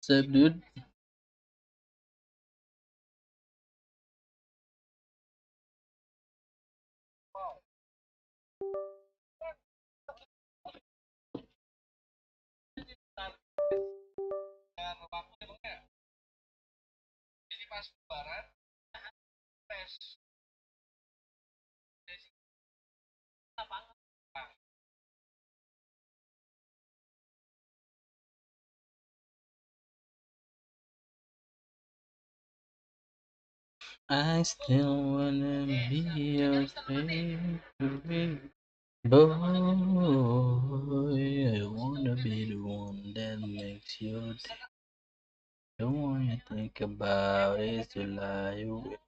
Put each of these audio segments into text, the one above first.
Sup, dude? I still wanna be your favorite boy. I wanna be the one that makes you the one you think about is to lie away.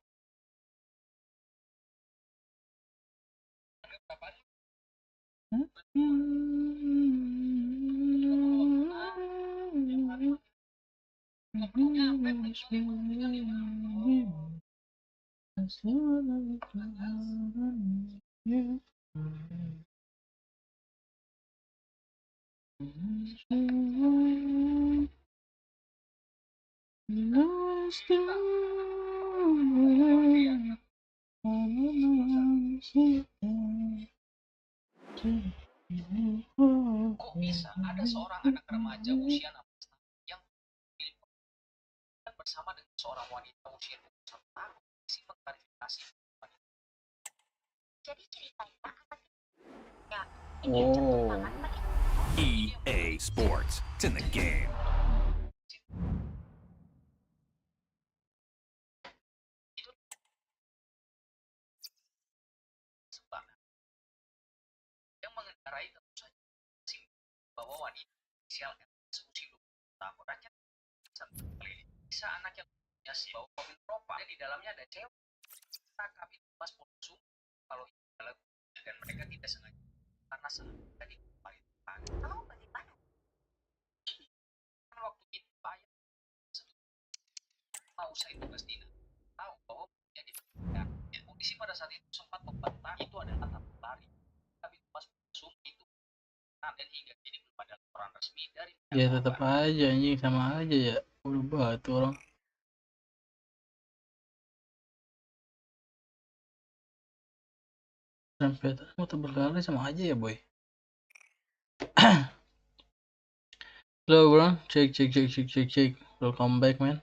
Kok bisa ada seorang anak remaja usia 16 tahun yang bersama dengan seorang wanita usia 21 tahun isi mengklarifikasi wanita. Jadi ceritanya apa sih? Ya, ini banget bagi EA Sports. It's in the game. yang mengendarai tentu saja bahwa wanita inisial usia 20 tahun rakyat bisa anak yang punya bawa mobil propam dan di dalamnya ada cewek tangkap itu pas polisi kalau itu adalah dan mereka tidak sengaja karena sengaja tadi kemarin tahu bagaimana ini kan waktu itu bayar mau saya tugas dinas tahu bahwa jadi dan kondisi pada saat itu sempat membantah itu adalah tatap lari tapi pas polisi itu dan hingga kini belum ada laporan resmi dari Ya tetap aja anjing, sama aja ya. Udah batu orang. Sampai motor berlari sama aja ya boy. Halo bro, cek. Welcome back man.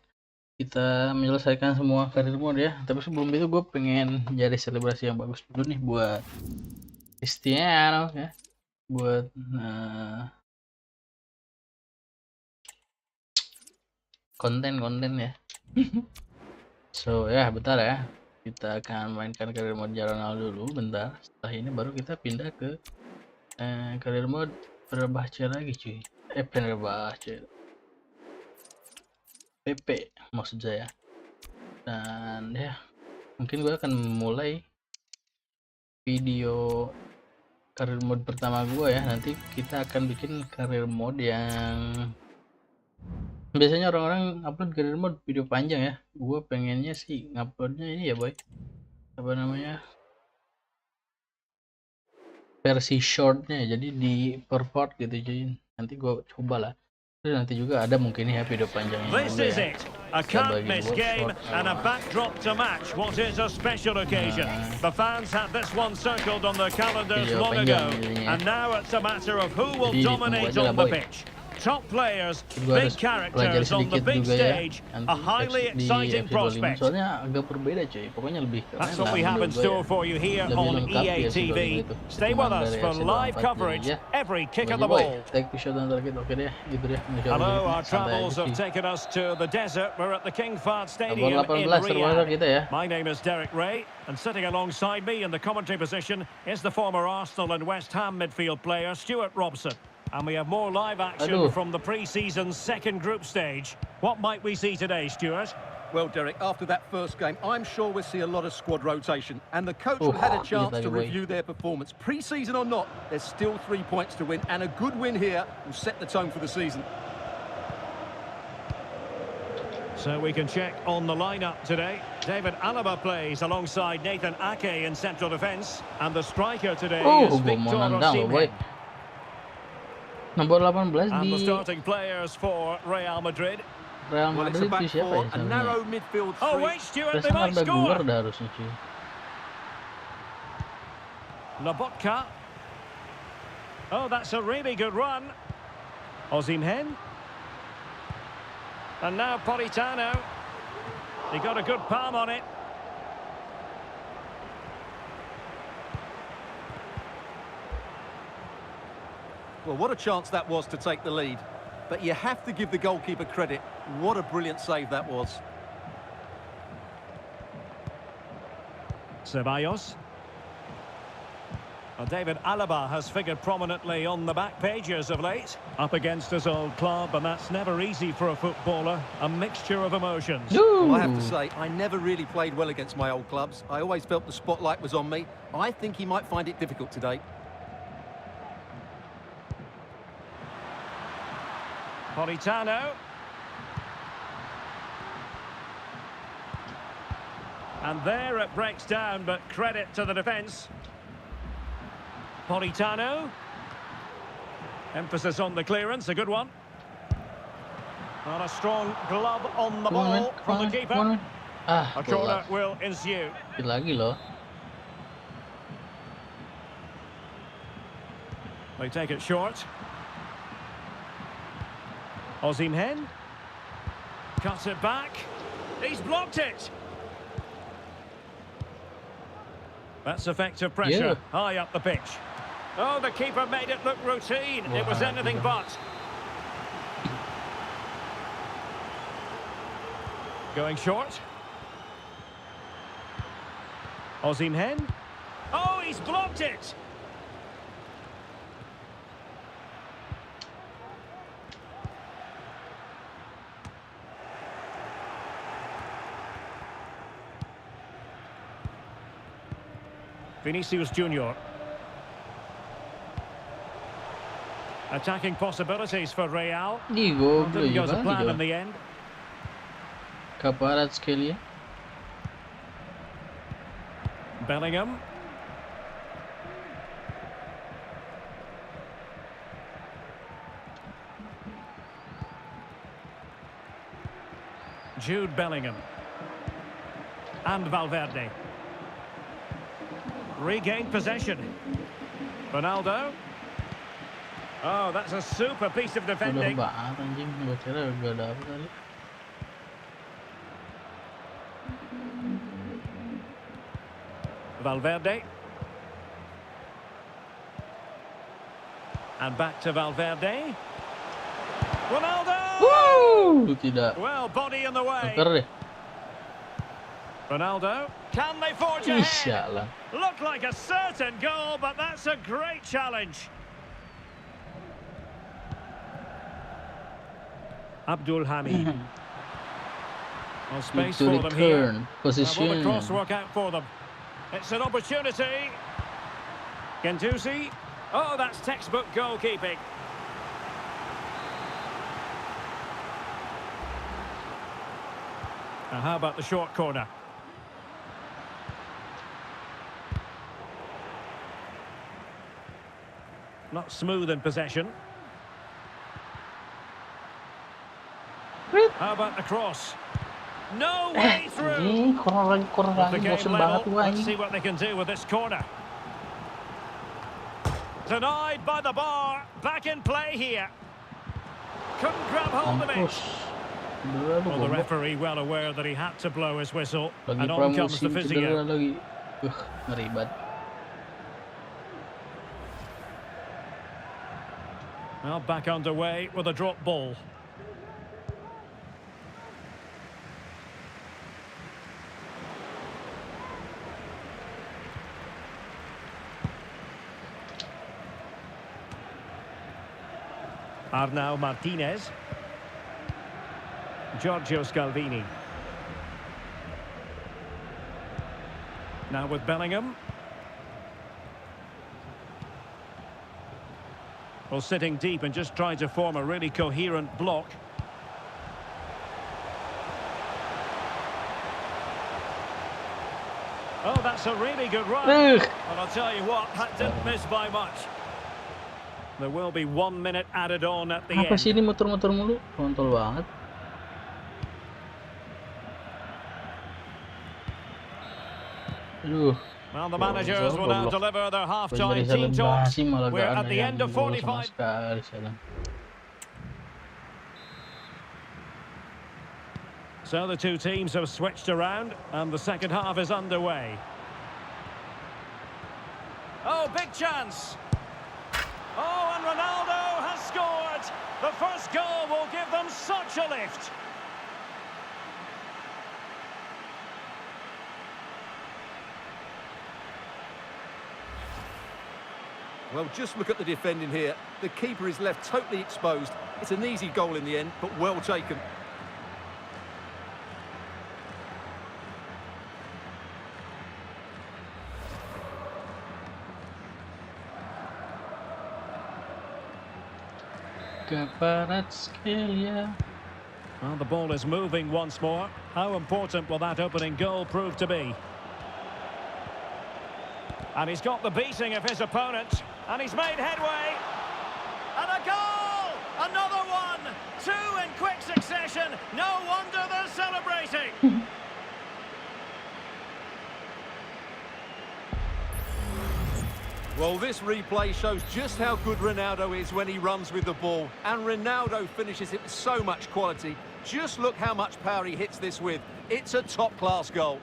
Kita menyelesaikan semua karir mode ya. Tapi sebelum itu gue pengen jadi selebrasi yang bagus dulu nih buat Cristiano ya. Buat konten ya. So ya bentar ya. Kita akan mainkan karir mode Jaranal dulu bentar. Setelah ini baru kita pindah ke karir mode Fenerbahce lagi cuy. Fenerbahce. PP maksud saya. Dan ya mungkin gue akan mulai video karir mode pertama gue ya. Nanti kita akan bikin karir mode yang biasanya orang-orang upload karir mode video panjang ya. Gue pengennya sih nguploadnya ini ya boy, apa namanya, versi shortnya, jadi di per part gitu cuy. Nanti gue cobalah. Terus nanti juga ada mungkin ya video panjangnya juga ya. A can't miss game and a backdrop to match what is a special occasion. The fans had this one circled on their calendars long ago, and now it's a matter of who will dominate on the pitch. Top players, big characters on the big stage, a highly exciting prospect. Soalnya agak berbeda cuy, pokoknya lebih keren. That's what we have in store for you here on EA TV. Stay with us for live coverage every kick of the ball. Hello, our travels have taken us to the desert. We're at the King Fahd Stadium in Riyadh. My name is Derek Ray, and sitting alongside me in the commentary position is the former Arsenal and West Ham midfield player Stuart Robson. And we have more live action from the pre-season second group stage. What might we see today, Stuart? Well, Derek, after that first game, I'm sure we'll see a lot of squad rotation. And the coach will have had a chance to review their performance. Pre-season or not, there's still 3 points to win. And a good win here will set the tone for the season. So we can check on the lineup today. David Alaba plays alongside Nathan Ake in central defence. And the striker today is Victor Osimhen. Nomor 18 And the di starting players for Real Madrid. Real Well, it's a Madrid back itu siapa four, ya a namanya? narrow midfield Oh, three. wait, Stuart, they Rasanya might ada Guler score. dah harusnya cuy. Lobotka. Oh, that's a really good run. Osimhen. And now Politano. He got a good palm on it. Well, what a chance that was to take the lead. But you have to give the goalkeeper credit. What a brilliant save that was. Ceballos. Well, David Alaba has figured prominently on the back pages of late. Up against his old club, and that's never easy for a footballer. A mixture of emotions. Well, I have to say, I never really played well against my old clubs. I always felt the spotlight was on me. I think he might find it difficult today. Politano. And there it breaks down, but credit to the defence. Politano. Emphasis on the clearance, a good one. And a strong glove on the ball from the keeper. A corner will ensue. Lagi loh. They take it short. Osimhen. Cuts it back. He's blocked it. That's effective pressure, high up the pitch. Oh, the keeper made it look routine. It was anything but. Going short. Osimhen. Oh, he's blocked it. Vinicius Junior. Attacking possibilities for Real. Digo, Didn't go to plan in the end. Kaparat sekali ya. Bellingham. Jude Bellingham. And Valverde. Regained possession. Ronaldo. Oh, that's a super piece of defending. Udah banget anjing, gua kira gak dapet tadi. Valverde. And back to Valverde. Ronaldo! Woo! Tidak. Well, body in the way. Tuker deh. Ronaldo. Can they forge ahead? Looked like a certain goal, but that's a great challenge. Abdul Hamid. Well, space for them here. Position. Will the cross work out for them? It's an opportunity. Gendouzi. Oh, that's textbook goalkeeping. Now, how about the short corner? Not smooth in possession. How about the cross? No way through. Kurang lagi, bosen banget gua. Let's see what they can do with this corner. Denied by the bar. Back in play here. Couldn't grab hold of it. Well, the referee well aware that he had to blow his whistle. And on comes the physio. Ngeri banget. Now back underway with a drop ball. Arnau Martinez. Giorgio Scalvini. Now with Bellingham. Well, sitting deep and just trying to form a really coherent block. Oh, that's a really good run. And I'll tell you what, that didn't miss by much. There will be 1 minute added on at the Apa sih end. ini muter-muter mulu? Kontol banget. Aduh. Well, the managers will now deliver their half-time team talks. We're at the end of 45. So the two teams have switched around, and the second half is underway. Oh, big chance! Oh, and Ronaldo has scored! The first goal will give them such a lift! Well, just look at the defending here. The keeper is left totally exposed. It's an easy goal in the end, but well taken. Well, the ball is moving once more. How important will that opening goal prove to be? And he's got the beating of his opponent. And he's made headway. And a goal! Another one! Two in quick succession. No wonder they're celebrating. Well, this replay shows just how good Ronaldo is when he runs with the ball. And Ronaldo finishes it with so much quality. Just look how much power he hits this with. It's a top-class goal.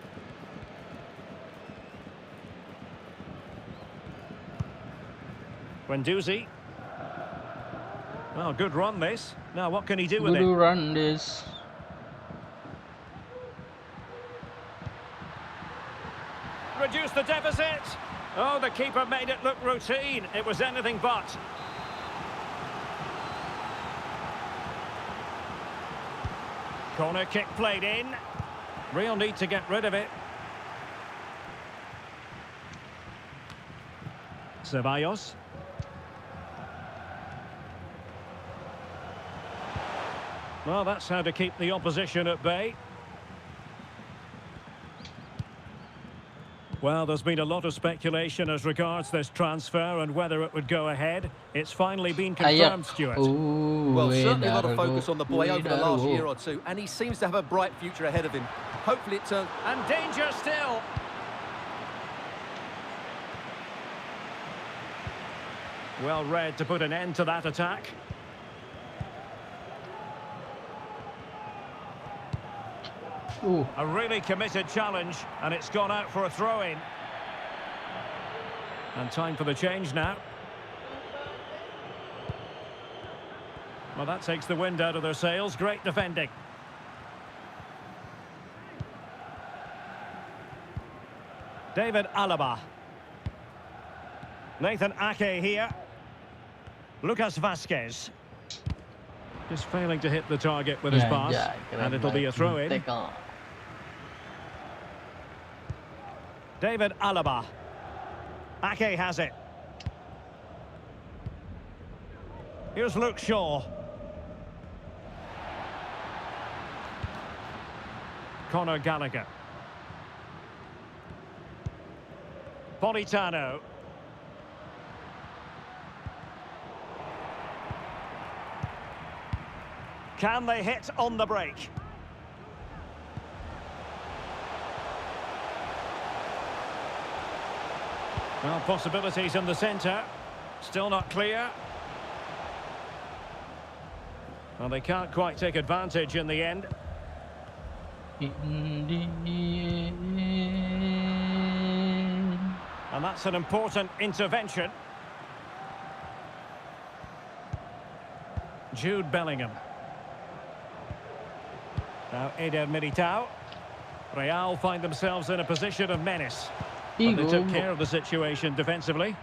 Guendouzi. Oh, good run this. Now, what can he do with it? Good run this. Reduce the deficit. Oh, the keeper made it look routine. It was anything but. Corner kick played in. Real need to get rid of it. Ceballos. Well, that's how to keep the opposition at bay. Well, there's been a lot of speculation as regards this transfer and whether it would go ahead. It's finally been confirmed, Stuart. Well, certainly a lot of focus on the boy over the last year or two, and he seems to have a bright future ahead of him. Hopefully it turns... And danger still. Well read to put an end to that attack. Ooh. A really committed challenge, and it's gone out for a throw-in. And time for the change now. Well, that takes the wind out of their sails. Great defending. David Alaba. Nathan Ake here. Lucas Vazquez. Just failing to hit the target with his pass. And it'll be a throw-in. David Alaba. Ake has it. Here's Luke Shaw. Conor Gallagher. Politano. Can they hit on the break? Well, possibilities in the centre. Still not clear. Well, they can't quite take advantage in the end. And that's an important intervention. Jude Bellingham. Now Eder Militao. Real find themselves in a position of menace. But they took care of the situation defensively.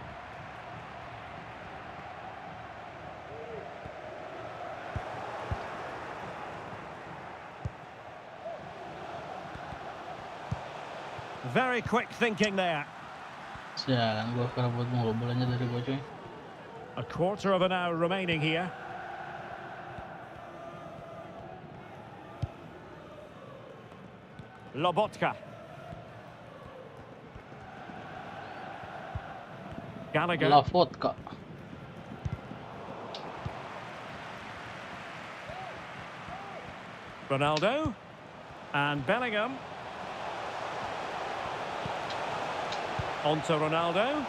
Very Very quick thinking there. Sialan gua kalau buat mulu bolanya dari gua cuy. A quarter of an hour remaining here. Lobotka. Gallagher. La vodka. Ronaldo. And Bellingham. On to Ronaldo.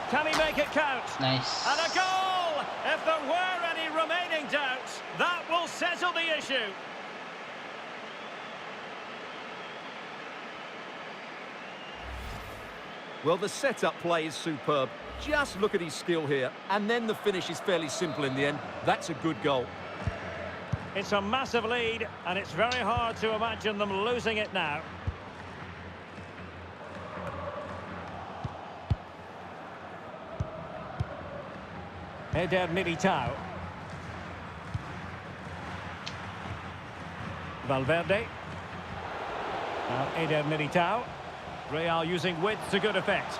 Can he make it count? Nice. And a goal! If there were any remaining doubts, that will settle the issue. Well, the setup play is superb. Just look at his skill here. And then the finish is fairly simple in the end. That's a good goal. It's a massive lead, and it's very hard to imagine them losing it now. Eder Militao. Valverde. Now Eder Militao. Real using width to good effect.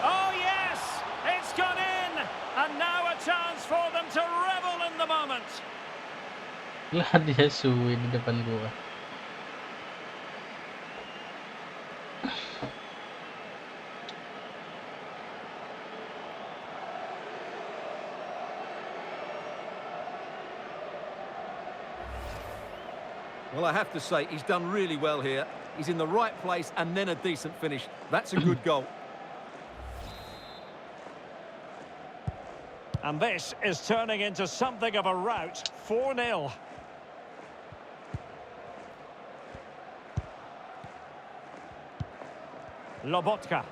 Oh yes! It's gone in! And now a chance for them to revel in the moment. Lah dia suwi di depan gua. Well, I have to say, he's done really well here. He's in the right place and then a decent finish. That's a good goal. And this is turning into something of a rout. 4-0. Lobotka.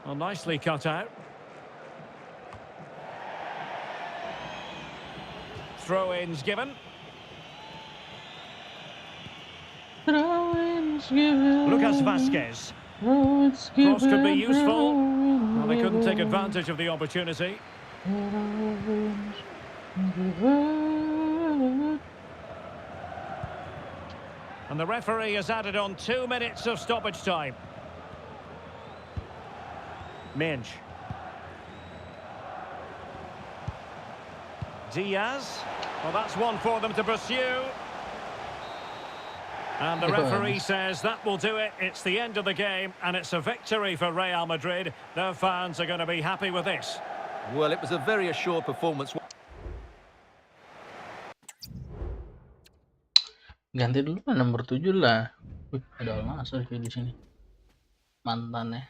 Well, nicely cut out. Throw-ins given. Lucas Vasquez. Cross could be useful. Well, they couldn't take advantage of the opportunity. And the referee has added on 2 minutes of stoppage time. Minge. Diaz. Well, that's one for them to pursue. And the referee says that will do it. It's the end of the game, and it's a victory for Real Madrid. Their fans are going to be happy with this. Well, it was a very assured performance. Ganti dulu lah nomor 7 lah. Wih, ada Almasri di sini. Mantannya.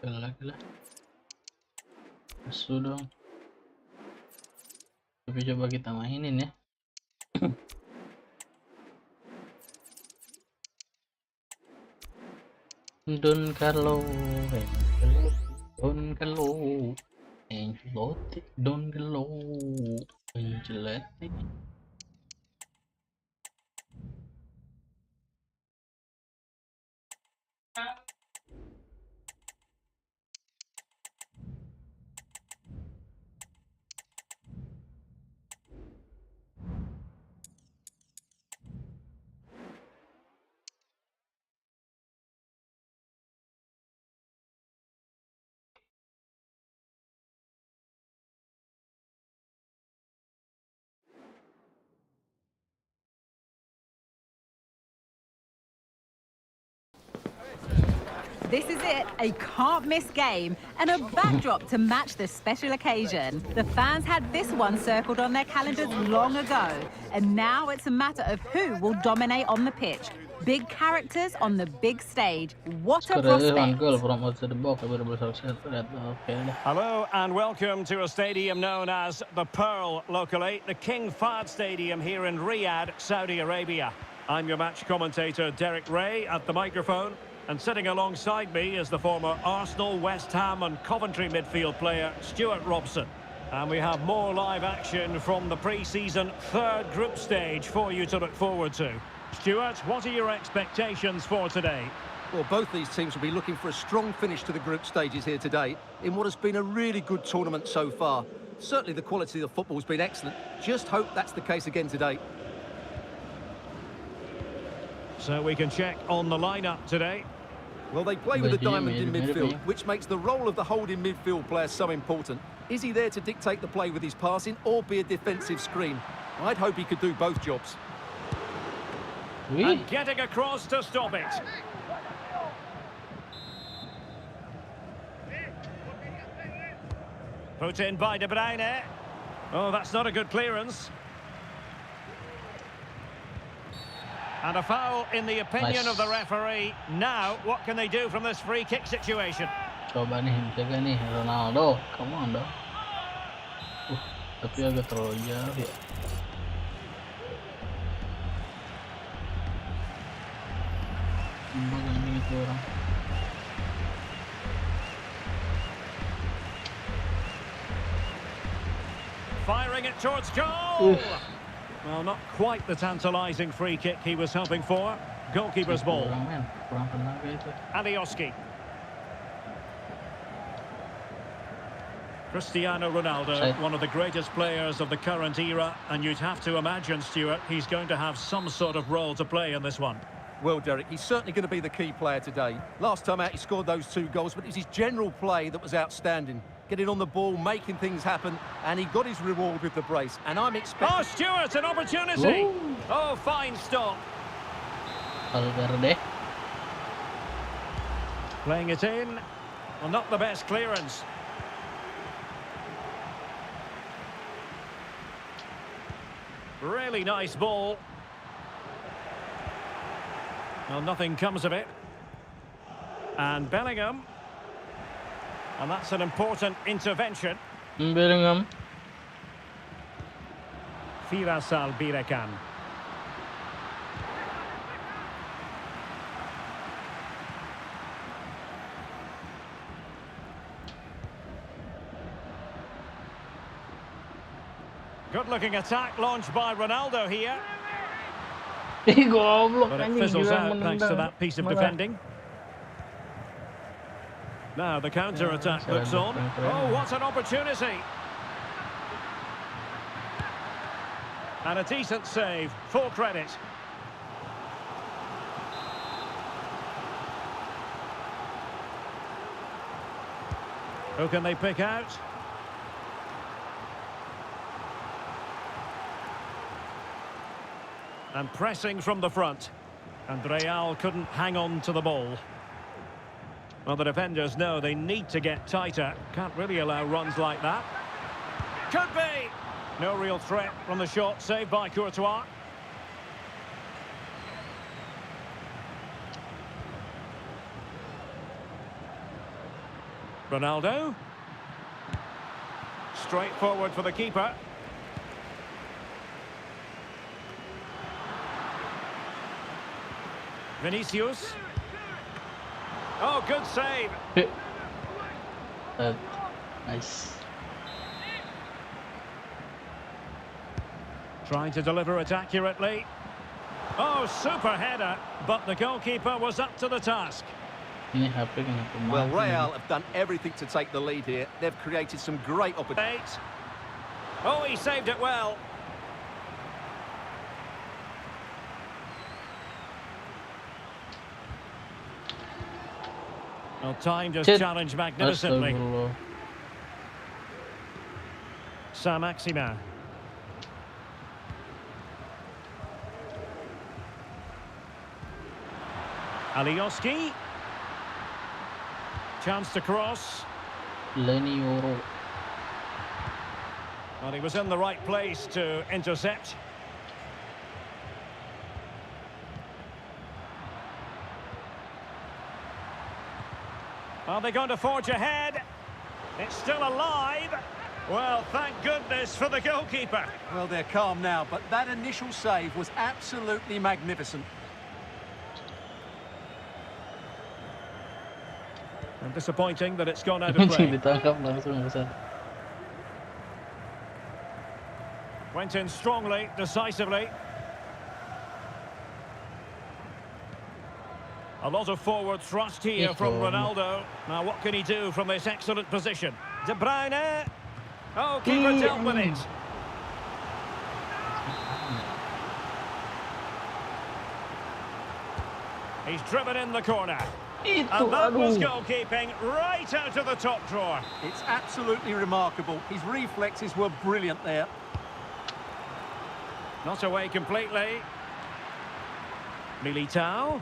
Lagi lah. Asu dong. Tapi coba kita mainin ya. Don Carlo, Don Carlo, Ancelotti, Don Carlo, Ancelotti. This is it, a can't-miss game and a backdrop to match the special occasion. The fans had this one circled on their calendars long ago, and now it's a matter of who will dominate on the pitch. Big characters on the big stage. What a One prospect. goal from outside the box. Okay. Hello and welcome to a stadium known as the Pearl locally, the King Fahd Stadium here in Riyadh, Saudi Arabia. I'm your match commentator Derek Ray at the microphone, and sitting alongside me is the former Arsenal, West Ham and Coventry midfield player Stuart Robson. And we have more live action from the pre-season third group stage for you to look forward to. Stuart, what are your expectations for today? Well, both these teams will be looking for a strong finish to the group stages here today in what has been a really good tournament so far. Certainly the quality of the football has been excellent. Just hope that's the case again today. So we can check on the lineup today. Well, they play with a diamond in midfield, which makes the role of the holding midfield player so important. Is he there to dictate the play with his passing or be a defensive screen? I'd hope he could do both jobs. And getting across to stop it. Put in by De Bruyne. Oh, that's not a good clearance. And a foul in the opinion of the referee. Now, what can they do from this free kick situation? Coba nih, jaga nih Ronaldo. Come on dong. Tapi agak terlalu jauh ya. Begini itu orang. Firing it towards goal. Well, not quite the tantalising free kick he was hoping for. Goalkeeper's ball. Alioski. Cristiano Ronaldo, one of the greatest players of the current era, and you'd have to imagine, Stuart, he's going to have some sort of role to play in this one. Well, Derek, he's certainly going to be the key player today. Last time out, he scored those 2 goals, but it was his general play that was outstanding. Getting on the ball, making things happen, and he got his reward with the brace. And I'm expecting... Oh, Stuart, an opportunity! Ooh. Oh, fine stop. Valverde. Playing it in. Well, not the best clearance. Really nice ball. Well, nothing comes of it. And Bellingham. And that's an important intervention. Bellingham. Firasal Birekan. Good-looking attack launched by Ronaldo here. But it fizzles out thanks to that piece of defending. Now the counter-attack looks on. Oh, what an opportunity! And a decent save, full credit. Who can they pick out? And pressing from the front. And Real couldn't hang on to the ball. Well, the defenders know they need to get tighter. Can't really allow runs like that. Could be! No real threat from the shot, saved by Courtois. Ronaldo. Straight forward for the keeper. Vinicius. Oh, good save. Nice. Trying to deliver it accurately. Oh, super header, but the goalkeeper was up to the task. Well, Real have done everything to take the lead here. They've created some great opportunities. Oh, he saved it well. Well, timed his challenge magnificently. Saint-Maximin. Alioski. Chance to cross. Lenioro. Well, he was in the right place to intercept. Are they going to forge ahead? It's still alive. Well, thank goodness for the goalkeeper. Well, they're calm now, but that initial save was absolutely magnificent. And disappointing that it's gone out of play. Ditangkap langsung besar. Went in strongly, decisively. A lot of forward thrust here from Ronaldo. Now, what can he do from this excellent position? De Bruyne. Oh, keeper dealt with it. He's driven in the corner. And that was goalkeeping right out of the top drawer. It's absolutely remarkable. His reflexes were brilliant there. Not away completely. Militao.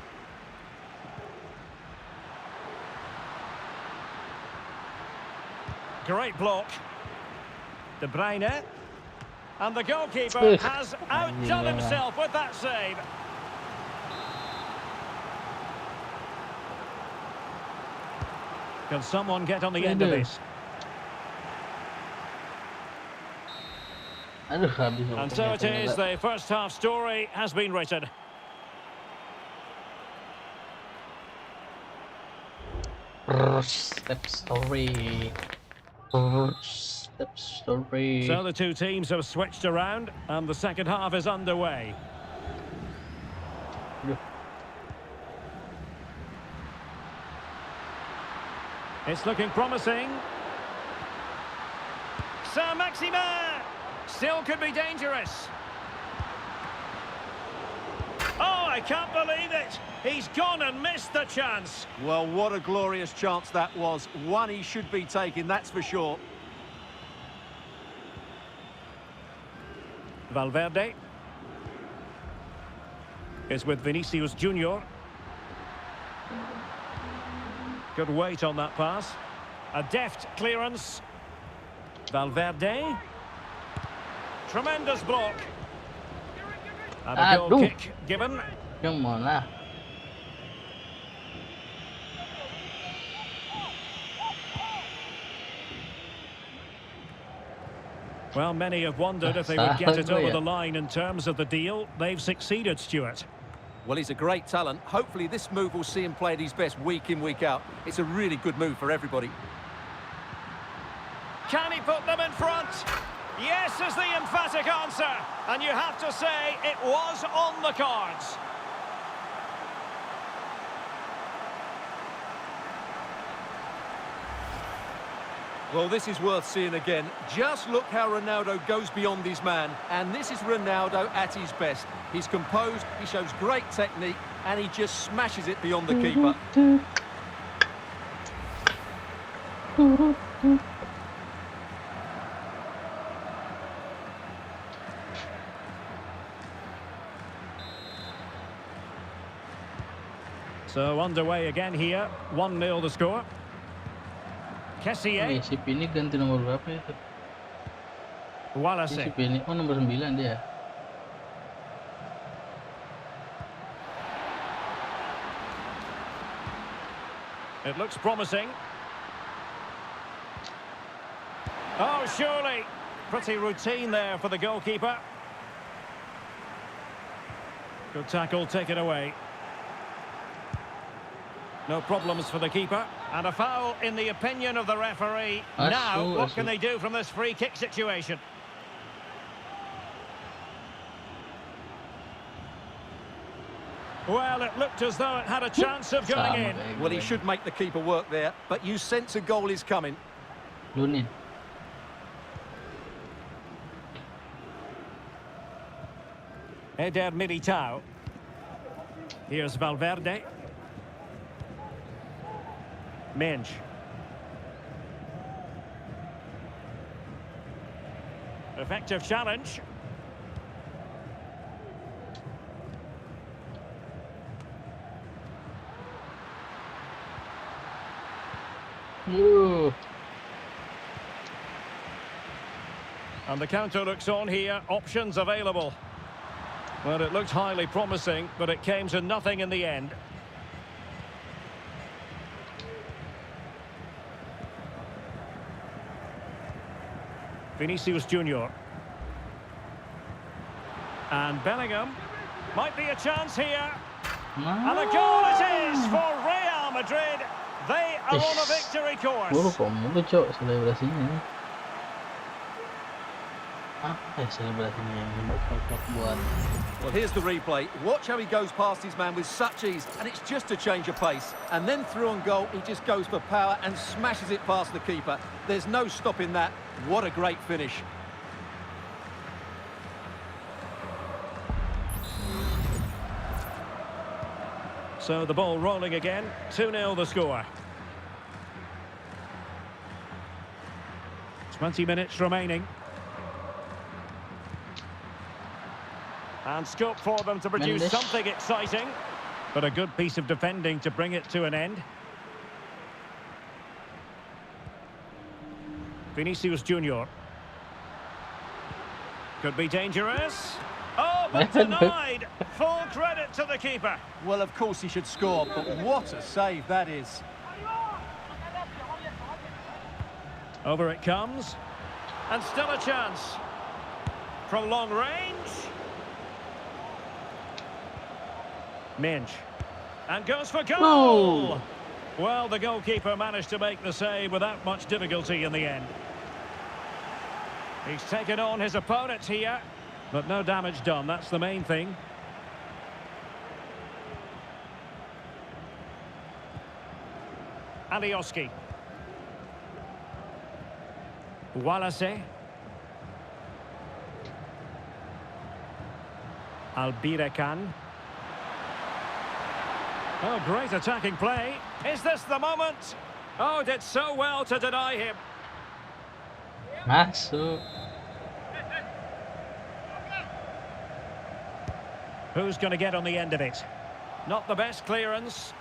Great block. De Bruyne. And the goalkeeper has outdone himself with that save. Can someone get on the end of this? And so it is, the first half story has been written. Step story. Step story. So the two teams have switched around and the second half is underway. It's looking promising. Saint-Maximin still could be dangerous. Oh, I can't believe it. He's gone and missed the chance. Well, what a glorious chance that was. One he should be taking, that's for sure. Valverde is with Vinicius Junior. Good weight on that pass. A deft clearance. Valverde. Tremendous block. And a goal kick given. Come on lah. Well, many have wondered if they would get it over the line in terms of the deal. They've succeeded, Stuart. Well, he's a great talent. Hopefully this move will see him play at his best week in, week out. It's a really good move for everybody. Can he put them in front? Yes is the emphatic answer. And you have to say it was on the cards. Well, this is worth seeing again. Just look how Ronaldo goes beyond his man. And this is Ronaldo at his best. He's composed, he shows great technique, and he just smashes it beyond the keeper. So underway again here. 1-0 the score. Kessié. Si Pini ganti nomor berapa itu? Wallace. Si Pini, oh nomor 9 dia. It looks promising. Oh, surely. Pretty routine there for the goalkeeper. Good tackle taken away. No problems for the keeper. And a foul in the opinion of the referee. Now, what can they do from this free kick situation? Well, it looked as though it had a chance of going in. Well, he should make the keeper work there, but you sense a goal is coming. Lunin. Eder Militao. Here's Valverde. Menj. Effective challenge. Ooh. And the counter looks on here. Options available. Well, it looked highly promising, but it came to nothing in the end. Vinicius Junior. And Bellingham. Might be a chance here. And a goal it is for Real Madrid. They are on a victory course. Gue lupa mulu cok selebrasinya. Apa ya selebrasinya yang buat? Well, here's the replay. Watch how he goes past his man with such ease, and it's just a change of pace. And then through on goal, he just goes for power and smashes it past the keeper. There's no stopping that. What a great finish. So the ball rolling again. 2-0 the score. 20 minutes remaining. And scope for them to produce something exciting. But a good piece of defending to bring it to an end. Vinicius Junior. Could be dangerous. Oh, but denied. Full credit to the keeper. Well, of course he should score, but what a save that is. Over it comes. And still a chance. From long range. Minch. And goes for goal. Oh. Well, the goalkeeper managed to make the save without much difficulty in the end. He's taken on his opponent here. But no damage done, that's the main thing. Alioski. Wallace. Albirekan. Oh, great attacking play. Is this the moment? Oh, did so well to deny him. Masuk. Who's going to get on the end of it? Not the best clearance.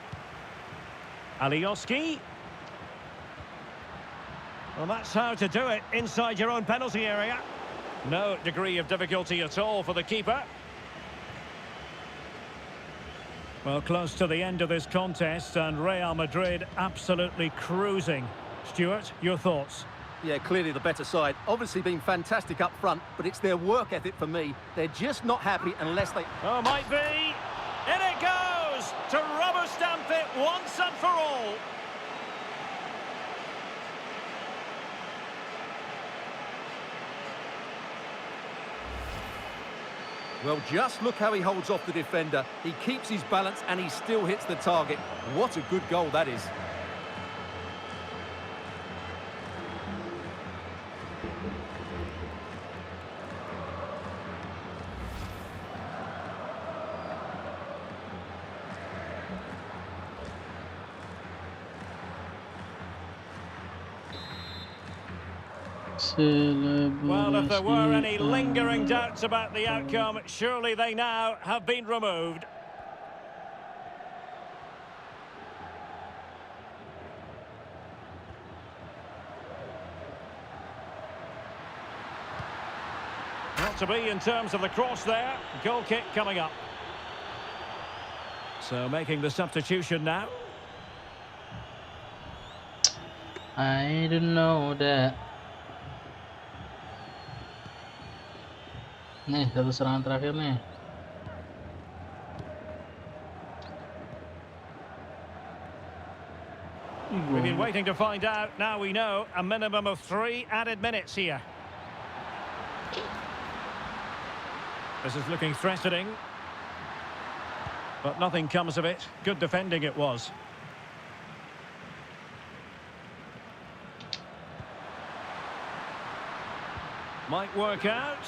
Alioski. Well, that's how to do it inside your own penalty area. No degree of difficulty at all for the keeper. Well, close to the end of this contest, and Real Madrid absolutely cruising. Stuart, your thoughts? Yeah, clearly the better side. Obviously been fantastic up front, but it's their work ethic for me. They're just not happy unless they... Oh, might be. In it goes to rubber stamp it once and for all. Well, just look how he holds off the defender. He keeps his balance and he still hits the target. What a good goal that is. Well, if there were any lingering doubts about the outcome, surely they now have been removed. Not to be in terms of the cross there. Goal kick coming up. So making the substitution now. I don't know that. Nih, satu serangan terakhir nih. We've been waiting to find out. Now we know a minimum of 3 added minutes here. This is looking threatening. But nothing comes of it. Good defending it was. Might work out.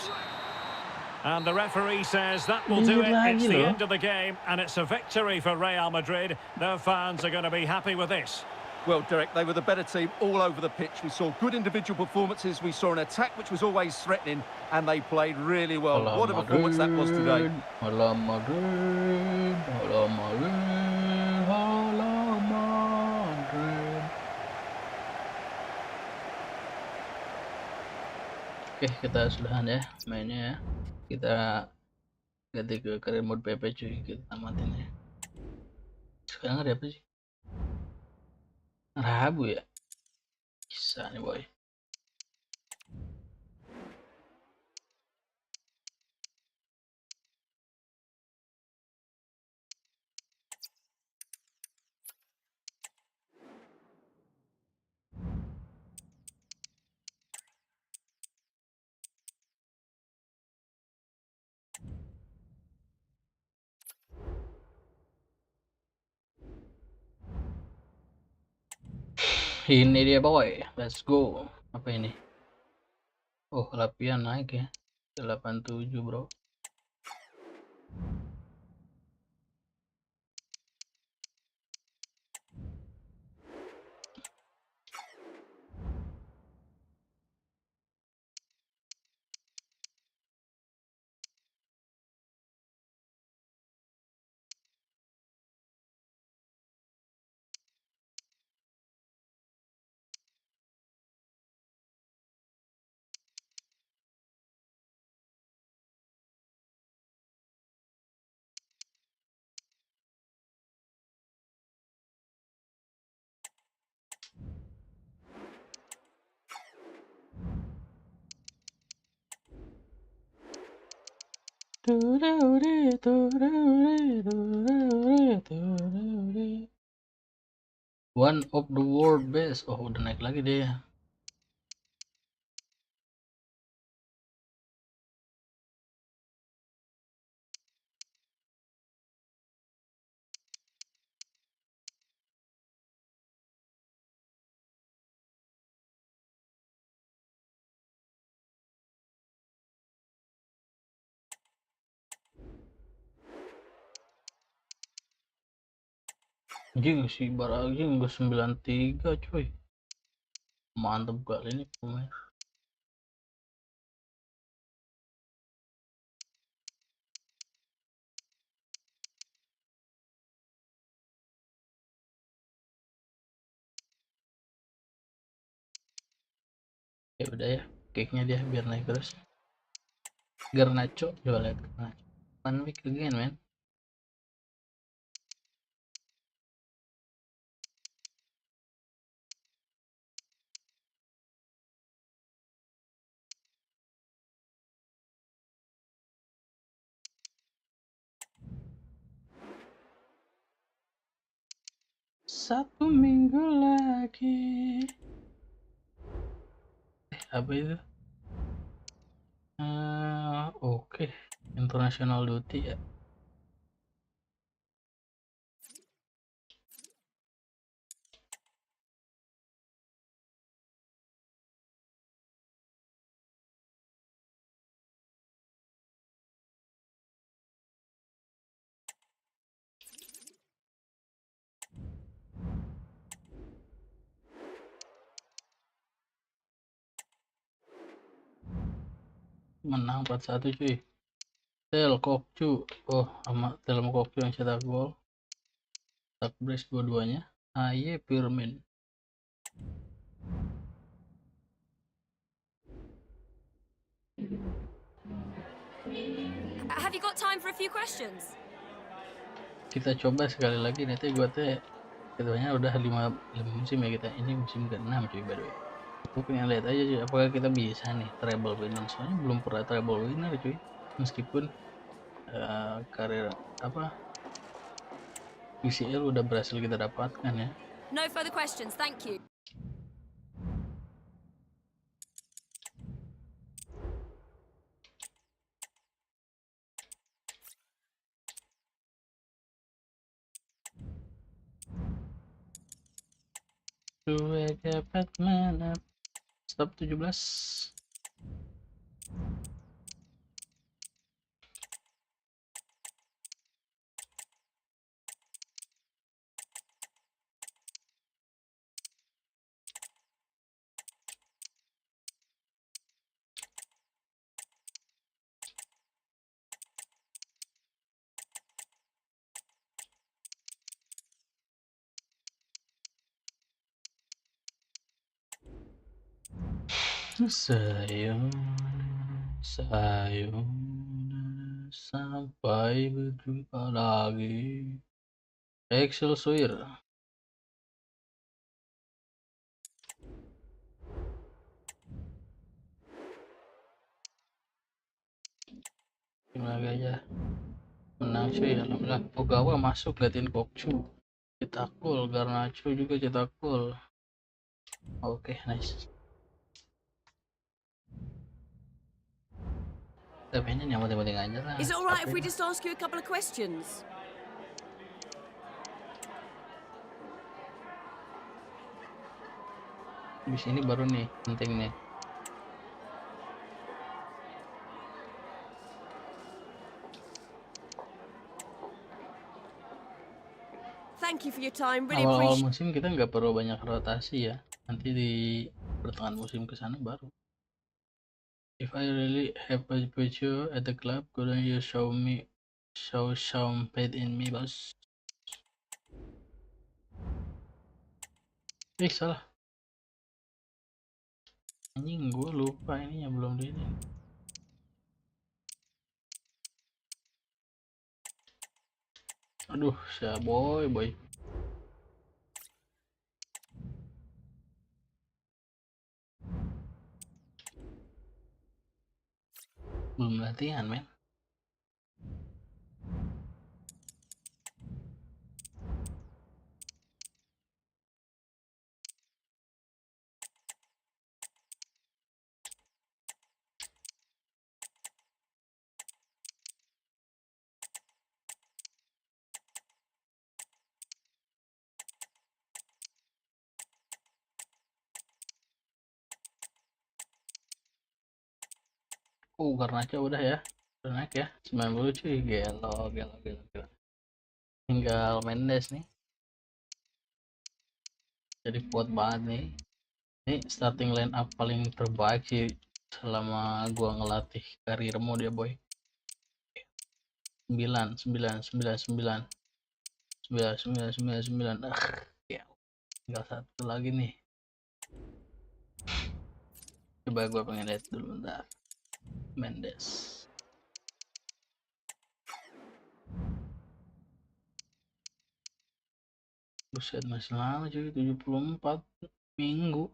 And the referee says that will do it. It's the end of the game, and it's a victory for Real Madrid. Their fans are going to be happy with this. Well, Derek, they were the better team all over the pitch. We saw good individual performances. We saw an attack which was always threatening, and they played really well. What a performance that was today. Hola Madrid, hola Madrid, hola Madrid. Oke, kita sudahan ya mainnya ya. Kita ganti ke career mode PP cuy, kita tamatin ya. Sekarang ada apa sih? Rabu ya? Bisa nih boy. Ini dia boy, let's go. Apa ini? Oh, lapian naik ya. 87 bro. One of the world best. Oh, udah naik lagi deh. Anjing si Bar anjing gue 93 cuy. Mantap kali ini pemain. Ya udah ya, kicknya dia biar naik terus. Garnacho, coba lihat Garnacho. One week again man. Satu minggu lagi. Apa itu? Oke. International duty ya. Menang 4-1 cuy. Tel Kokcu. Oh, sama Tel Kokcu yang cetak gol. Tak brace dua-duanya. Aye Firmin. Have you got time for a few questions? Kita coba sekali lagi nanti gua teh ketuanya udah 5 musim ya kita. Ini musim ke-6 cuy by the way. Gue pengen lihat aja cuy apakah kita bisa nih treble winner, soalnya belum pernah treble winner cuy. Meskipun karir apa UCL udah berhasil kita dapatkan ya. No further questions, thank you. Gue dapat mana? Stop 17. Sayang, sayang, sampai berjumpa lagi. Excelsior. Tim lagi aja. Menang cuy, alhamdulillah. Ogawa masuk, liatin Kokcu. Cetak gol, Garnacho juga cetak gol. Oke, nice. Tapi ini nyamuk-nyamuk aja lah. Is it alright if we just ask you a couple of questions? Di sini baru nih penting nih. Thank you for your time. Really Awal-awal appreciate. musim kita nggak perlu banyak rotasi ya. Nanti di pertengahan musim ke sana baru. If I really have a future at the club, couldn't you show some faith in me, bos? Salah. Anjing, gue lupa ininya belum di ini. Aduh, boy. Belum latihan, men. Garnacho udah ya. Udah naik ya. 90 cuy. Gelo. Tinggal Mendes nih. Jadi kuat banget nih. Ini starting line up paling terbaik sih selama gua ngelatih karir mode ya, boy. 9. Ya. Tinggal satu lagi nih. Coba gua pengen lihat dulu bentar. Mendes. Buset, masih lama cuy, 74 minggu.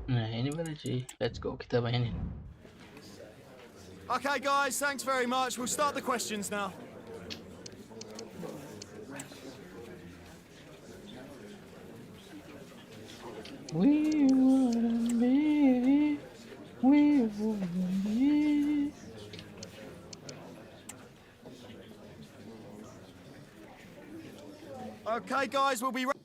Nah, ini baru cuy. Let's go, kita mainin. Okay, guys, thanks very much. We'll start the questions now. We wouldn't be. Okay, guys, we'll be ready.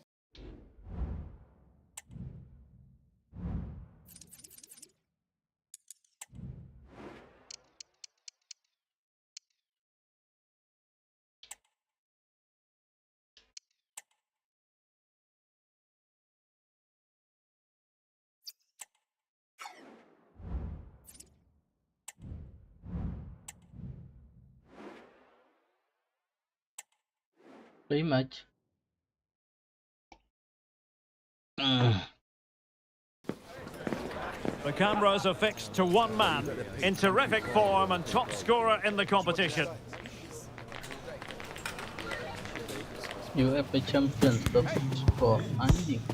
Play match. The cameras are fixed to one man, in terrific form and top scorer in the competition. UEFA Champions top score anjing.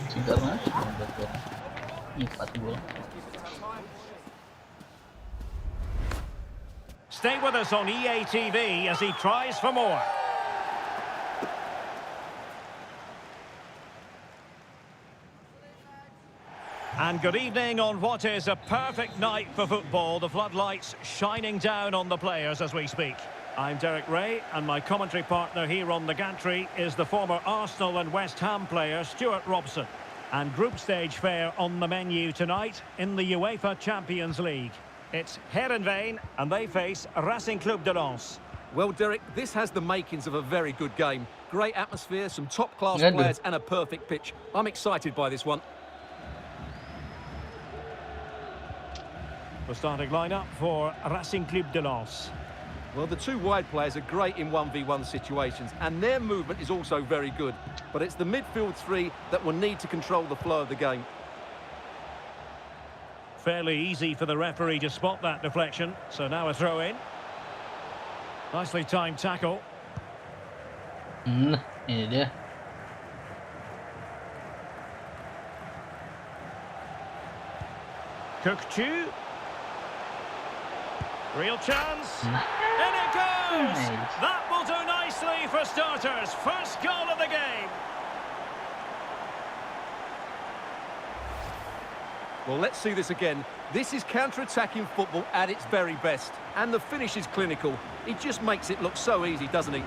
Segarnya 4 gol. Stay with us on EA TV as he tries for more. And good evening on what is a perfect night for football. The floodlights shining down on the players as we speak. I'm Derek Ray, and my commentary partner here on the gantry is the former Arsenal and West Ham player Stuart Robson. And group stage fare on the menu tonight in the UEFA Champions League. It's Heerenveen, and they face Racing Club de Lens. Well, Derek, this has the makings of a very good game. Great atmosphere, some top-class Good. players, and a perfect pitch. I'm excited by this one. The starting lineup for Racing Club de Lens. Well, the two wide players are great in 1v1 situations, and their movement is also very good. But it's the midfield three that will need to control the flow of the game. Fairly easy for the referee to spot that deflection. So now a throw in. Nicely timed tackle. Ini dia. Cook-Chu. Real chance. In it goes! Nice. That will do nicely. nicely for starters. First goal of the game. Well, let's see this again. This is counter-attacking football at its very best. And the finish is clinical. He just makes it look so easy, doesn't he?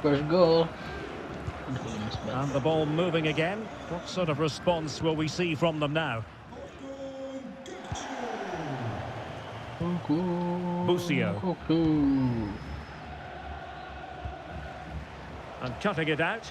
First goal. And the ball moving again. What sort of response will we see from them now? Busio. And cutting it out.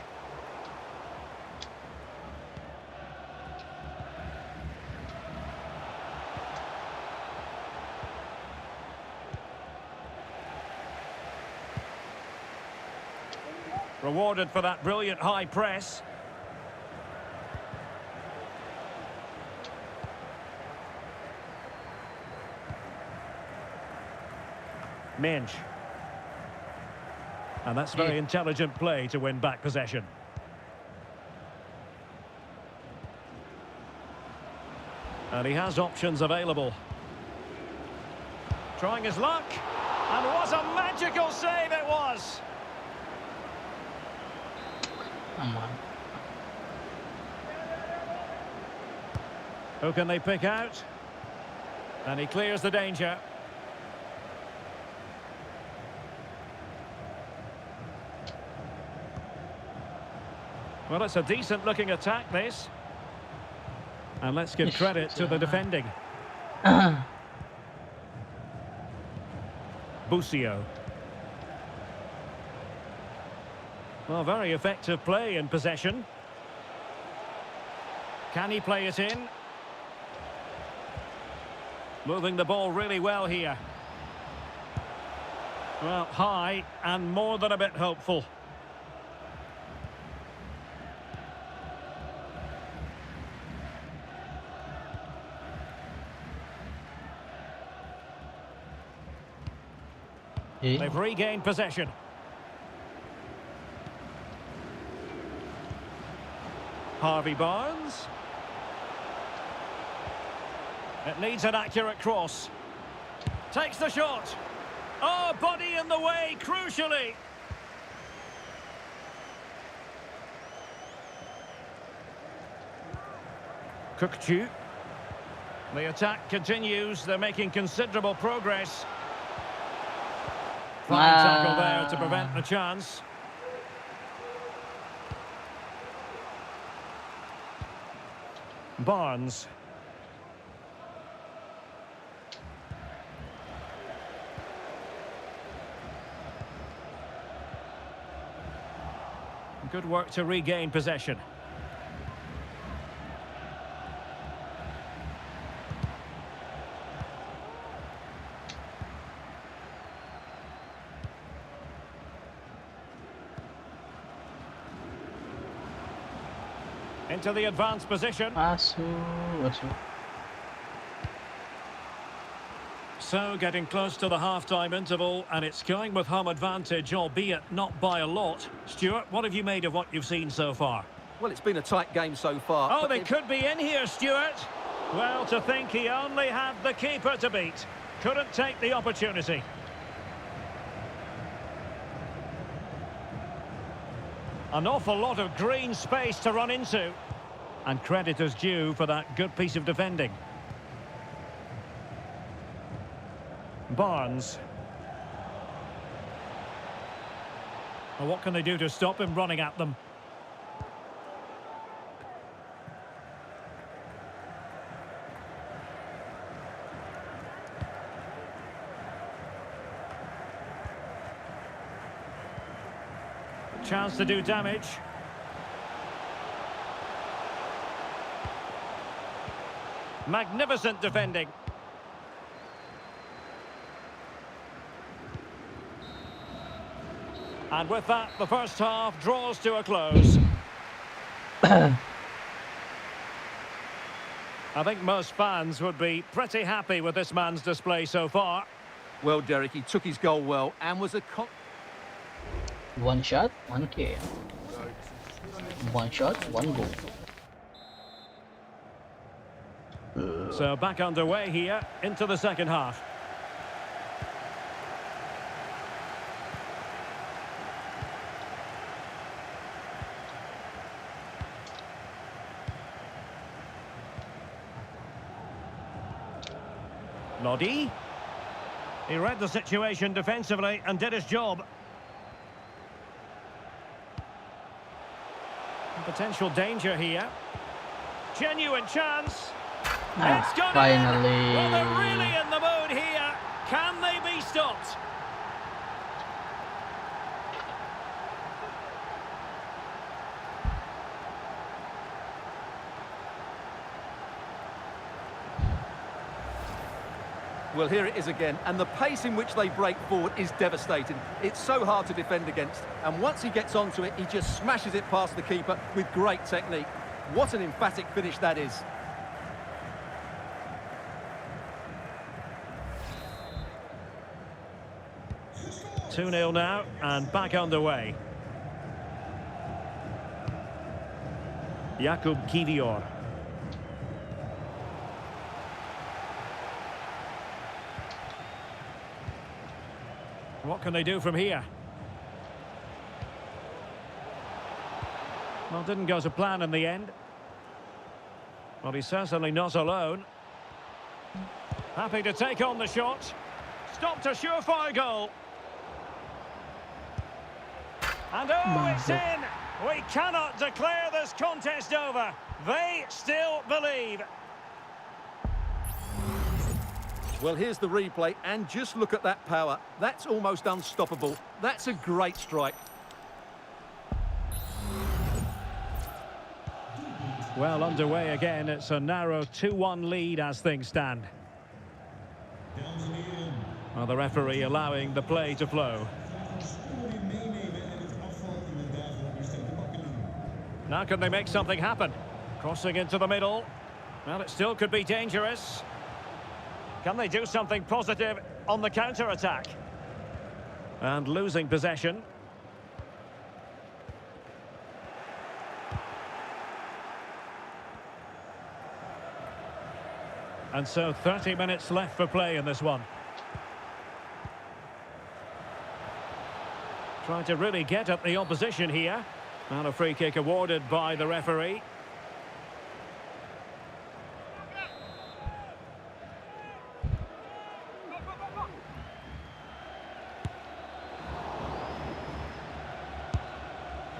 Rewarded for that brilliant high press. Menj. And that's very intelligent play to win back possession. And he has options available. Trying his luck. And what a magical save it was! Come on. Who can they pick out? And he clears the danger. Well, it's a decent-looking attack, this. And let's give credit to the defending. Busio. Well, very effective play in possession. Can he play it in? Moving the ball really well here. Well, high and more than a bit hopeful. They've regained possession. Harvey Barnes. It needs an accurate cross. Takes the shot. Oh, body in the way, crucially. Kukçu. The attack continues. They're making considerable progress. Fine tackle there to prevent the chance. Barnes. Good work to regain possession. Into the advanced position. So, getting close to the half-time interval, and it's going with home advantage, albeit not by a lot. Stuart, what have you made of what you've seen so far? Well, it's been a tight game so far. Oh, they could be in here, Stuart. Well, to think he only had the keeper to beat. Couldn't take the opportunity. An awful lot of green space to run into. And credit is due for that good piece of defending. Barnes. Well, what can they do to stop him running at them? Chance to do damage. Magnificent defending. And with that, the first half draws to a close. I think most fans would be pretty happy with this man's display so far. Well, Derek, he took his goal well and was a... One shot, 1K. One shot, one goal. So back underway here into the second half. Lodi. He read the situation defensively and did his job. Potential danger here. Genuine chance. It's gone finally. in. Well, they're really in the mood here. Can they be stopped? Well, here it is again, and the pace in which they break forward is devastating. It's so hard to defend against, and once he gets onto it, he just smashes it past the keeper with great technique. What an emphatic finish that is. Two 2-0 now, and back underway. Jakub Kivior. What can they do from here? Well, didn't go to plan in the end. Well, he's certainly not alone. Happy to take on the shot. Stopped a surefire goal. And oh, it's in! We cannot declare this contest over. They still believe. Well, here's the replay, and just look at that power. That's almost unstoppable. That's a great strike. Well, underway again. It's a narrow 2-1 lead as things stand. Well, the referee allowing the play to flow. Now can they make something happen? Crossing into the middle. Well, it still could be dangerous. Can they do something positive on the counter-attack? And losing possession. And so 30 minutes left for play in this one. Trying to really get at the opposition here. And a free kick awarded by the referee.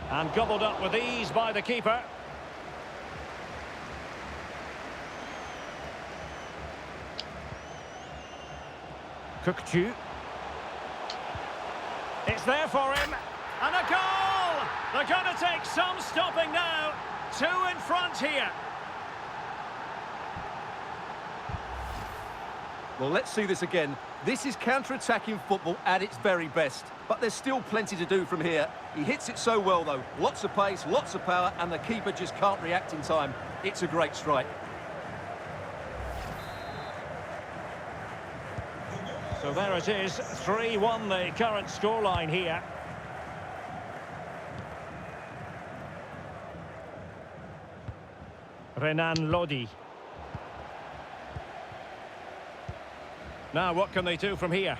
And gobbled up with ease by the keeper. Kukcu. It's there for him. And a goal! They're going to take some stopping now. 2 in front here. Well, let's see this again. This is counter-attacking football at its very best. But there's still plenty to do from here. He hits it so well, though. Lots of pace, lots of power, and the keeper just can't react in time. It's a great strike. So there it is, 3-1 the current scoreline here. Renan Lodi. Now what can they do from here?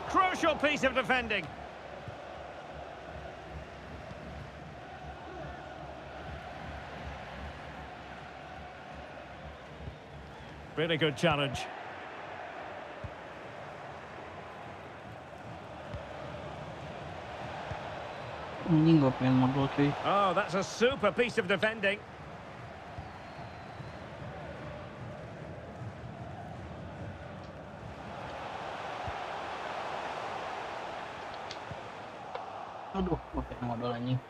Crucial piece of defending. Really good challenge. Ini nggak pengen modal cuy. Oh, that's a super piece of defending. Aduh, nggak pengen modal anjing.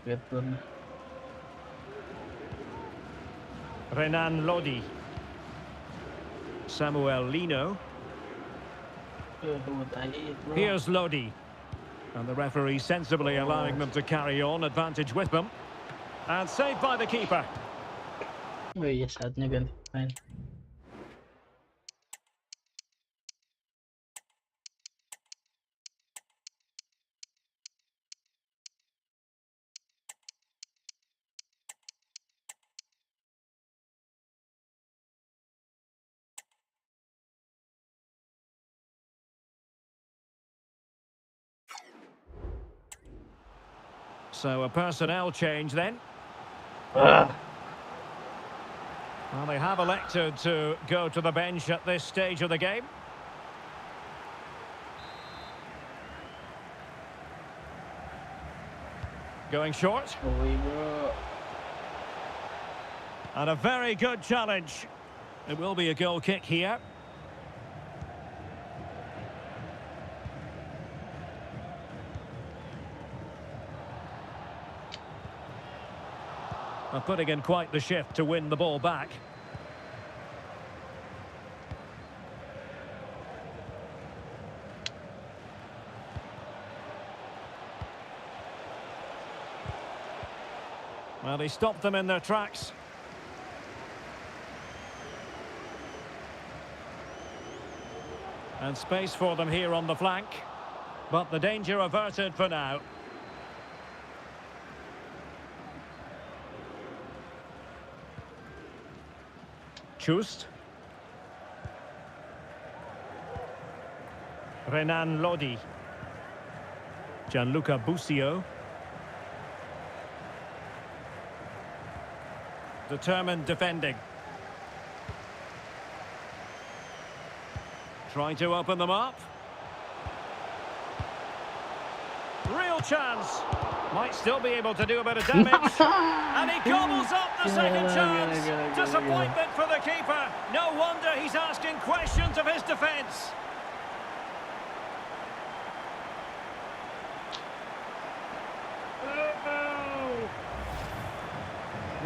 Return. Renan Lodi. Samuel Lino. Here's Lodi. And the referee sensibly allowing them to carry on, advantage with them. And saved by the keeper. Oh iya, saatnya ganti pemain. So a personnel change then. Ah. Well, they have elected to go to the bench at this stage of the game. Going short. And a very good challenge. It will be a goal kick here. And putting in quite the shift to win the ball back. Well, he stopped them in their tracks. And space for them here on the flank. But the danger averted for now. Chust. Renan Lodi. Gianluca Busio. Determined defending. Trying to open them up. Real chance. Might still be able to do a bit of damage. And he gobbles up the second chance. Disappointment for the keeper. No wonder he's asking questions of his defence.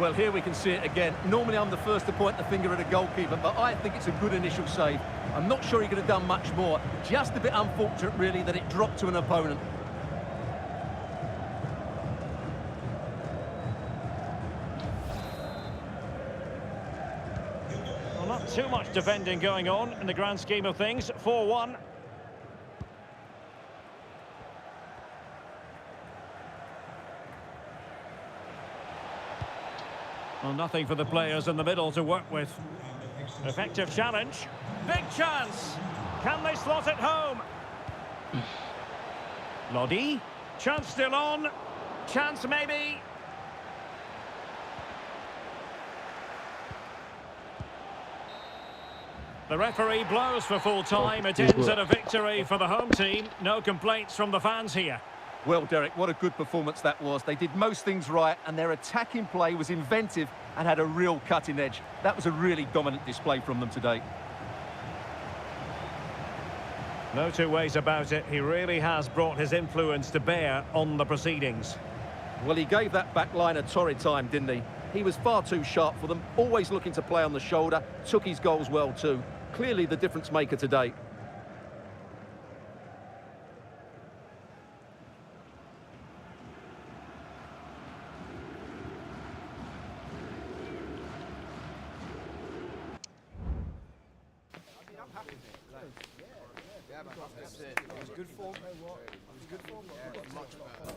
Well, here we can see it again. Normally I'm the first to point the finger at a goalkeeper, but I think it's a good initial save. I'm not sure he could have done much more. Just a bit unfortunate, really, that it dropped to an opponent. Well, not too much defending going on in the grand scheme of things. 4-1. Well, nothing for the players in the middle to work with. Effective challenge. Big chance. Can they slot it home? Lodi. Chance still on. Chance maybe. The referee blows for full time. It ends at a victory for the home team. No complaints from the fans here. Well, Derek, what a good performance that was. They did most things right, and their attacking play was inventive and had a real cutting edge. That was a really dominant display from them today. No two ways about it. He really has brought his influence to bear on the proceedings. Well, he gave that back line a torrid time, didn't he? He was far too sharp for them, always looking to play on the shoulder, took his goals well too. Clearly the difference maker today. Good form. Good form. Much better.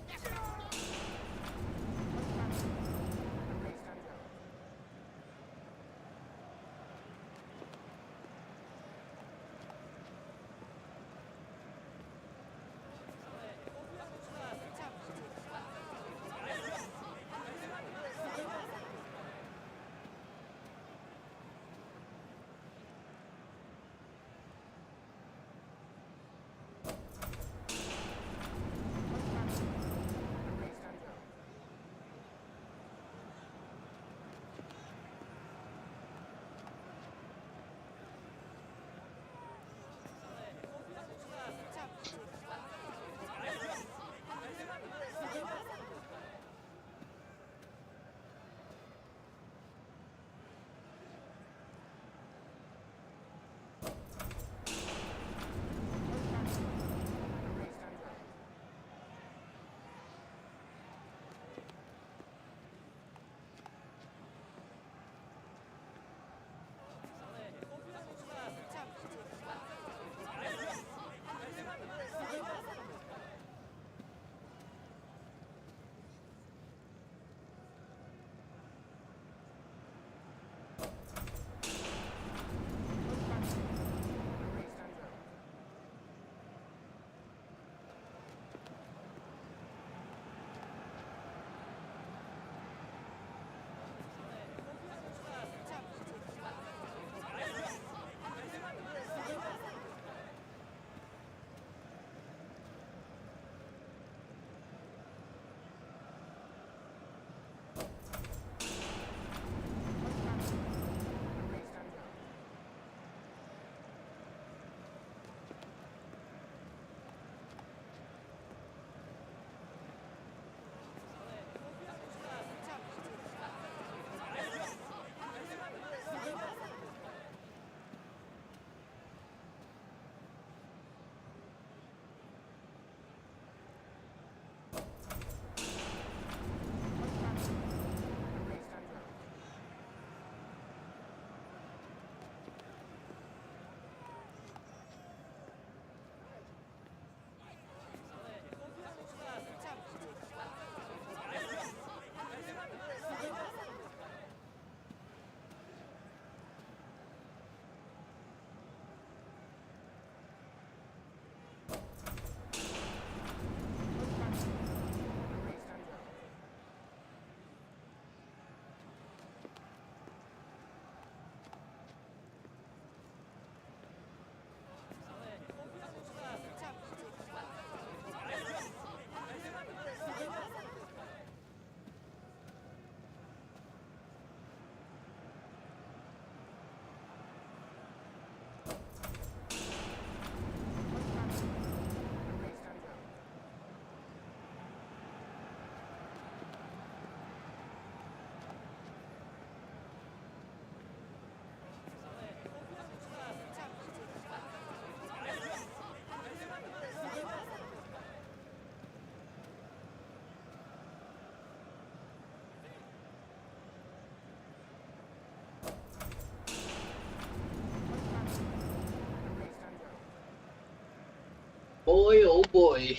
boy, oh boy.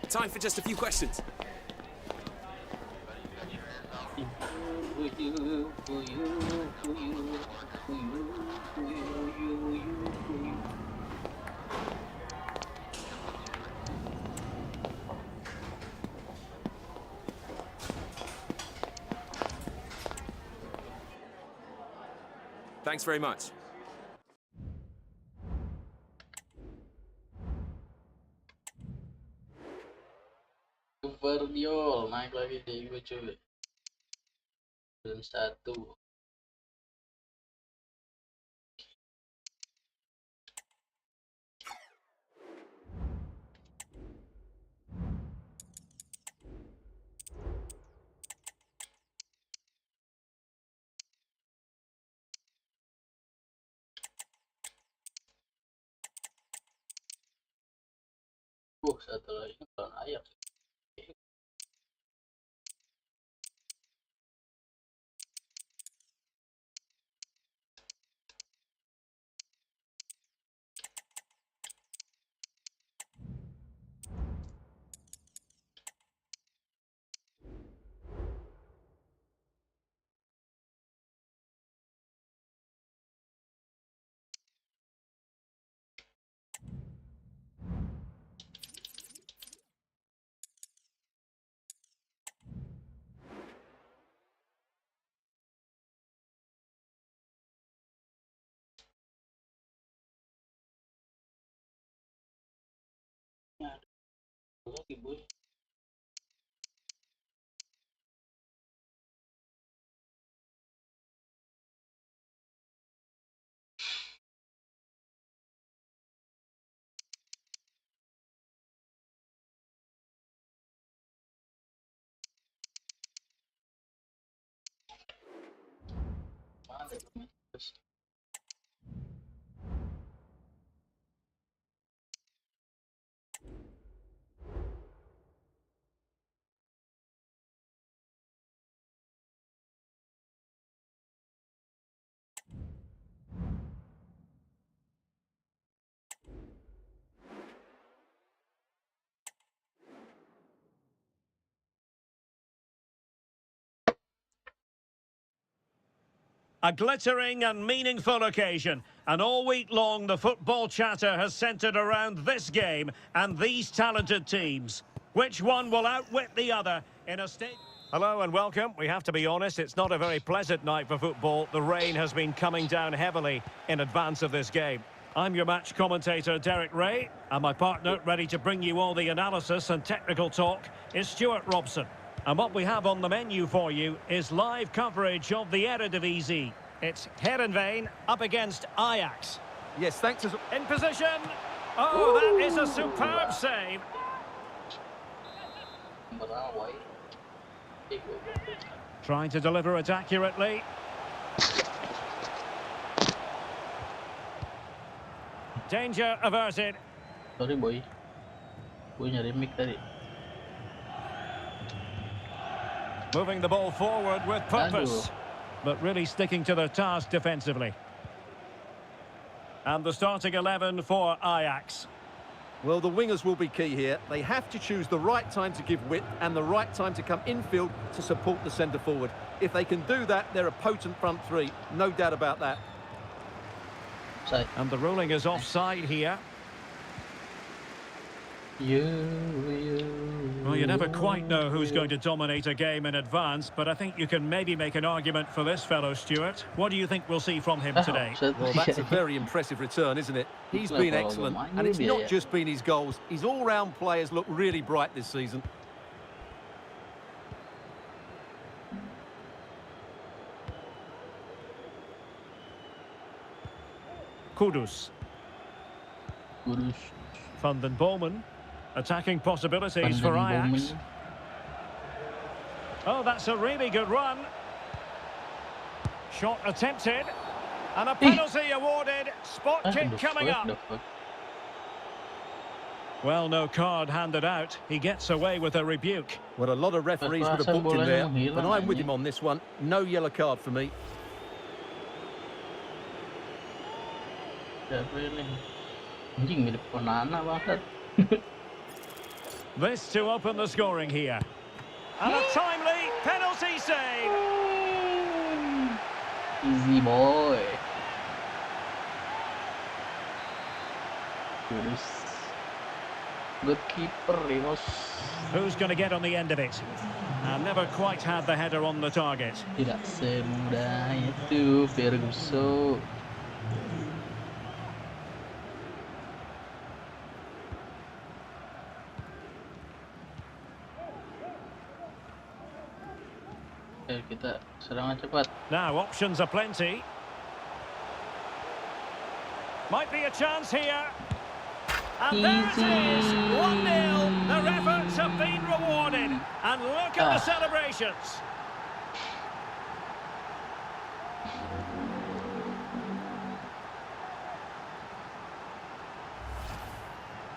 Time for just a few questions. Thanks very much. Verdiol naik lagi deh gue cuy. Belum satu. Satu lagi lawan Ajax. Lagi boy. Mana terus. A glittering and meaningful occasion, and all week long the football chatter has centred around this game and these talented teams. Which one will outwit the other in a state? Hello and welcome. We have to be honest, it's not a very pleasant night for football. The rain has been coming down heavily in advance of this game. I'm your match commentator, Derek Ray, and my partner, ready to bring you all the analysis and technical talk, is Stuart Robson. And what we have on the menu for you is live coverage of the Eredivisie. It's Heerenveen up against Ajax. Yes, thanks. In position. Oh, that is a superb save. Trying to deliver it accurately. Danger averted. Sorry boy. Gue nyari mic tadi. Moving the ball forward with purpose, but really sticking to their task defensively. And the starting 11 for Ajax. Well, the wingers will be key here. They have to choose the right time to give width and the right time to come infield to support the centre forward. If they can do that, they're a potent front three. No doubt about that. And the ruling is offside here. Well, you never quite know who's going to dominate a game in advance, but I think you can maybe make an argument for this fellow, Stuart. What do you think we'll see from him today? Well, that's a very impressive return, isn't it? He's been excellent, and it's not just been his goals. His all-round players look really bright this season. Kudus. Van den Bomen. Attacking possibilities for Ajax. Oh, that's a really good run. Shot attempted. And a penalty awarded. Spot kick coming up. Well, no card handed out. He gets away with a rebuke. Well, a lot of referees would have booked him there, but I'm with him on this one. No yellow card for me. Anjing mirip Onana banget. This to open the scoring here. And a timely penalty save. Easy boy. Good keeper, Rimos. Who's going to get on the end of it? Never quite had the header on the target. Tidak semudah itu, Ferguson. Kita serangan cepat. Now options are plenty. Might be a chance here. And there it is, 1-0. Their efforts have been rewarded. And look at the celebrations.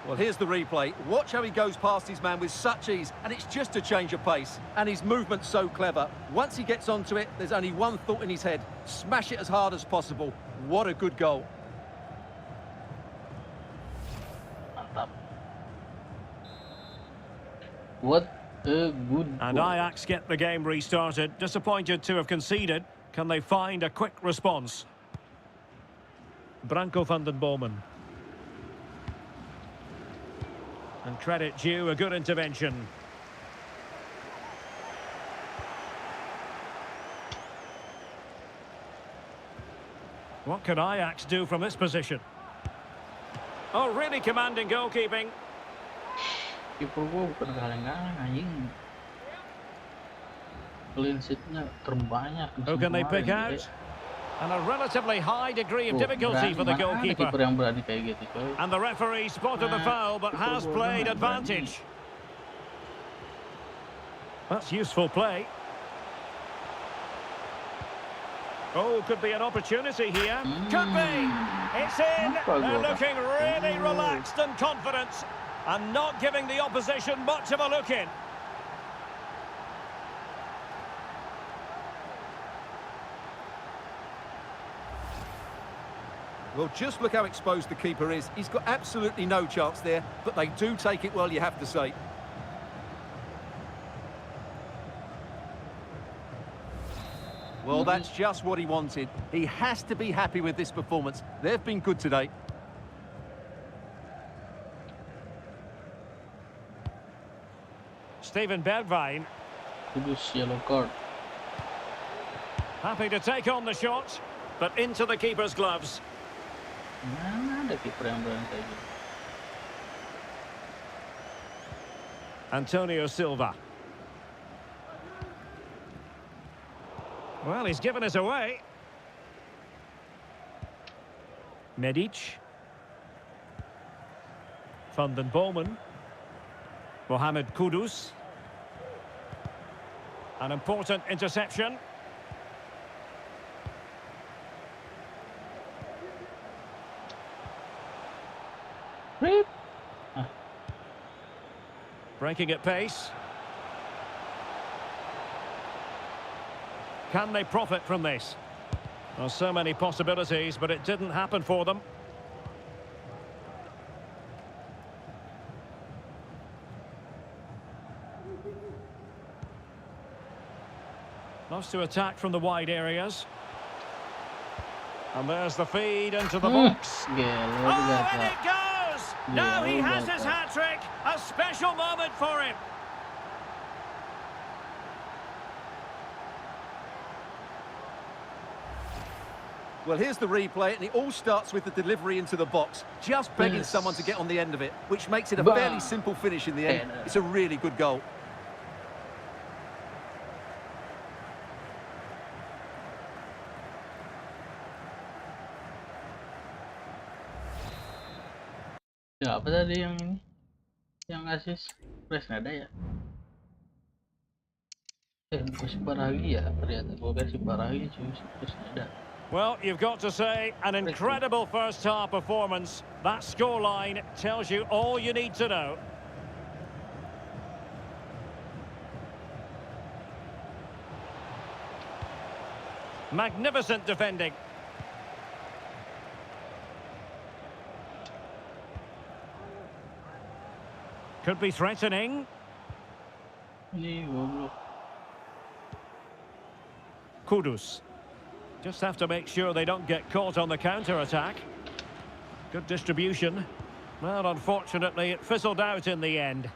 Well, here's the replay. Watch how he goes past his man with such ease, and it's just a change of pace. And his movement's so clever. Once he gets onto it, there's only one thought in his head. Smash it as hard as possible. What a good goal. Mantap. What a good And goal. Ajax get the game restarted. Disappointed to have conceded. Can they find a quick response? Branko van den Bomen. And credit due, a good intervention. What can Ajax do from this position? Oh, really commanding goalkeeping. Kiper gua bukan kaleng-kaleng anjing. Clean sheet-nya terbanyak. Who can they pick out? And a relatively high degree of difficulty for the goalkeeper. Yang berani kayak gitu, coy. And the referee spotted the foul, but has played advantage. That's useful play. Oh, could be an opportunity here. Could be. It's in. They're looking really relaxed and confident, and not giving the opposition much of a look in. Well, just look how exposed the keeper is. He's got absolutely no chance there, but they do take it well, you have to say. Well, that's just what he wanted. He has to be happy with this performance. They've been good today. Steven Bergwijn. Yellow card. Happy to take on the shot, but into the keeper's gloves. Mana ada kiper yang berani kayak gitu. Antonio Silva. Well, he's given us away. Medic. Van den Bomen. Mohamed Kudus. An important interception. Breaking at pace. Can they profit from this? Well, so many possibilities, but it didn't happen for them. Loves to attack from the wide areas. And there's the feed into the box. Oh, and it goes! Now he has his hat-trick. A special moment for him. Well, here's the replay, and it all starts with the delivery into the box. Just begging someone to get on the end of it, which makes it a fairly simple finish in the end. It's a really good goal. Ya, apa tadi yang ini? Yang asis? Press nggak ada ya? Masih parah lagi ya ternyata. Gue kasih parah lagi cuy. Terus ada. Well, you've got to say, an incredible first-half performance. That scoreline tells you all you need to know. Magnificent defending. Could be threatening. Ini goblok. Kudus. Just have to make sure they don't get caught on the counter-attack. Good distribution. Well, unfortunately, it fizzled out in the end.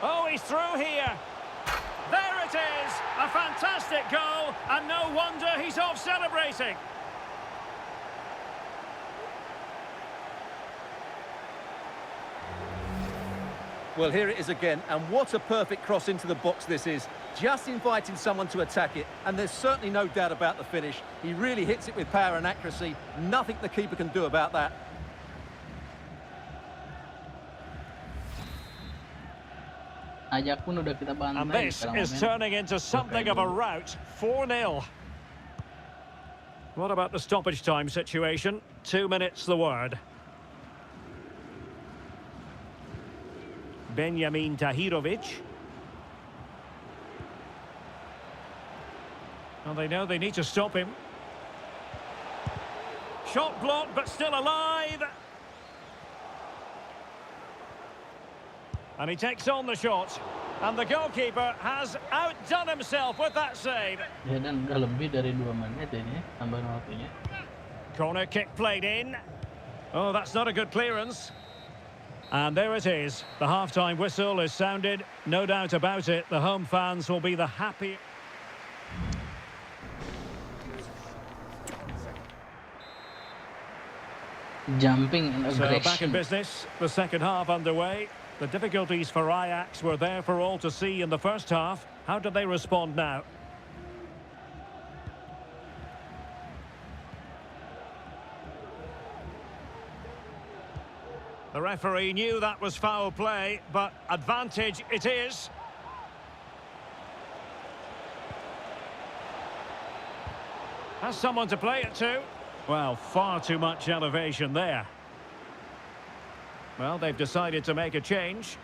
Oh, he's through here. There it is. A fantastic goal, and no wonder he's off celebrating. Well, here it is again, and what a perfect cross into the box this is. Just inviting someone to attack it, and there's certainly no doubt about the finish. He really hits it with power and accuracy. Nothing the keeper can do about that. Ajak pun udah kita bantai. And this is turning into something of a rout. 4-0. What about the stoppage time situation? 2 minutes the word. Benjamin Tahirovic. Well, they know they need to stop him. Shot blocked, but still alive. And he takes on the shot. And the goalkeeper has outdone himself with that save. Ya, dan udah lebih dari 2 menit ini tambahan waktunya. Corner kick played in. Oh, that's not a good clearance. And there it is. The half-time whistle is sounded. No doubt about it, the home fans will be the happy. Jumping and aggression. So back in business, the second half underway. The difficulties for Ajax were there for all to see in the first half. How do they respond now? The referee knew that was foul play, but advantage it is. Has someone to play it to? Well, far too much elevation there. Well, they've decided to make a change.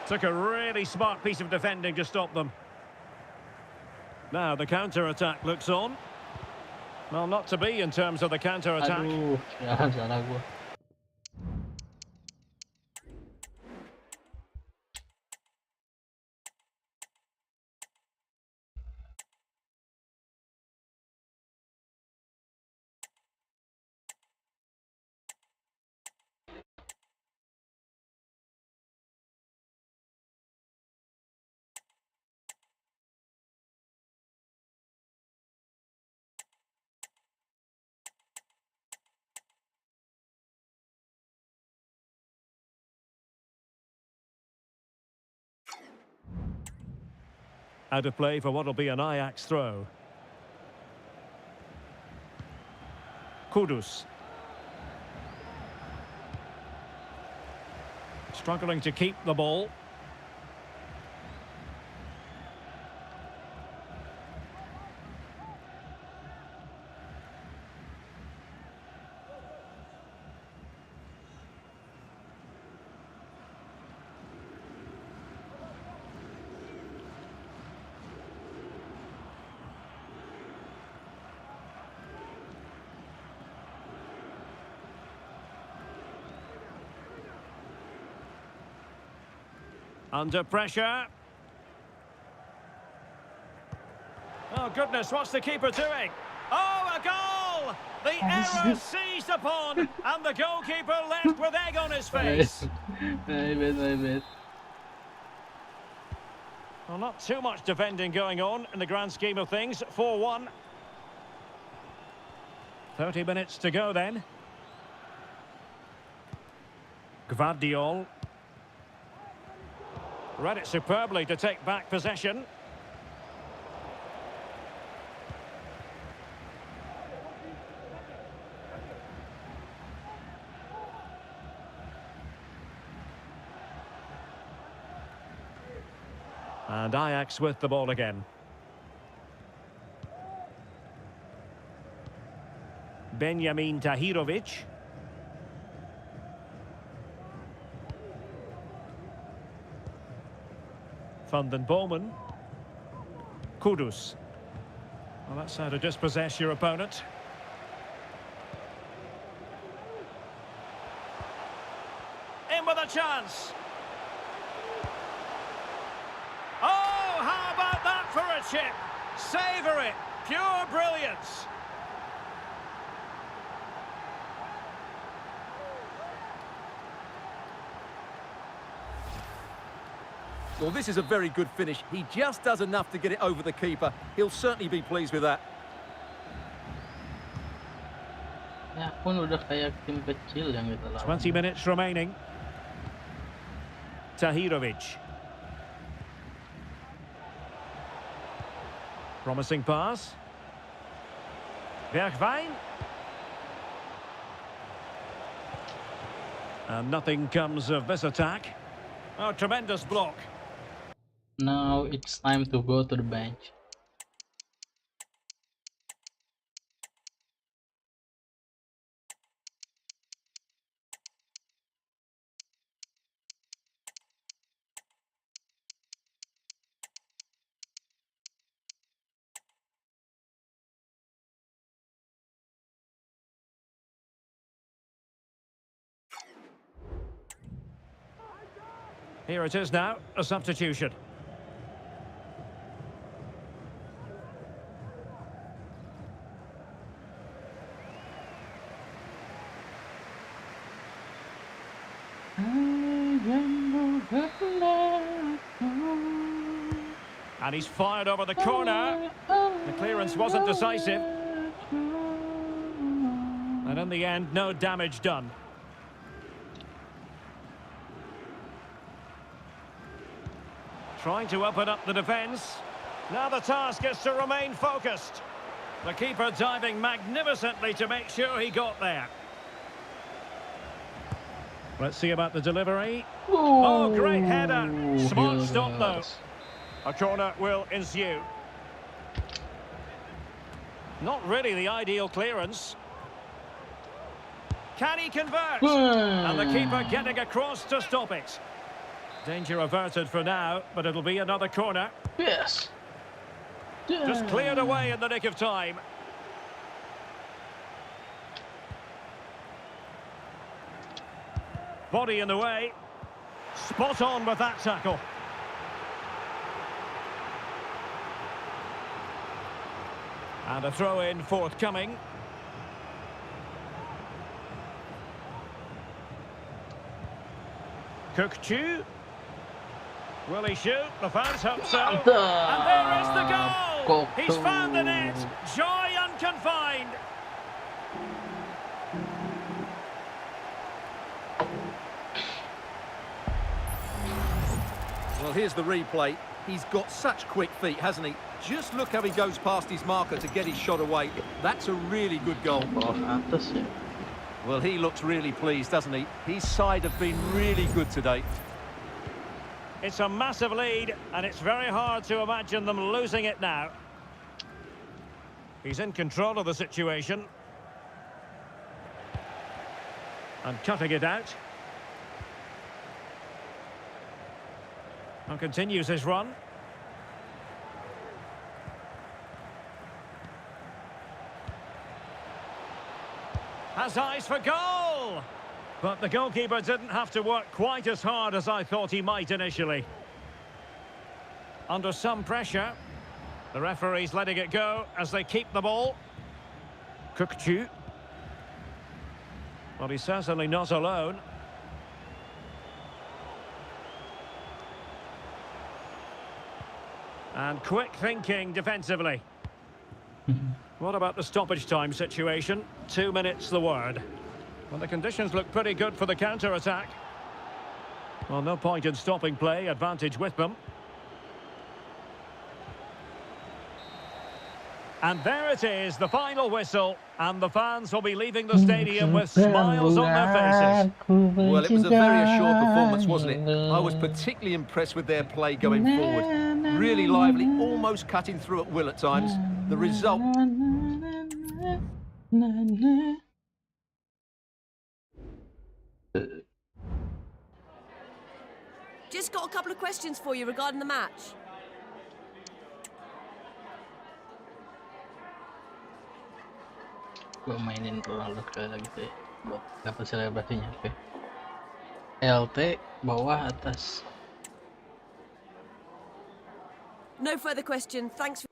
Took a really smart piece of defending to stop them. Now the counter-attack looks on. Well, not to be in terms of the counter-attack. Aduh, salah gua. Out of play for what will be an Ajax throw. Kudus. Struggling to keep the ball. Under pressure. Oh, goodness, what's the keeper doing? Oh, a goal! The error seized upon, and the goalkeeper left with egg on his face. I bet. Well, not too much defending going on in the grand scheme of things. 4-1. 30 minutes to go then. Gvardiol. Read it superbly to take back possession. And Ajax with the ball again. Benjamin Tahirovic. Van den Bomen. Kudus. Well, that's how to dispossess your opponent. In with a chance. Oh, how about that for a chip? Savour it. Pure brilliance. Well, this is a very good finish. He just does enough to get it over the keeper. He'll certainly be pleased with that. Ya pun udah kayak tim kecil yang kita lawan. 20 minutes remaining. Tahirovic. Promising pass. Bergwijn. And nothing comes of this attack. Oh, tremendous block. Now it's time to go to the bench. Here it is now, a substitution. And he's fired over the corner. The clearance wasn't decisive. And in the end, no damage done. Trying to open up the defence. Now the task is to remain focused. The keeper diving magnificently to make sure he got there. Let's see about the delivery. Oh, great header. Smart stop, though. A corner will ensue. Not really the ideal clearance. Can he convert? And the keeper getting across to stop it. Danger averted for now, but it'll be another corner. Yes. Just cleared away in the nick of time. Body in the way. Spot on with that tackle. And a throw-in forthcoming. Cook-Chu. Will he shoot? The fans hope so. And there is the goal! He's found the net. Joy unconfined. Well, here's the replay. He's got such quick feet, hasn't he? Just look how he goes past his marker to get his shot away. That's a really good goal. Well, he looks really pleased, doesn't he? His side have been really good today. It's a massive lead, and it's very hard to imagine them losing it now. He's in control of the situation. And cutting it out. And continues his run. Has eyes for goal! But the goalkeeper didn't have to work quite as hard as I thought he might initially. Under some pressure, the referee's letting it go as they keep the ball. Cook-Chu. Well, he's certainly not alone. And quick thinking defensively. What about the stoppage time situation? 2 minutes the word. Well, the conditions look pretty good for the counter-attack. Well, no point in stopping play. Advantage with them. And there it is, the final whistle. And the fans will be leaving the stadium with smiles on their faces. Well, it was a very assured performance, wasn't it? I was particularly impressed with their play going forward. Really lively, almost cutting through at will at times. The result... Just got a couple of questions for you regarding the match. Gue mainin Ronaldo sekali lagi deh buat dapat selebrasinya. Oke. LT bawah atas. No further question. Thanks.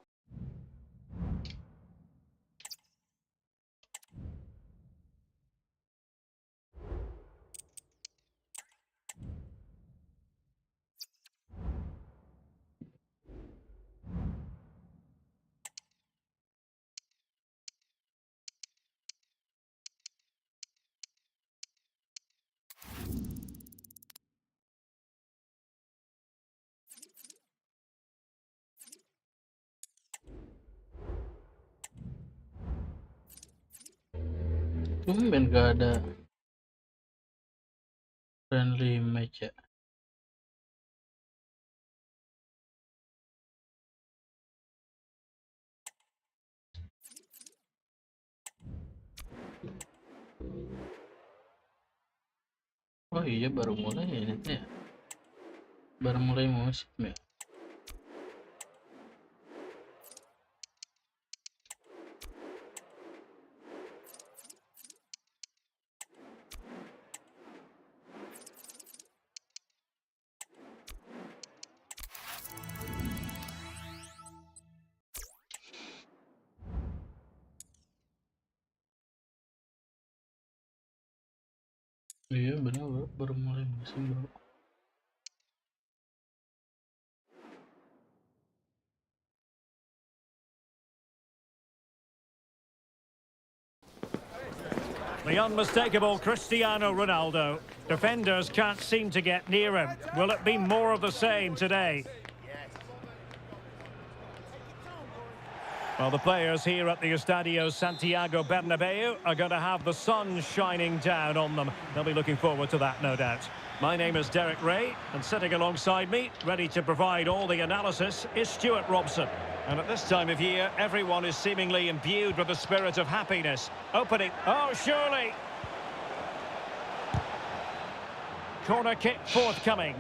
Tumben gak ada friendly match ya. Oh iya baru mulai ya ini ya. Baru mulai musim ya. Iya benar bro, baru mulai musim bro. The unmistakable Cristiano Ronaldo. Defenders can't seem to get near him. Will it be more of the same today? Well, the players here at the Estadio Santiago Bernabeu are going to have the sun shining down on them. They'll be looking forward to that, no doubt. My name is Derek Ray, and sitting alongside me, ready to provide all the analysis, is Stuart Robson. And at this time of year, everyone is seemingly imbued with the spirit of happiness. Opening, oh, surely! Corner kick forthcoming.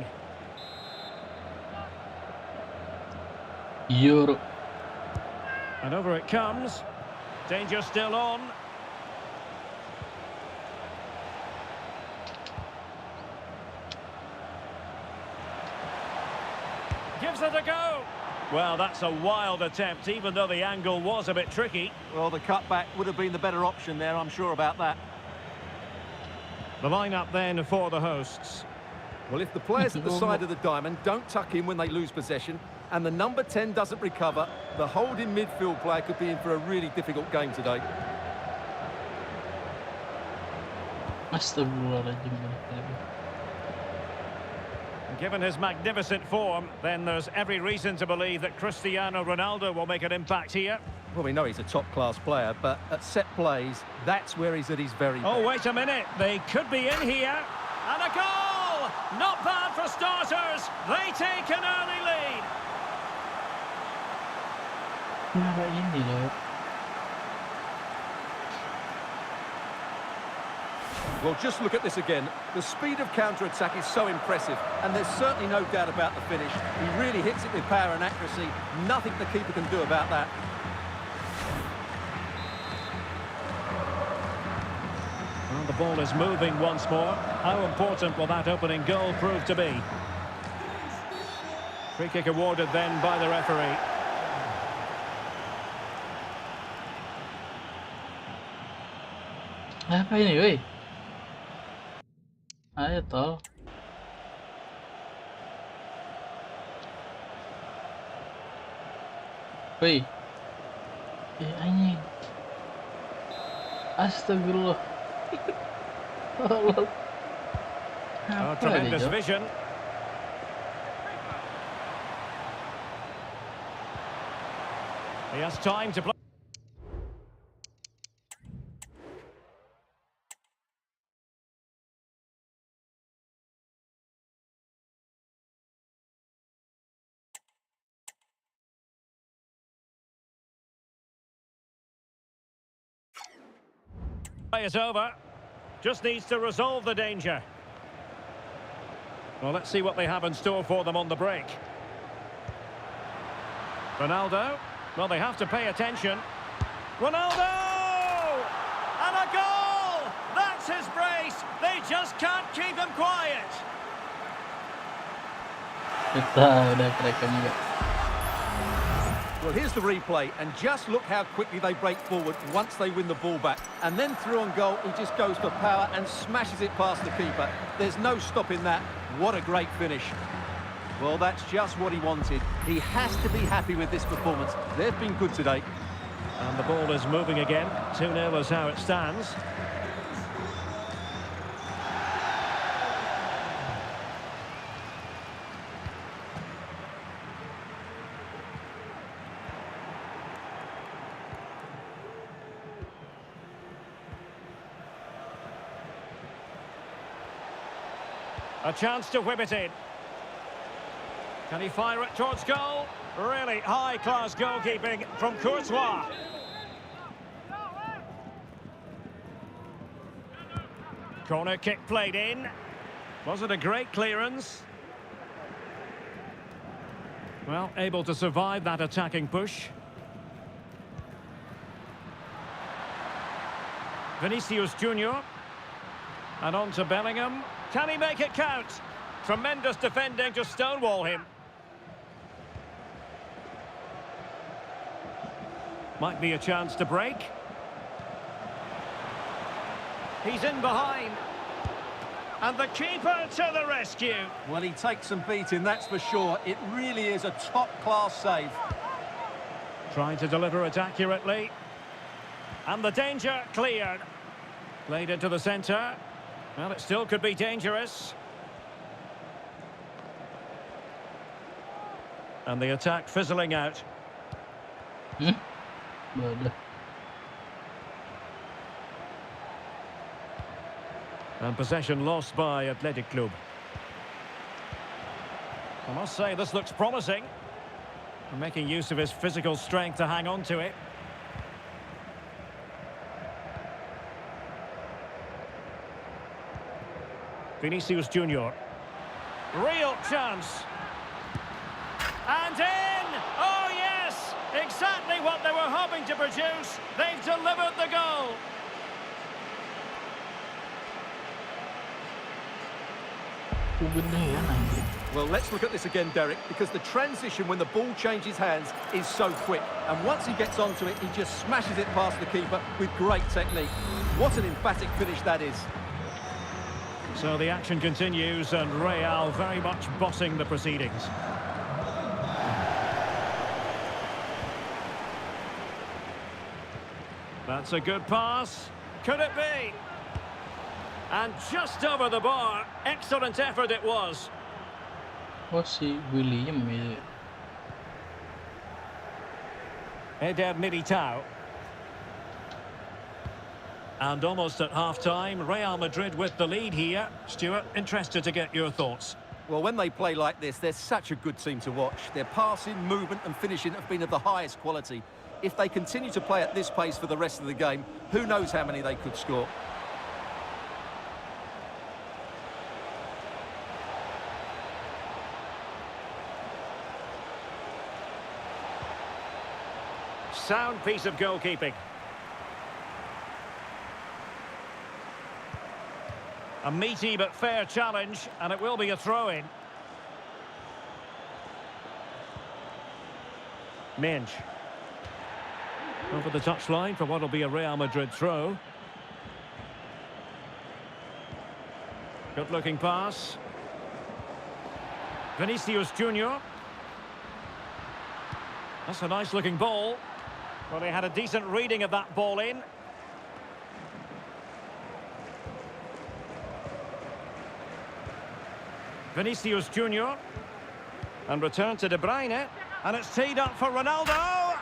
Euro. And over it comes. Danger still on. Gives it a go. Well, that's a wild attempt, even though the angle was a bit tricky. Well, the cutback would have been the better option there, I'm sure about that. The lineup then for the hosts. Well, if the players at the side of the diamond don't tuck in when they lose possession, and the number 10 doesn't recover, the holding midfield player could be in for a really difficult game today. Given his magnificent form, then there's every reason to believe that Cristiano Ronaldo will make an impact here. Well, we know he's a top-class player, but at set plays, that's where he's at his very best. Oh, wait a minute. They could be in here. And a goal! Not bad for starters. They take an early lead. Well, just look at this again. The speed of counter-attack is so impressive, and there's certainly no doubt about the finish. He really hits it with power and accuracy. Nothing the keeper can do about that. Well, the ball is moving once more. How important will that opening goal prove to be? Free kick awarded then by the referee. Apa ini, woi? Ayo toh. Woi. Anjing. Astagfirullah. Tremendous vision. He has time to play. Play is over. Just needs to resolve the danger. Well, let's see what they have in store for them on the break. Ronaldo. Well, they have to pay attention. Ronaldo! And a goal! That's his brace. They just can't keep him quiet. Kita udah kerekam juga. Well, here's the replay, and just look how quickly they break forward once they win the ball back. And then through on goal, he just goes for power and smashes it past the keeper. There's no stopping that. What a great finish. Well, that's just what he wanted. He has to be happy with this performance. They've been good today. And the ball is moving again. 2-0 is how it stands. A chance to whip it in. Can he fire it towards goal? Really high-class goalkeeping from Courtois. Corner kick played in. Was it a great clearance? Well, able to survive that attacking push. Vinicius Junior. And on to Bellingham. Can he make it count? Tremendous defending to stonewall him. Might be a chance to break. He's in behind. And the keeper to the rescue. Well, he takes some beating, that's for sure. It really is a top-class save. Trying to deliver it accurately. And the danger cleared. Played into the centre. Well, it still could be dangerous. And the attack fizzling out. And possession lost by Athletic Club. I must say, this looks promising. Making use of his physical strength to hang on to it. Vinicius Junior. Real chance. And in! Oh, yes! Exactly what they were hoping to produce. They've delivered the goal. Well, let's look at this again, Derek, because the transition when the ball changes hands is so quick. And once he gets onto it, he just smashes it past the keeper with great technique. What an emphatic finish that is. So the action continues, and Real very much bossing the proceedings. That's a good pass. Could it be? And just over the bar. Excellent effort it was. Oh, si William itu. Eder Militao. And almost at half-time, Real Madrid with the lead here. Stuart, interested to get your thoughts. Well, when they play like this, they're such a good team to watch. Their passing, movement and finishing have been of the highest quality. If they continue to play at this pace for the rest of the game, who knows how many they could score. Sound piece of goalkeeping. A meaty but fair challenge, and it will be a throw-in. Menj. Over the touchline for what will be a Real Madrid throw. Good-looking pass. Vinicius Junior. That's a nice-looking ball. Well, he had a decent reading of that ball in. Vinicius Junior. And return to De Bruyne. And it's teed up for Ronaldo.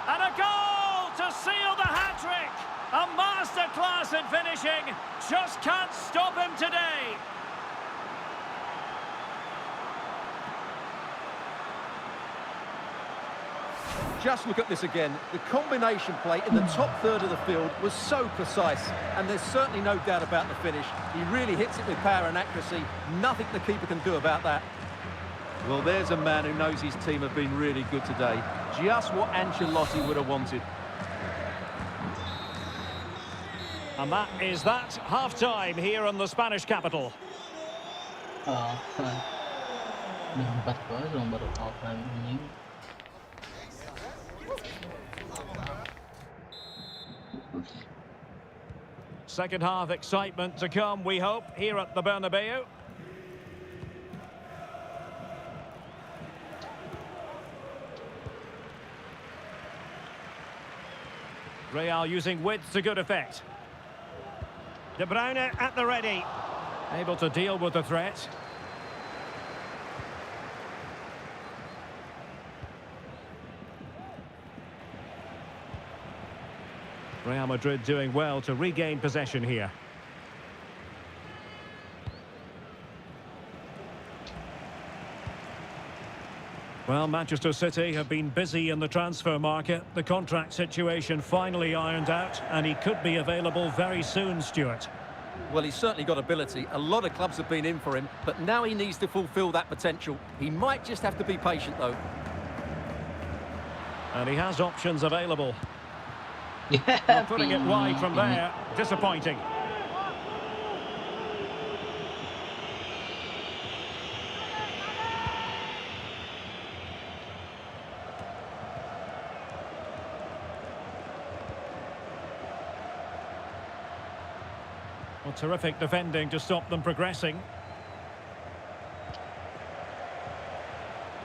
And a goal to seal the hat-trick. A masterclass in finishing. Just can't stop him today. Just look at this again. The combination play in the top third of the field was so precise, and there's certainly no doubt about the finish. He really hits it with power and accuracy. Nothing the keeper can do about that. Well, there's a man who knows his team have been really good today. Just what Ancelotti would have wanted. And that is that half-time here in the Spanish capital. Udah 4-0 baru halftime ini. Second half excitement to come, we hope, here at the Bernabeu. Real using width to good effect. De Bruyne at the ready. Able to deal with the threat. Real Madrid doing well to regain possession here. Well, Manchester City have been busy in the transfer market. The contract situation finally ironed out, and he could be available very soon, Stuart. Well, he's certainly got ability. A lot of clubs have been in for him, but now he needs to fulfil that potential. He might just have to be patient, though. And he has options available. Well, putting it wide from there, disappointing. Well, terrific defending to stop them progressing.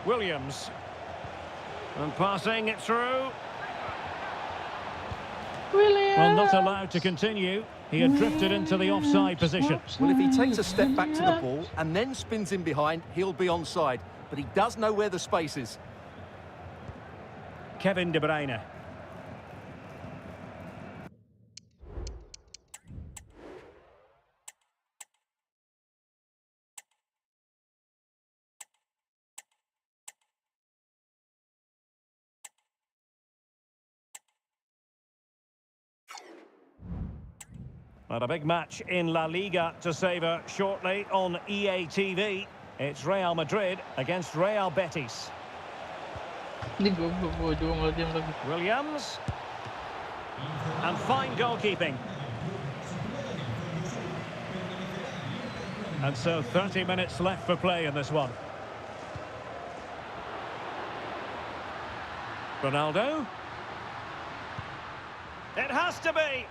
Williams. And passing it through. Well, not allowed to continue. He had drifted into the offside position. Well, if he takes a step back to the ball and then spins in behind, he'll be onside. But he does know where the space is. Kevin De Bruyne. But a big match in La Liga to savour shortly on EA TV. It's Real Madrid against Real Betis. Williams. And fine goalkeeping. And so 30 minutes left for play in this one. Ronaldo. It has to be.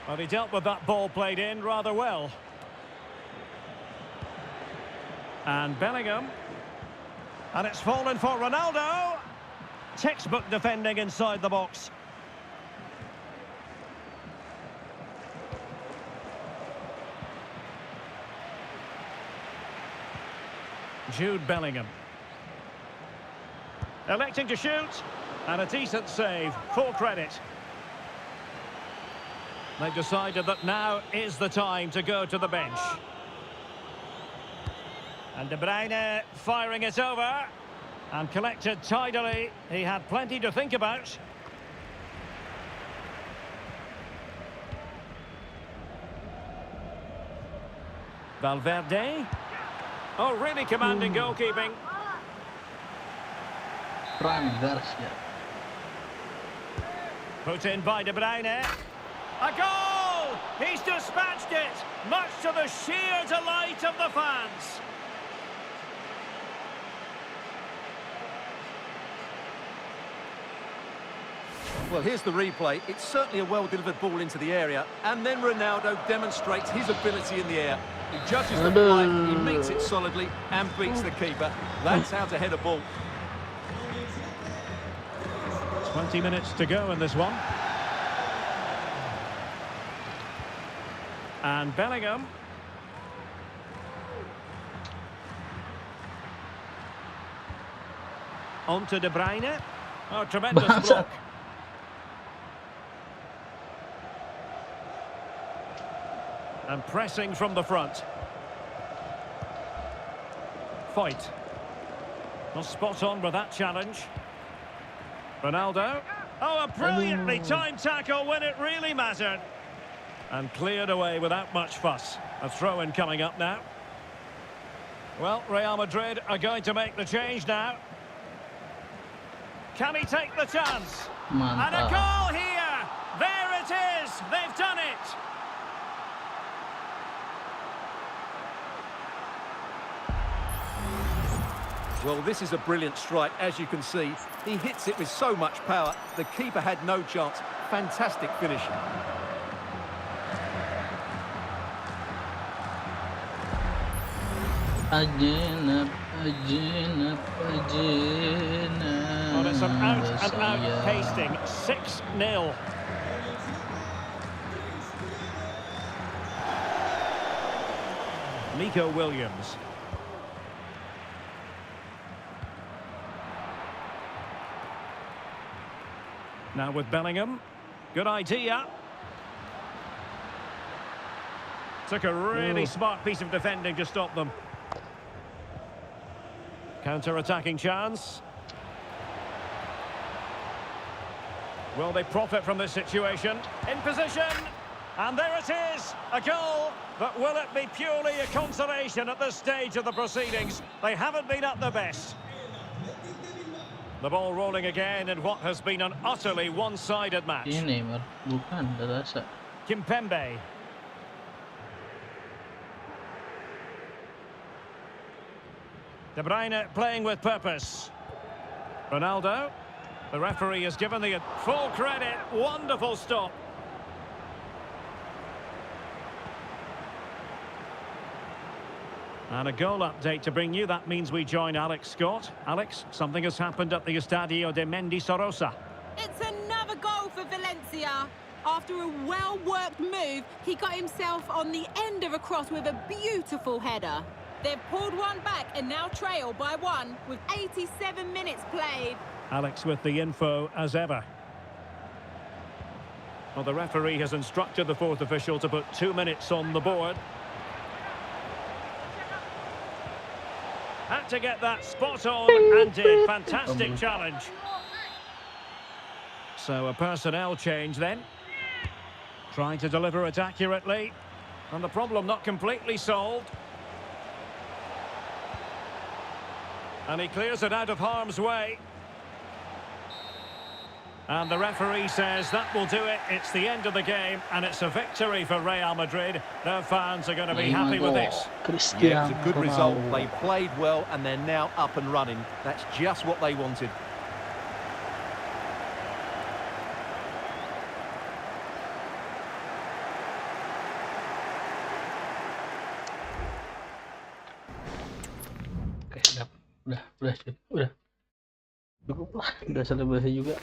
Well, he dealt with that ball played in rather well. And Bellingham. And it's fallen for Ronaldo. Textbook defending inside the box. Jude Bellingham. Electing to shoot. And a decent save. Full credit. They've decided that now is the time to go to the bench. And De Bruyne firing it over. And collected tidily. He had plenty to think about. Valverde. Oh, really commanding goalkeeping. Prime Garcia. Put in by De Bruyne. A goal! He's dispatched it, much to the sheer delight of the fans. Well, here's the replay. It's certainly a well-delivered ball into the area. And then Ronaldo demonstrates his ability in the air. He judges the play, he meets it solidly and beats the keeper. That's how to head a ball. 20 minutes to go in this one. And Bellingham. On to De Bruyne. Oh, tremendous Bangsat. block. And pressing from the front. Fight. Well, spot on with that challenge. Ronaldo. Oh, a brilliantly timed tackle when it really mattered. And cleared away without much fuss. A throw-in coming up now. Well, Real Madrid are going to make the change now. Can he take the chance? And a goal here! There it is! They've done it! Well, this is a brilliant strike, as you can see. He hits it with so much power. The keeper had no chance. Fantastic finish. Ajenab. Well, it's an out-and-out pasting. 6-0. Nico Williams. Now with Bellingham. Good idea. Took a really smart piece of defending to stop them. Counter-attacking chance. Will they profit from this situation? In position. And there it is. A goal. But will it be purely a consolation at this stage of the proceedings? They haven't been at their best. The ball rolling again in what has been an utterly one-sided match. Ini Neymar, bukan, dah rasa. Kimpembe. De Bruyne playing with purpose. Ronaldo. The referee has given the full credit. Wonderful stop. And a goal update to bring you. That means we join Alex Scott. Alex, something has happened at the Estadio de Mendizorroza. It's another goal for Valencia. After a well-worked move, he got himself on the end of a cross with a beautiful header. They've pulled one back and now trail by 1 with 87 minutes played. Alex with the info as ever. Well, the referee has instructed the fourth official to put 2 minutes on the board. Had to get that spot on and did. Fantastic challenge. So a personnel change then. Trying to deliver it accurately. And the problem not completely solved. And he clears it out of harm's way. And the referee says that will do it. It's the end of the game, and it's a victory for Real Madrid. Their fans are going to be happy with this. Yeah, it was a good result. They played well, and they're now up and running. That's just what they wanted. Oke, udah. Cukup lah, udah selebrasi juga.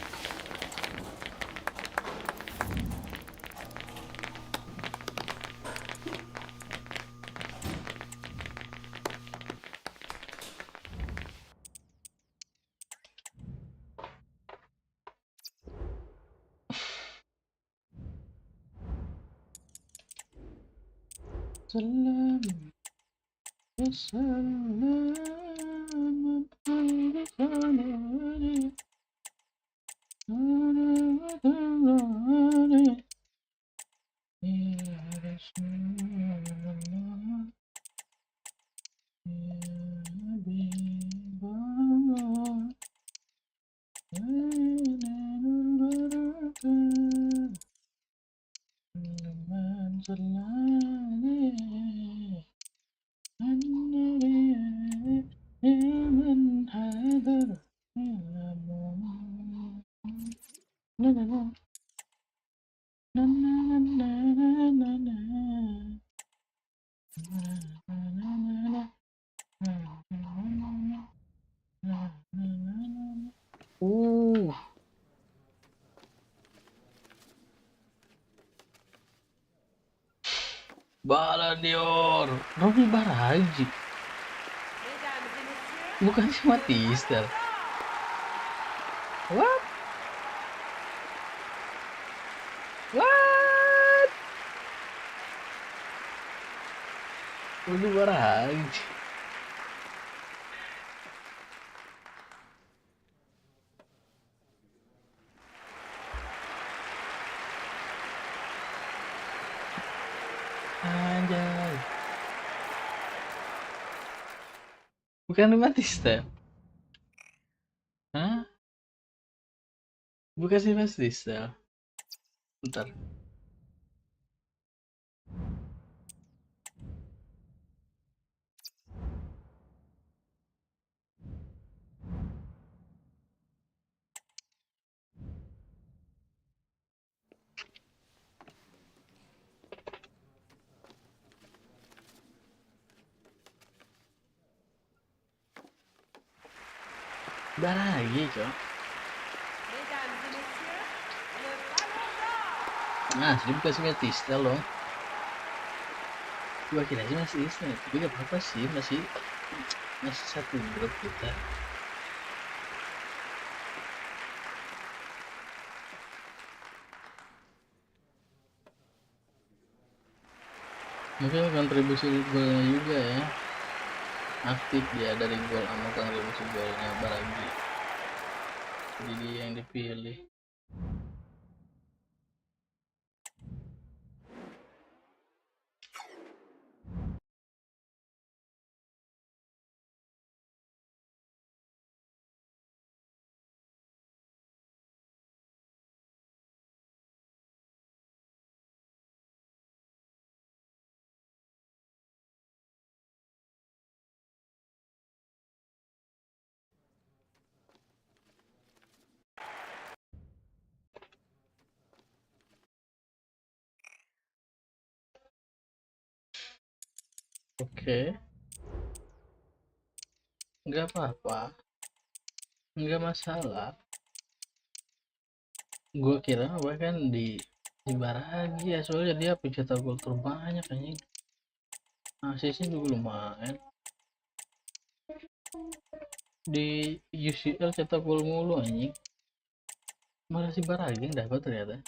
Baladior, Robi Baraji, bukan si Matistel. What? Udah barang. Anjay. Bukan mati step. Hah? Bukan sih pasti step. Bentar. Udah lagi, Cok. Nah, jadi bukan sih Batista loh. Gua kira sih masih Batista, tapi gak apa-apa sih, masih satu grup kita. Mungkin kontribusi golnya juga ya. Aktif dia dari gol sama kontribusi golnya Baragi. Jadi dia yang dipilih. Oke. Nggak apa-apa. Nggak masalah. Gua kira bahkan di Baragi ya, soalnya dia pencetak gol terbanyak anjing. Asisnya juga lumayan. Di UCL cetak gol mulu anjing. Malah si Baragi yang dapat ternyata.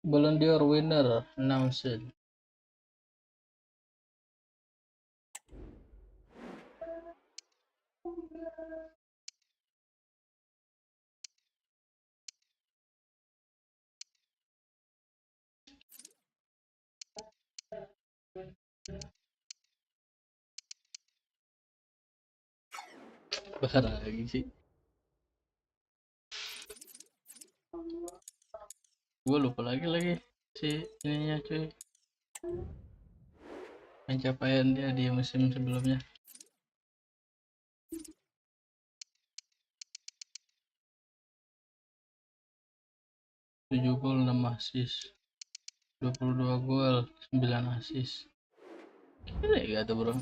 Ballon d'Or winner announced. Baragi sih. Gue lupa lagi si ininya cuy, pencapaian dia di musim sebelumnya. 7 gol 6 assist, 22 gol 9 assist. Gila ya tuh bro.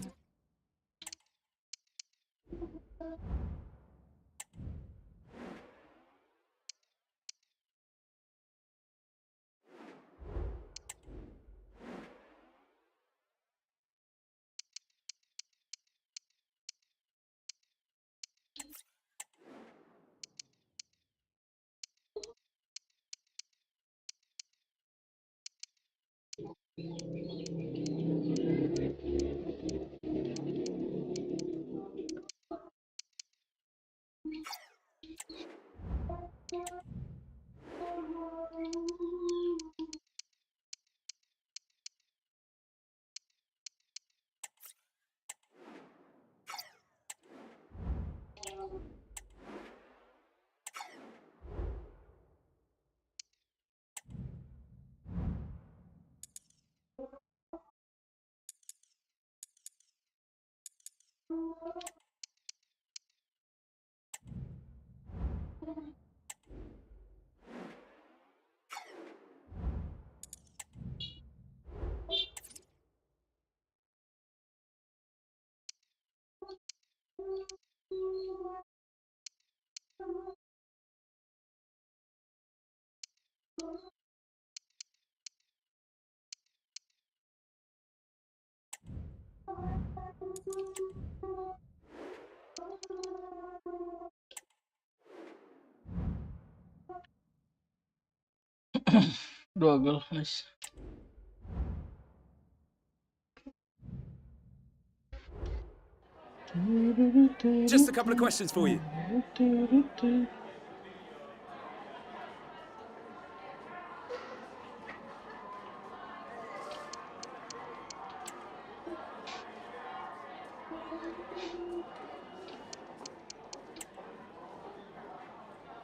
2 gol, nice. Just a couple of questions for you.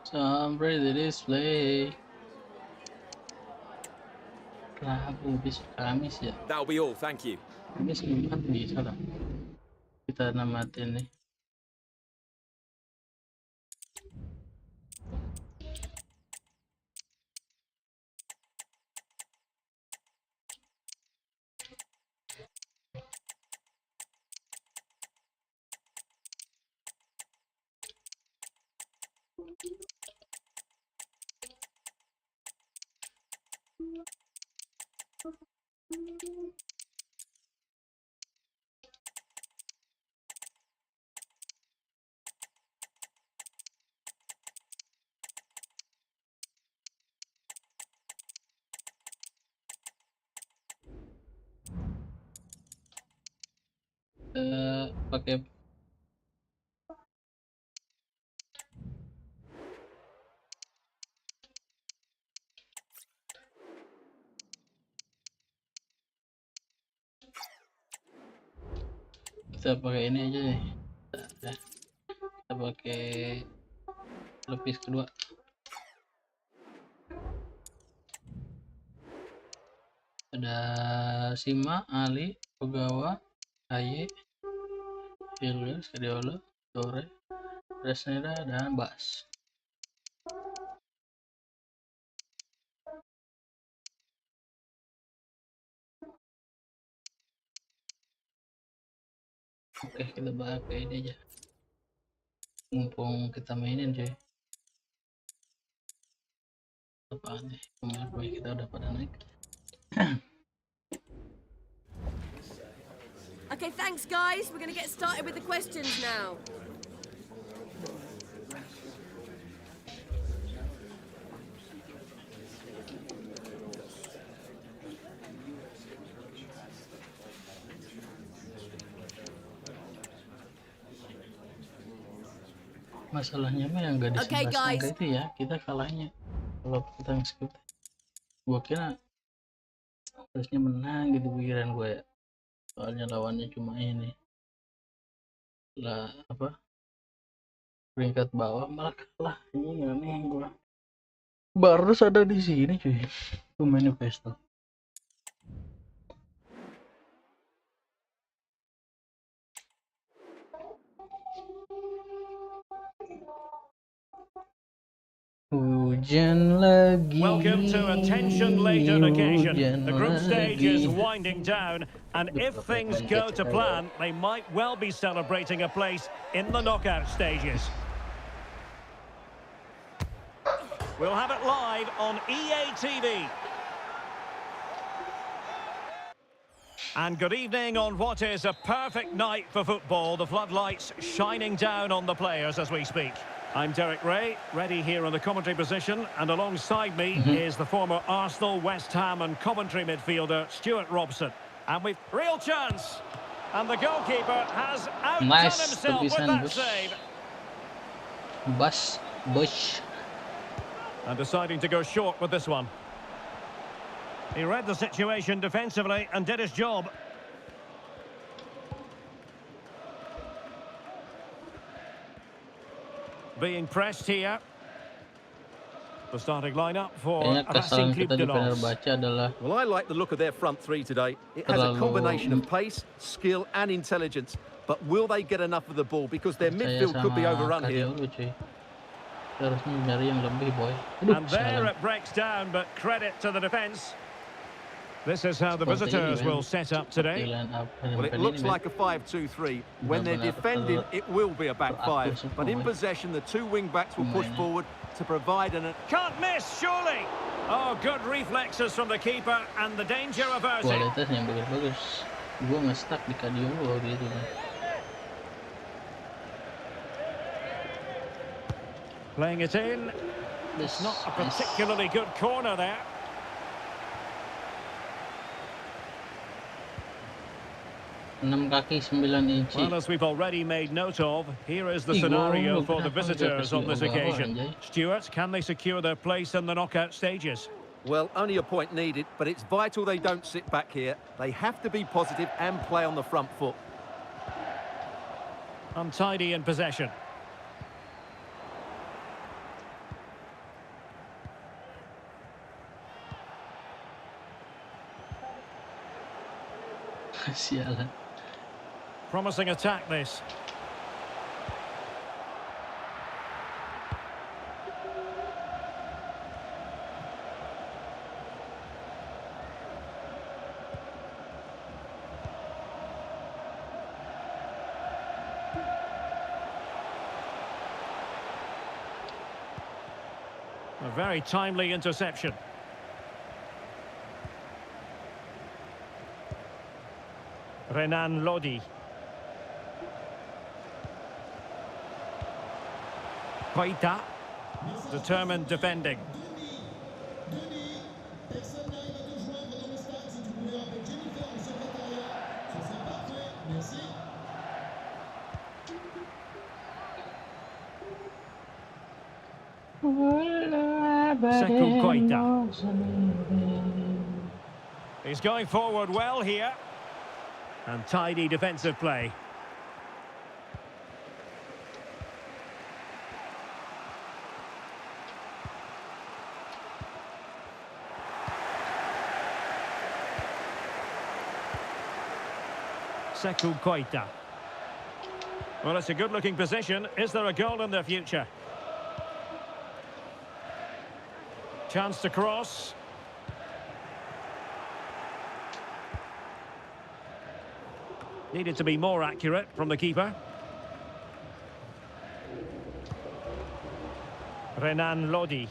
Sampai di display. Rabu, besok Kamis ya. That'll be all, thank you. Kamis Jumat bisa lah. Kita namatin nih. Pakai kita pakai ini aja nih. Kita pakai lapis kedua. Ada Sima, Ali, Ogawa, Aye, Hilal, Skadiolo, Tore, Resneda, dan Bas. Oke, kita pakai ini aja. Mumpung kita mainin cuy. Apaan nih? Pemain kita udah pada naik. Okay, thanks guys. We're going to get started with the questions now. Masalahnya mah yang gak disangka itu ya, kita kalahnya. Kalau kita nge-skip, gua kira harusnya menang gitu pikiran gue ya. Soalnya lawannya cuma ini lah, apa, peringkat bawah, malah kalah. Ini aneh, gua baru sadar di sini cuy, pemain Newcastle. Hujan lagi. Welcome to a tension-laden occasion. The group stage is winding down, and if things go to plan, they might well be celebrating a place in the knockout stages. We'll have it live on EA TV. And good evening on what is a perfect night for football. The floodlights shining down on the players as we speak. I'm Derek Ray, ready here on the commentary position, and alongside me is the former Arsenal, West Ham and Coventry midfielder, Stuart Robson. And we've real chance, and the goalkeeper has outdone himself with that save. Bush. And deciding to go short with this one. He read the situation defensively and did his job. Being pressed here. The starting lineup for Racing Club de Lens. Well, I like the look of their front three today. It has a combination of pace, skill and intelligence. But will they get enough of the ball? Because their midfield could be overrun here. And there it breaks down, but credit to the defence. This is how the visitors will set up today. Well, it looks like a 5-2-3. When they're defending, it will be a back five. But in possession, the two wing-backs will push forward to provide an... Can't miss, surely! Oh, good reflexes from the keeper, and the danger averted. Kualitasnya bagus. Gue nge-stuck di Kadiolo gitu kan. Playing it in. It's not a particularly good corner there. 6 kaki 9 inci. Well, as we've already made note of, here is the scenario for the visitors on this occasion. Stuart, can they secure their place in the knockout stages? Well, only a point needed, but it's vital they don't sit back here. They have to be positive and play on the front foot. Untidy in possession. Sialan. Promising attack this. A very timely interception. Renan Lodi. Koita. Determined defending. Sekou Koita. He's going forward well here. And tidy defensive play. Sekou Koita. Well, it's a good-looking position. Is there a goal in their future? Chance to cross. Needed to be more accurate from the keeper. Renan Lodi.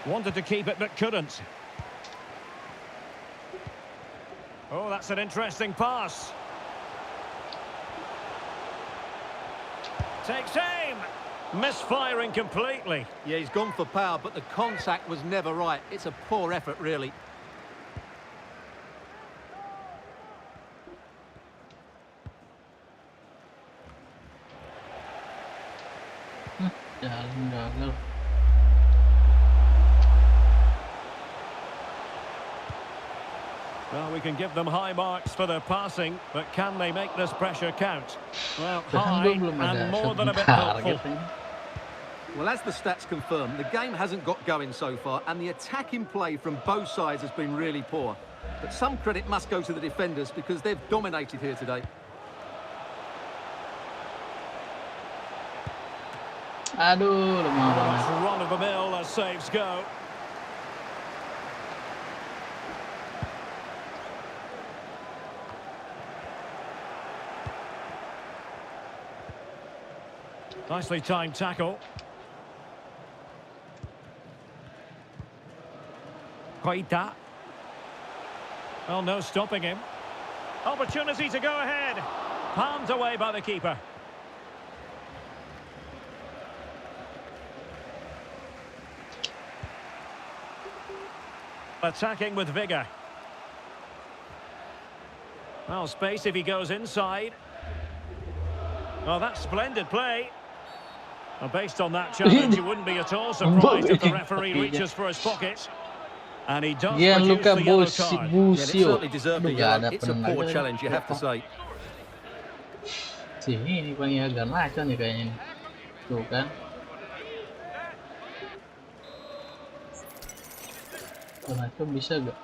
Wanted to keep it but couldn't. Oh, that's an interesting pass. Takes aim. Misfiring completely. Yeah, he's gone for power, but the contact was never right. It's a poor effort, really. Gagal. Well, we can give them high marks for their passing, but can they make this pressure count? Well, high and more than a bit helpful. Well, as the stats confirm, the game hasn't got going so far, and the attacking play from both sides has been really poor. But some credit must go to the defenders because they've dominated here today. Aduh, lemah banget. That's run of the mill as saves go. Nicely timed tackle. Koita. Well, no stopping him. Opportunity to go ahead. Palmed away by the keeper. Attacking with vigour. Well, space if he goes inside. Oh, that's splendid play. Well, based on that challenge, you wouldn't be at all surprised if the referee reaches for his pocket. And he does produce the yellow card. Yeah, it certainly deserved the yellow. It's a poor challenge, you have to say. Sini ini paling agak ngaco nih kayaknya. Tuh kan. Ngaco bisa gak?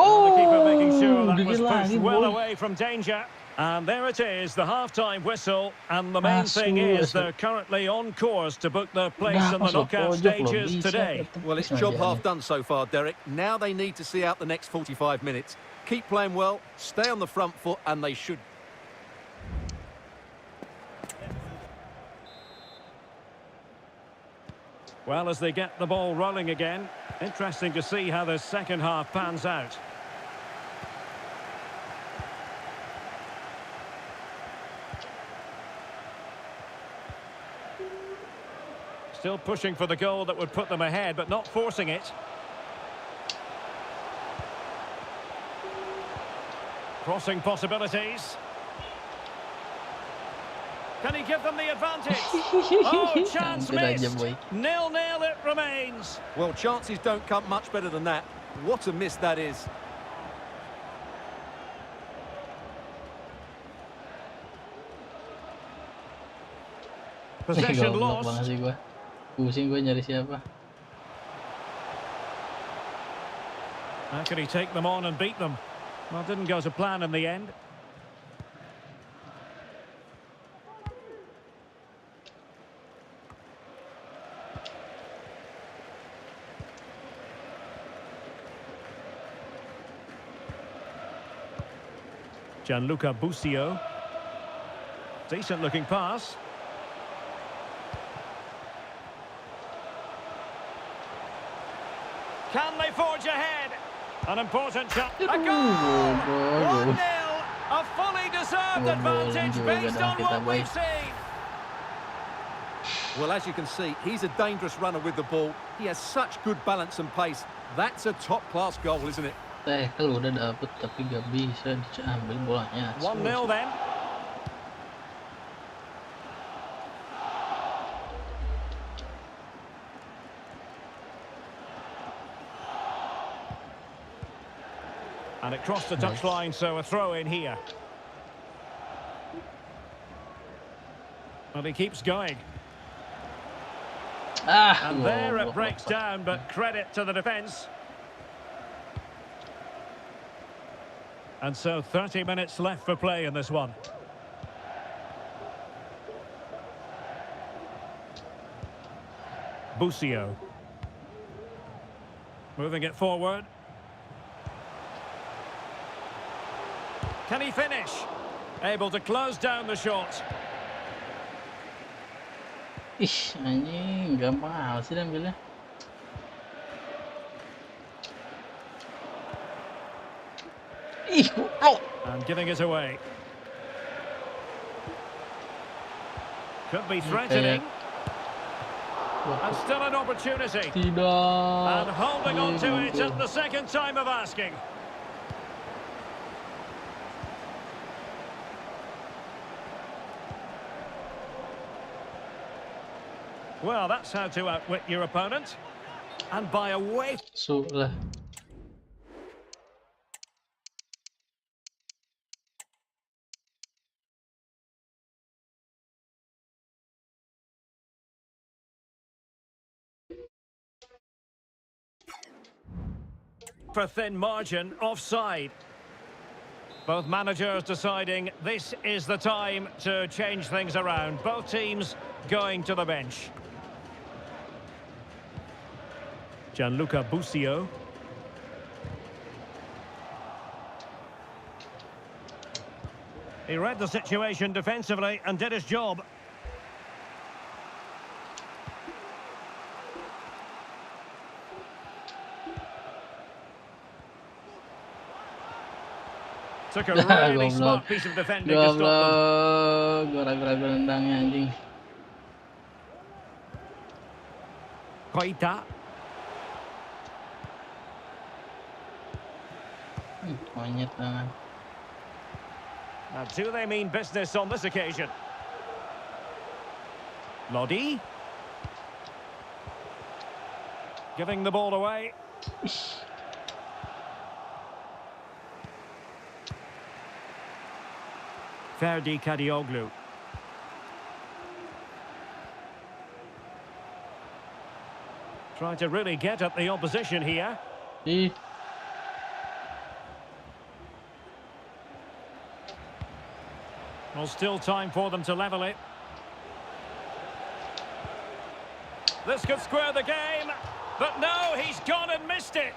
The keeper making sure that was pushed well away from danger. And there it is, the half-time whistle. And the main thing is they're currently on course to book their place in the knockout stages today. Well, it's job half done so far, Derek. Now they need to see out the next 45 minutes. Keep playing well, stay on the front foot, and they should. Well, as they get the ball rolling again, interesting to see how the second half pans out. Still pushing for the goal that would put them ahead, but not forcing it. Crossing possibilities. Can he give them the advantage? Oh, chance missed. 0-0 it remains. Well, chances don't come much better than that. What a miss that is. Possession lost. Banget sih gua. Pusing gue nyari siapa. How can he take them on and beat them? Well, didn't go to plan in the end. Gianluca Busio. Decent looking pass. Can they forge ahead? An important shot. A goal! 1-0. A fully deserved advantage based on what we've seen. Well, as you can see, he's a dangerous runner with the ball. He has such good balance and pace. That's a top-class goal, isn't it? Tackle udah dapet tapi gak bisa diambil bolanya. 1-0 then. And it crossed the touchline, so a throw in here. Well, he keeps going. And there it breaks down, but credit to the defence. And so 30 minutes left for play in this one. Busio. Moving it forward. Can he finish? Able to close down the shot. Ih, anjing, gak mahal sih ambilnya. Ih, and giving it away. Could be threatening. And still an opportunity. Tidak. And holding on to it at the second time of asking. Well, that's how to outwit your opponent. And by a way... So lah. For thin margin, offside. Both managers deciding this is the time to change things around. Both teams going to the bench. Gianluca Busio. He read the situation defensively and did his job. Took a really smart piece of defending to stop them. Gua ragu-ragu nendangnya anjing. Koita. Monyet tangan. Now, do they mean business on this occasion? Lodi. Giving the ball away. Ferdi Kadioglu. Trying to really get at the opposition here. Well, still time for them to level it. This could square the game, but no, he's gone and missed it.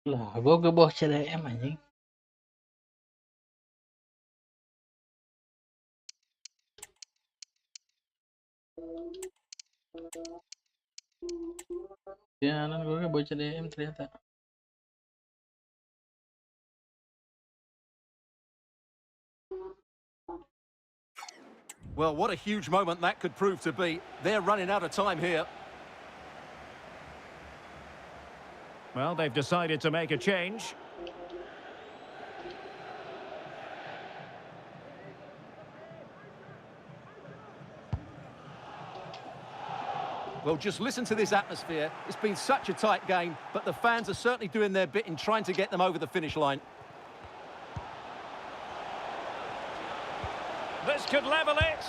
Lah Gua ke bawah CDM anjing. Sialan gua ke bawah CDM ternyata. Well, what a huge moment that could prove to be. They're running out of time here. Well, they've decided to make a change. Well, just listen to this atmosphere. It's been such a tight game, but the fans are certainly doing their bit in trying to get them over the finish line. This could level it,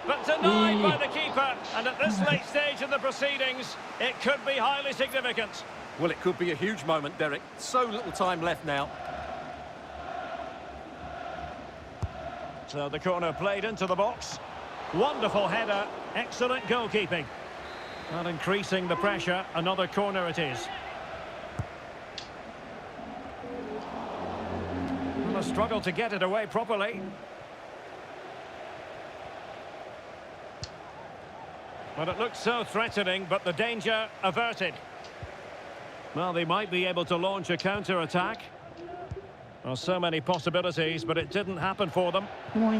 but denied by the keeper. And at this late stage in the proceedings, it could be highly significant. Well, it could be a huge moment, Derek. So little time left now. So the corner played into the box. Wonderful header, excellent goalkeeping. Not increasing the pressure, another corner it is. Well, a struggle to get it away properly. Well, it looks so threatening, but the danger averted. Well, they might be able to launch a counter-attack. Well, so many possibilities, but it didn't happen for them. Well,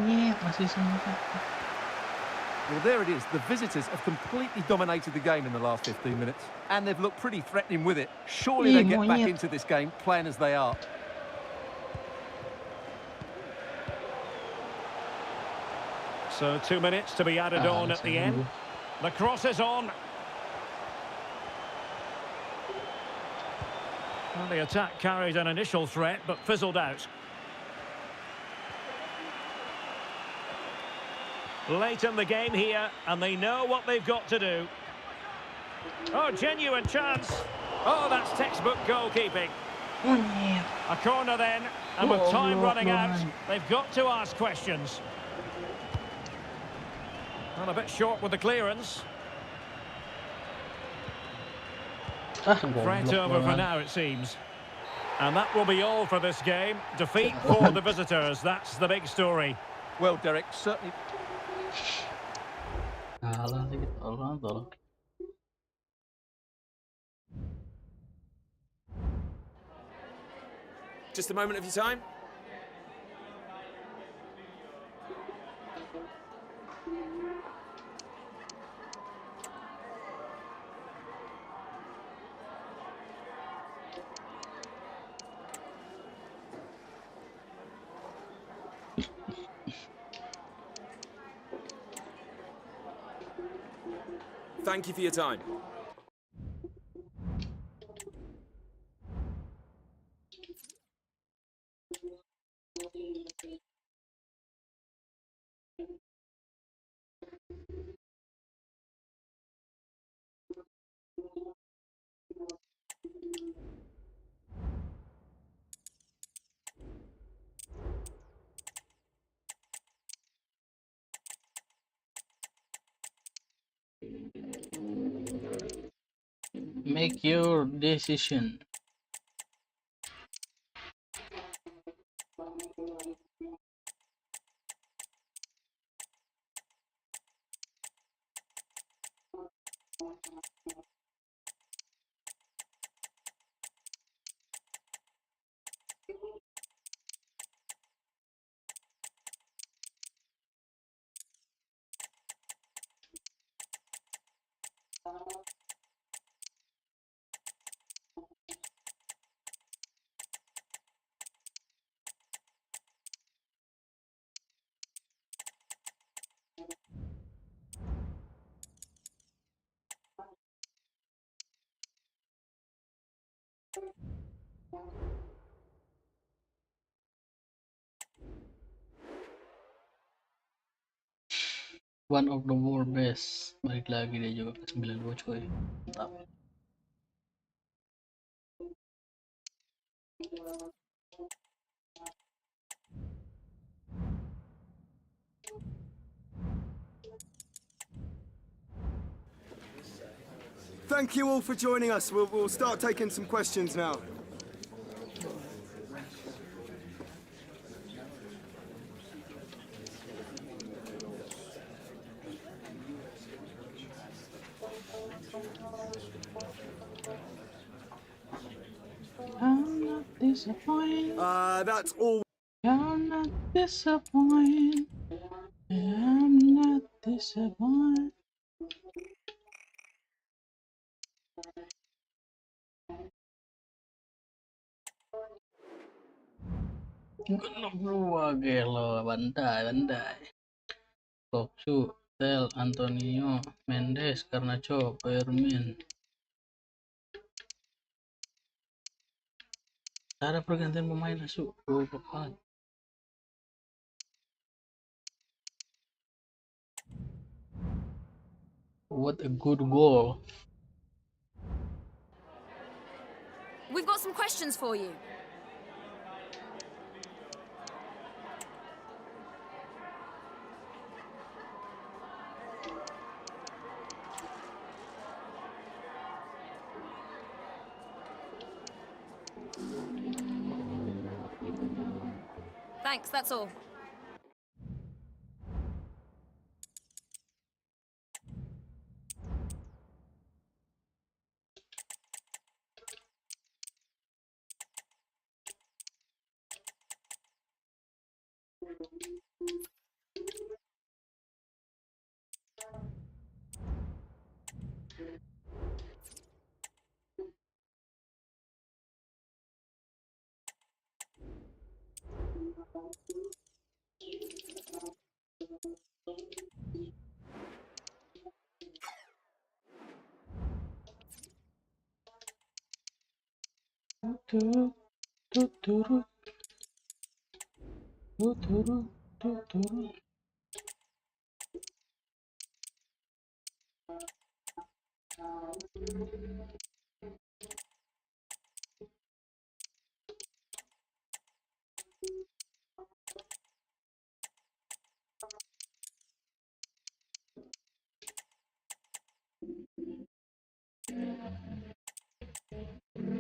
there it is. The visitors have completely dominated the game in the last 15 minutes. And they've looked pretty threatening with it. Surely they get back into this game, playing as they are. So 2 minutes to be added on at the end. The cross is on. Well, the attack carried an initial threat, but fizzled out. Late in the game here, and they know what they've got to do. Oh, genuine chance. Oh, that's textbook goalkeeping. A corner then, and with time running out, they've got to ask questions. Well, a bit short with the clearance. Threat over for now, it seems. And that will be all for this game. Defeat for the visitors, that's the big story. Well, Derek, certainly... Just a moment of your time. Thank you for your time. Make your decision. One of the world best. Balik lagi dia juga ke 92 coy. Mantap. Thank you all for joining us. We'll start taking some questions now. I'm not disappointed. That's all. I'm not disappointed. I'm not disappointed. Gelo, bandai. Koksu, Tel, Antonio, Mendes, Garnacho, Firmin. Cara pergantian pemain asu. Pepat. What a good goal. We've got some questions for you. Thanks, that's all.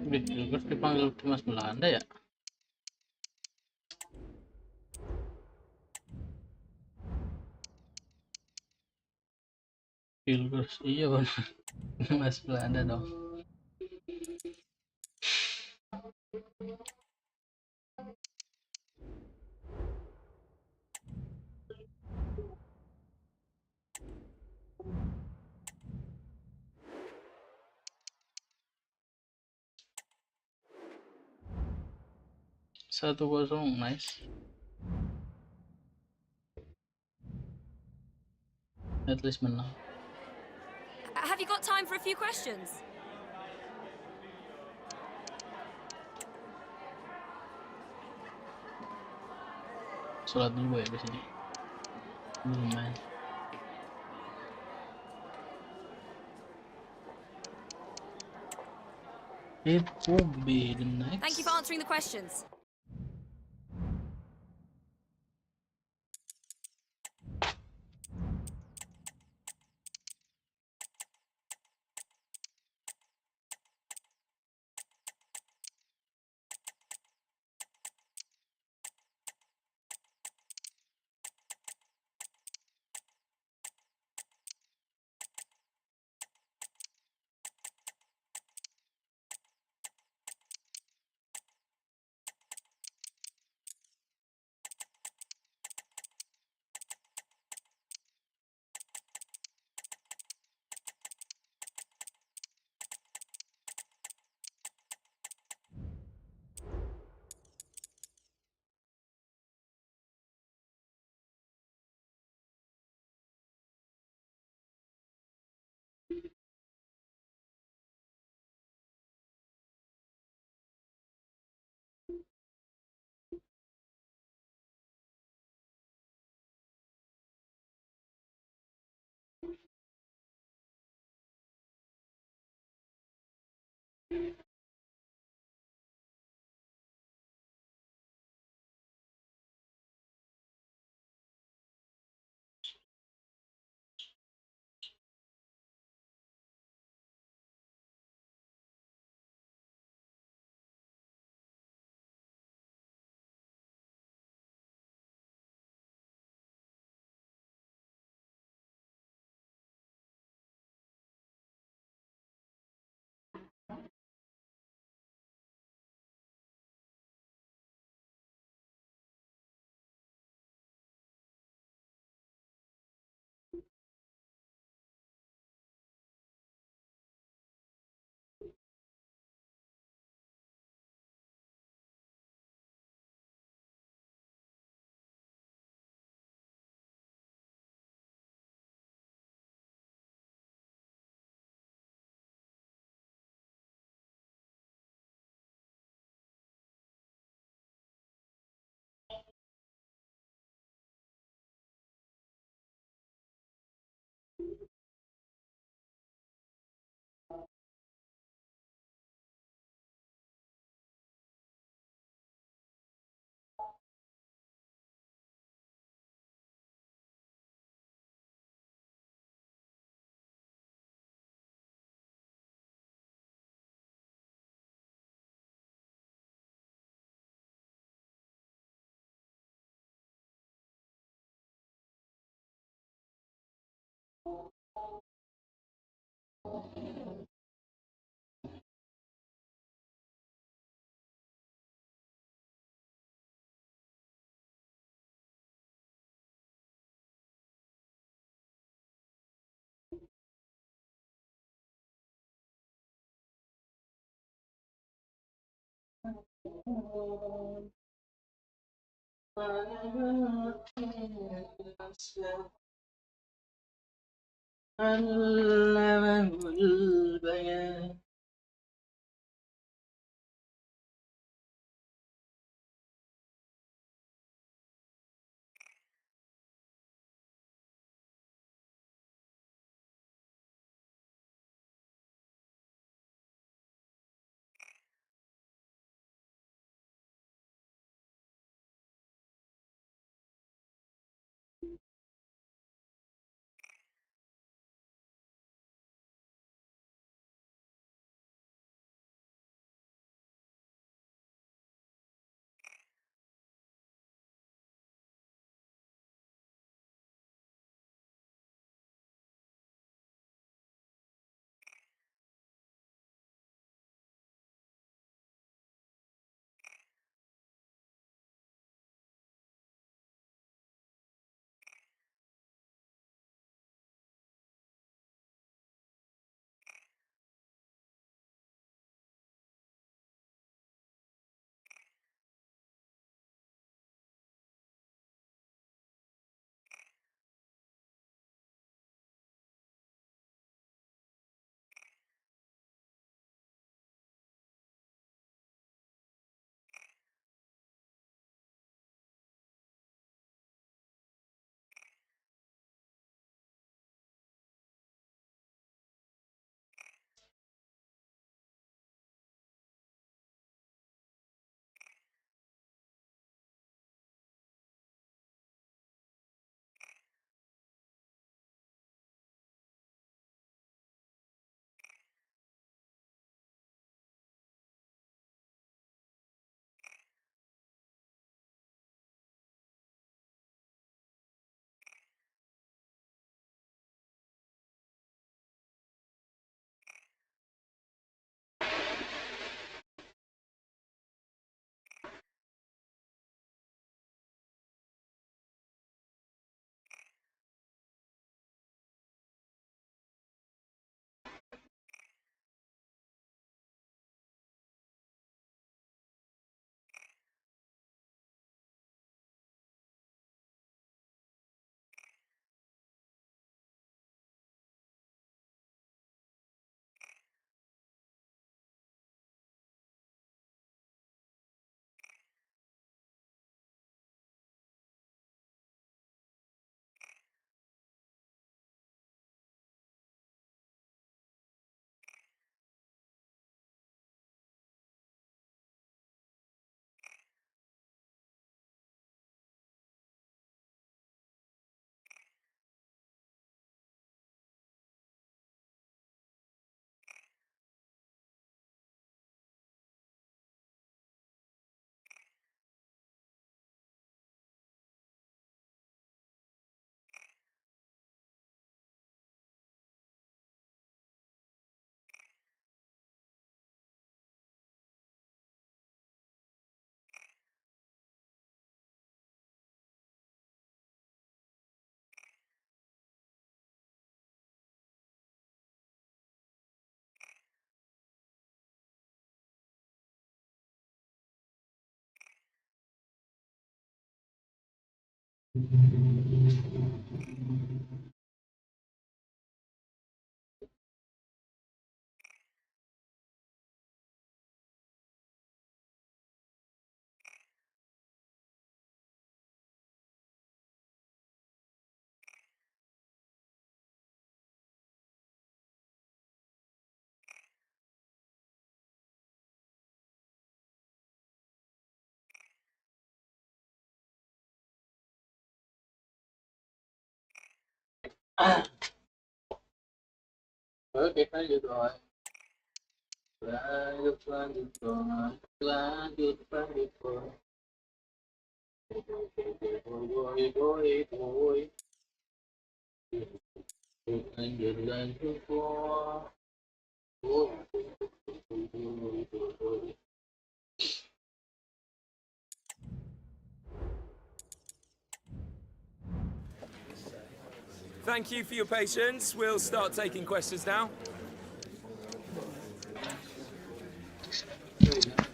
Terus dipanggil timnas Belanda ya? Pilgers, iya benar. Timnas Belanda dong. Satu kosong, nice. At least menang. Have you got time for a few questions? Sholat dulu ya biasanya. Belum main. It won't be the next. Thank you for answering the questions. Oke, lanjut boy. Lanjut boy. Lanjut boy. Boy. Thank you for your patience. We'll start taking questions now.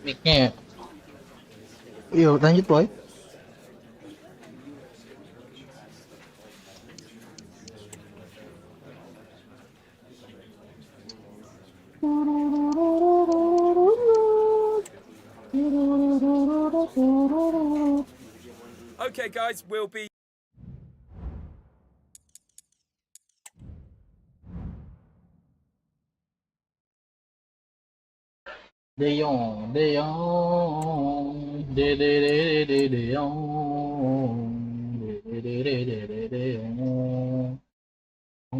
Mic-nya. Yuk, lanjut boy. Okay, guys, we'll be... De Jong, De Jong, De Jong, De Jong,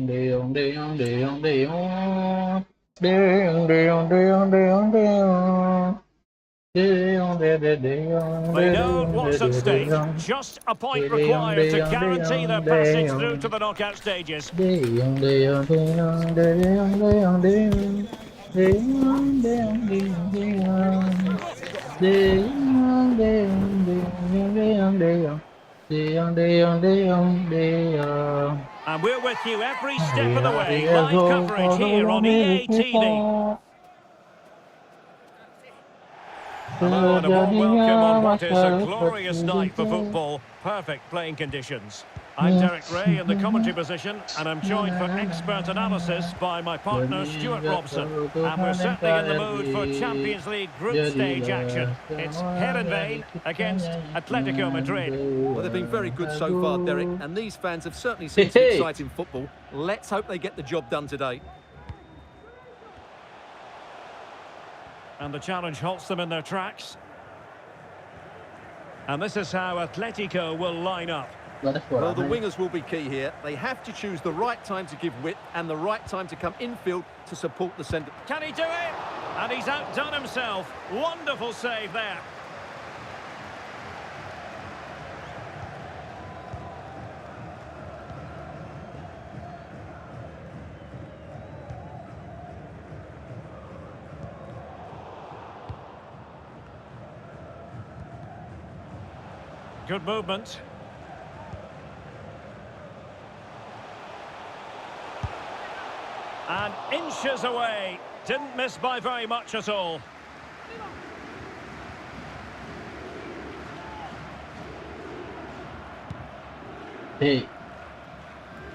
De Jong, De Jong, De Jong, De Jong, De Jong, De Jong, De Jong, De Jong, De Jong. They know what's at stake. Just a point required to guarantee their passage through to the knockout stages. And we're with you every step of the way. Live coverage here on EA TV. Hello and a warm welcome on what is a glorious night for football. Perfect playing conditions. I'm Derek Ray in the commentary position, and I'm joined for expert analysis by my partner Stuart Robson. And we're certainly in the mood for Champions League group stage action. It's Heerenveen against Atletico Madrid. Well, they've been very good so far, Derek, and these fans have certainly seen some exciting football. Let's hope they get the job done today. And the challenge halts them in their tracks. And this is how Atletico will line up. Well, the wingers will be key here. They have to choose the right time to give width and the right time to come infield to support the centre. Can he do it? And he's outdone himself. Wonderful save there. Good movement. And inches away. Didn't miss by very much at all. Hey.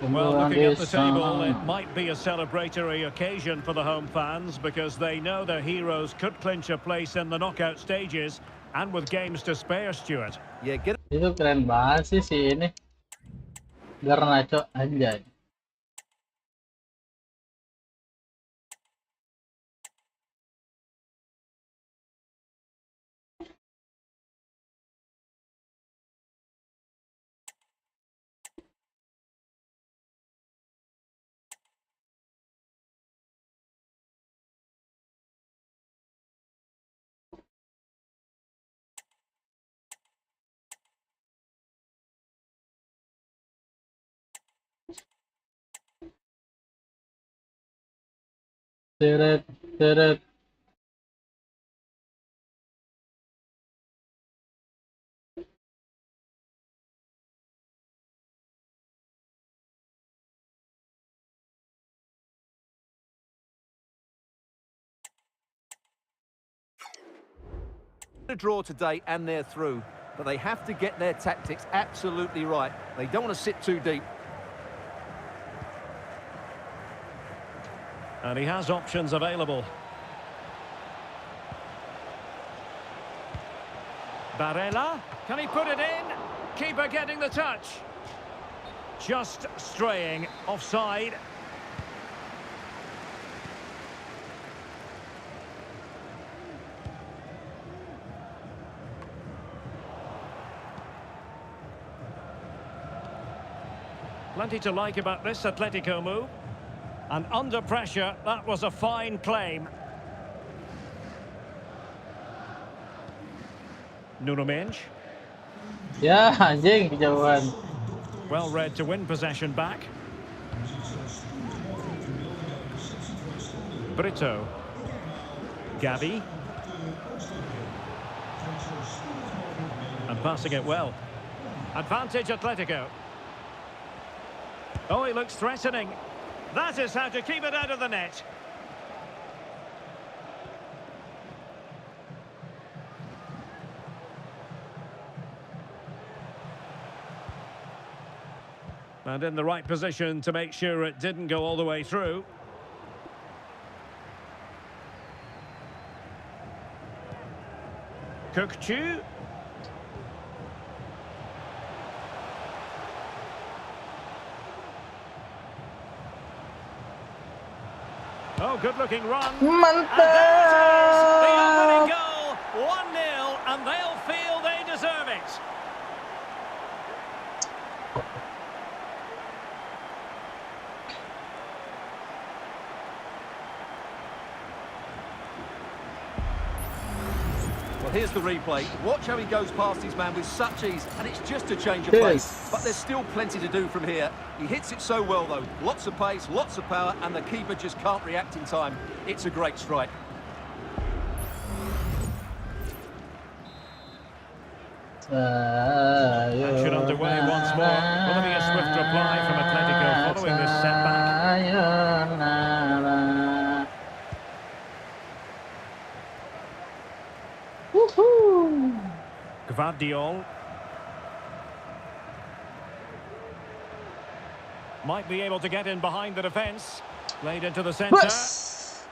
Well, looking at the table, it might be a celebratory occasion for the home fans because they know their heroes could clinch a place in the knockout stages and with games to spare, Stuart. Yeah, get Itu keren banget sih si ini. Garnacho aja. Teret, teret. a draw today and they're through. But they have to get their tactics absolutely right. They don't want to sit too deep. And he has options available. Barella, can he put it in? Keeper getting the touch. Just straying offside. Plenty to like about this Atletico move. And under pressure, that was a fine claim. Nuno Mendes. Ya, anjing kejauhan. Well read to win possession back. Brito. Gavi. And passing it well. Advantage Atletico. Oh, he looks threatening. That is how to keep it out of the net. And in the right position to make sure it didn't go all the way through. Kukçu. Oh, good-looking run. Mantap! And there it is, the opening goal. 1-0, and they'll feel they deserve it. Well, here's the replay. Watch how he goes past his man with such ease, and it's just a change of pace. But there's still plenty to do from here. He hits it so well, though. Lots of pace, lots of power, and the keeper just can't react in time. It's a great strike. Action underway once more. Will there be a swift reply from Atletico following this setback? Gvardiol. Might be able to get in behind the defence. Played into the centre.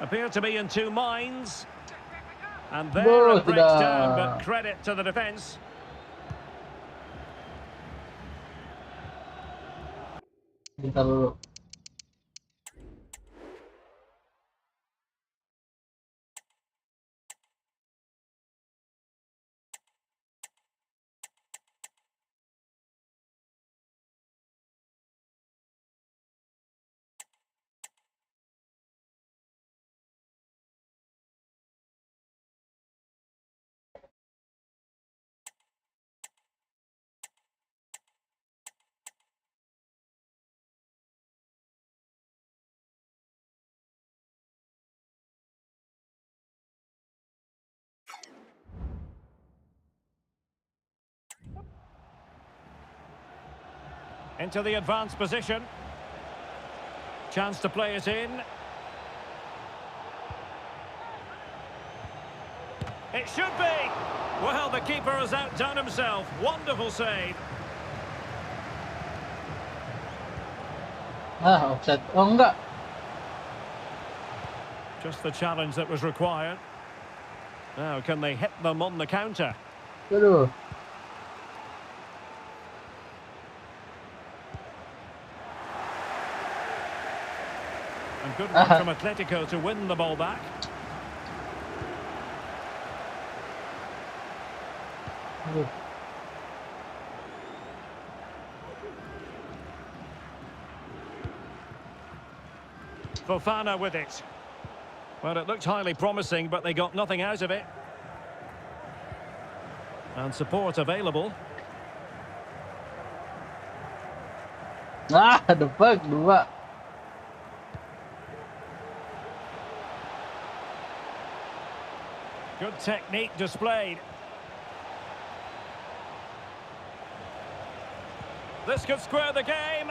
Appear to be in two minds. And there it breaks down, but credit to the defence. Bentar dulu. Into the advanced position. Chance to play it in. It should be. Well, the keeper has outdone himself. Wonderful save. Offside. Oh, enggak. Just the challenge that was required. Now, can they hit them on the counter? Aduh. And good work from Atletico to win the ball back. Fofana with it. Well, it looked highly promising, but they got nothing out of it. And support available. The fuck, dua. Good technique displayed. This could square the game,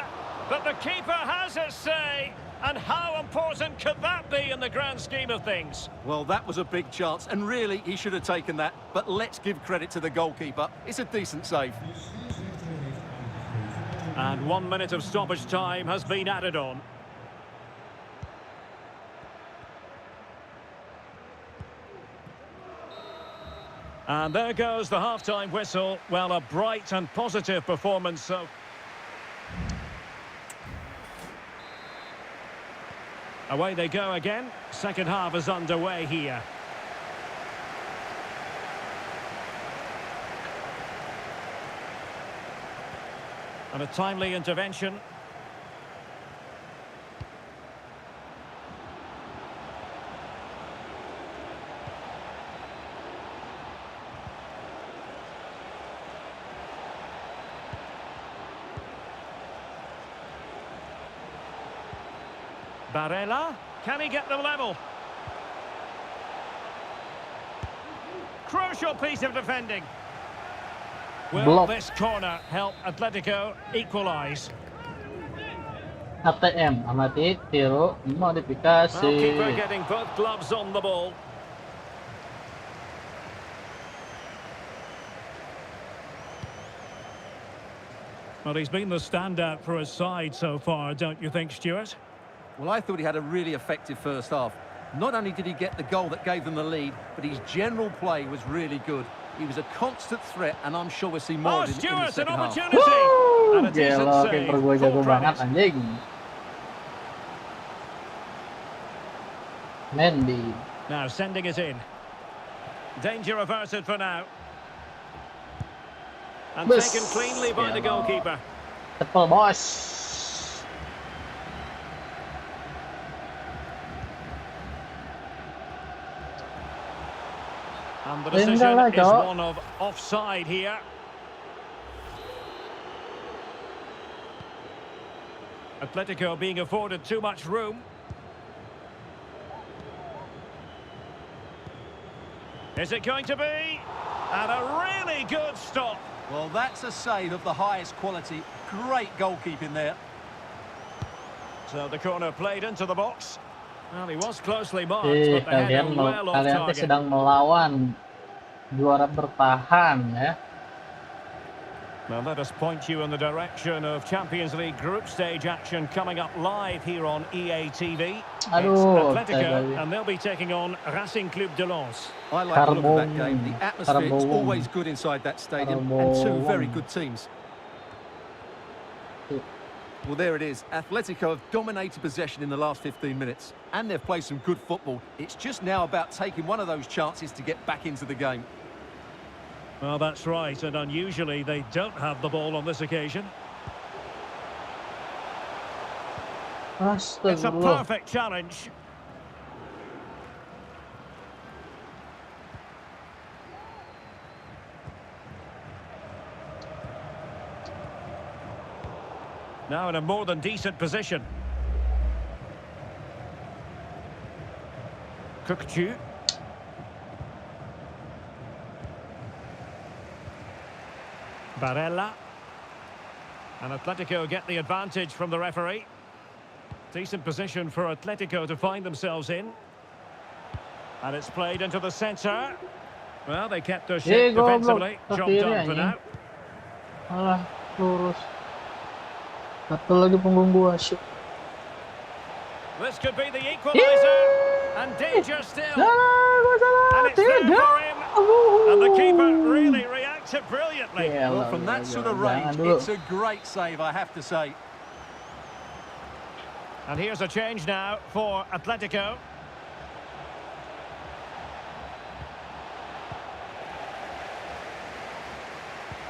but the keeper has his say. And how important could that be in the grand scheme of things? Well, that was a big chance, and really, he should have taken that. But let's give credit to the goalkeeper. It's a decent save. And 1 minute of stoppage time has been added on. And there goes the half-time whistle. Well, a bright and positive performance, so... Away they go again. Second half is underway here. And a timely intervention. Barella, can he get them level? crucial piece of defending. Will this corner help Atletico equalise? ATM, amati, tiru, modifikasi. Well, keeper getting both gloves on the ball. Well, he's been the standout for his side so far, don't you think, Stuart? Well, I thought he had a really effective first half. Not only did he get the goal that gave them the lead, but his general play was really good. He was a constant threat, and I'm sure we'll see more of him in the Stuart, second an half. opportunity! Wuh, And a decent gelo, save. kiper gue jago Full banget, credit. anjing. Mendy. Now sending it in. Danger averted for now. And Bus. taken cleanly by the goalkeeper. Tepel, bos. And the decision is one of offside here. Atletico being afforded too much room. Is it going to be? And a really good stop. Well, that's a save of the highest quality. Great goalkeeping there. So the corner played into the box. Well, he was closely marked, but the header well off Kalian target. sedang melawan juara bertahan ya. Well, let us point you in the direction of Champions League group stage action coming up live here on EA TV. Aduh, It's Atletico, and they'll be taking on Racing Club de Lens. I like the look of that game. The atmosphere is always good inside that stadium, and two very good teams. Well, there it is. Atletico have dominated possession in the last 15 minutes, and they've played some good football. It's just now about taking one of those chances to get back into the game. Well, that's right, and unusually they don't have the ball on this occasion. It's a perfect challenge. Now in a more than decent position. Kukcu. Barella. And Atletico get the advantage from the referee. Decent position for Atletico to find themselves in. And it's played into the centre. Well, they kept their shape defensively. Job done for now. Alah, lurus. Satu lagi punggung gua, shit. This could be the equaliser. And danger still. And it's there for him. And the keeper really reacted brilliantly. Well, from that sort of range, it's a great save, I have to say. And here's a change now for Atletico.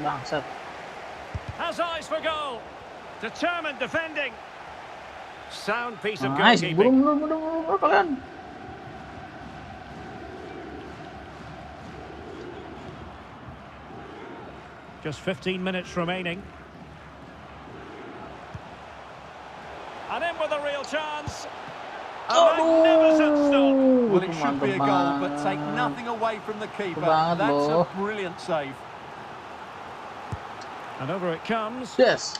Bangsat. Has eyes for goal. Determined defending. Sound piece of Nice, goalkeeping. buru kalian. Just 15 minutes remaining. And in with a real chance. A magnificent stop. Well, it should be a goal, but take nothing away from the keeper. That's a brilliant save. And over it comes. Yes.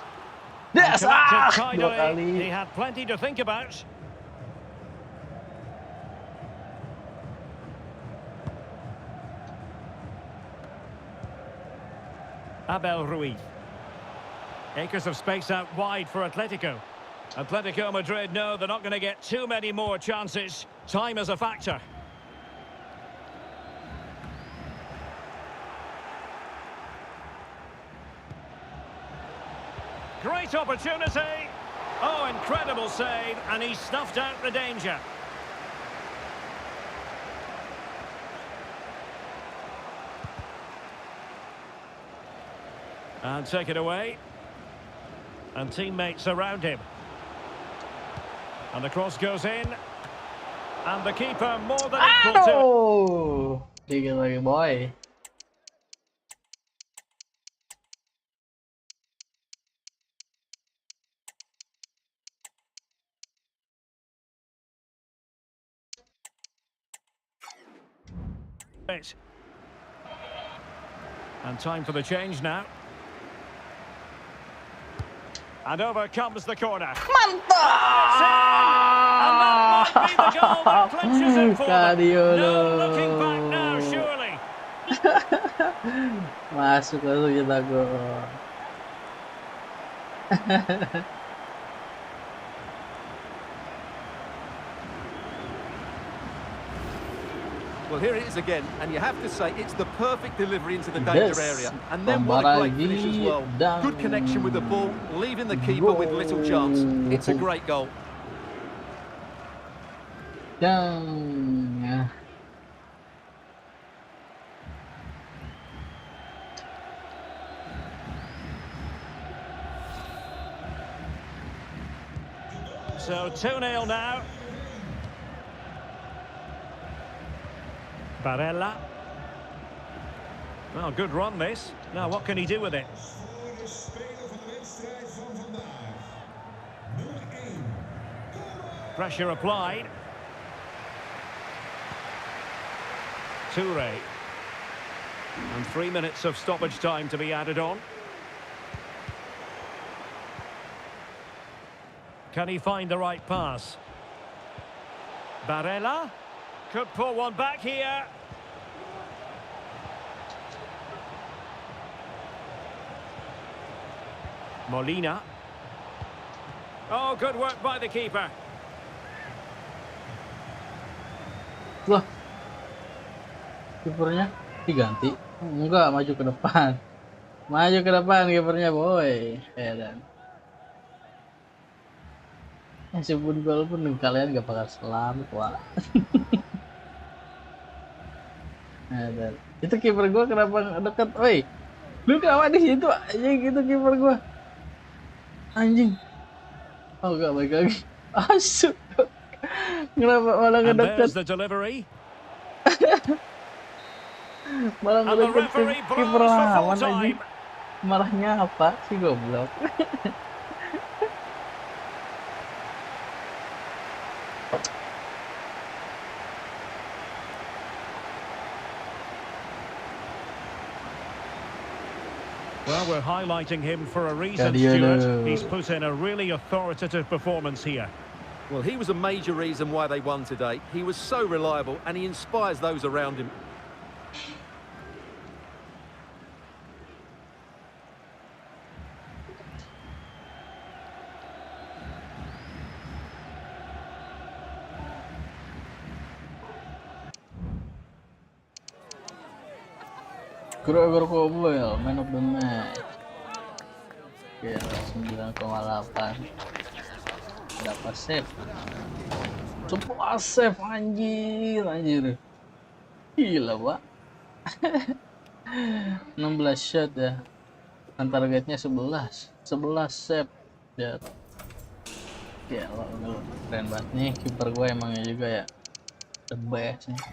Yes. Dua Kali. He had plenty to think about. Abel Ruiz. Acres of space out wide for Atletico. Atletico Madrid know they're not going to get too many more chances. Time is a factor. Great opportunity. Oh, incredible save, and he snuffed out the danger. And take it away. And teammates around him. And the cross goes in. And the keeper more than equal to it. Aduh. Dikit lagi, boy. And time for the change now. And over comes the corner. Mantap! And that might be the goal that clinches it for them. No looking back now, surely. Masuk kita gol. Well, here it is again, and you have to say it's the perfect delivery into the danger area. And then what a great finish as well. Good connection with the ball, leaving the keeper with little chance. It's a great goal. So 2-0 now. Barella. Well, good run this. Now what can he do with it? Pressure applied. Toure. And 3 minutes of stoppage time to be added on. Can he find the right pass? Barella could pull one back here. Molina. Oh, good work by the keeper. Loh, kipernya diganti? Enggak, maju ke depan. Maju ke depan kipernya, boy. Heran. Meskipun gol pun kalian gak bakal selamat, wah. Heran. Itu kiper gua kenapa dekat? Woi, lu kenapa di situ aja gitu kiper gua? Anjing. Oh, gak baik lagi. Asuk. Kenapa malah ngedekat? Malah ngedekat kiper lawan anjing. Marahnya apa sih goblok? Well, we're highlighting him for a reason, Stuart. He's put in a really authoritative performance here. Well, he was a major reason why they won today. He was so reliable and he inspires those around him. Gregor Kobel, man of the match. Ya, 9,8. Dapat save. Sebuah save anjir. Gila, Pak. 16 shot ya. Dan targetnya 11 save. Ya. Ya, keren banget nih kiper gue emangnya juga ya. The best nih.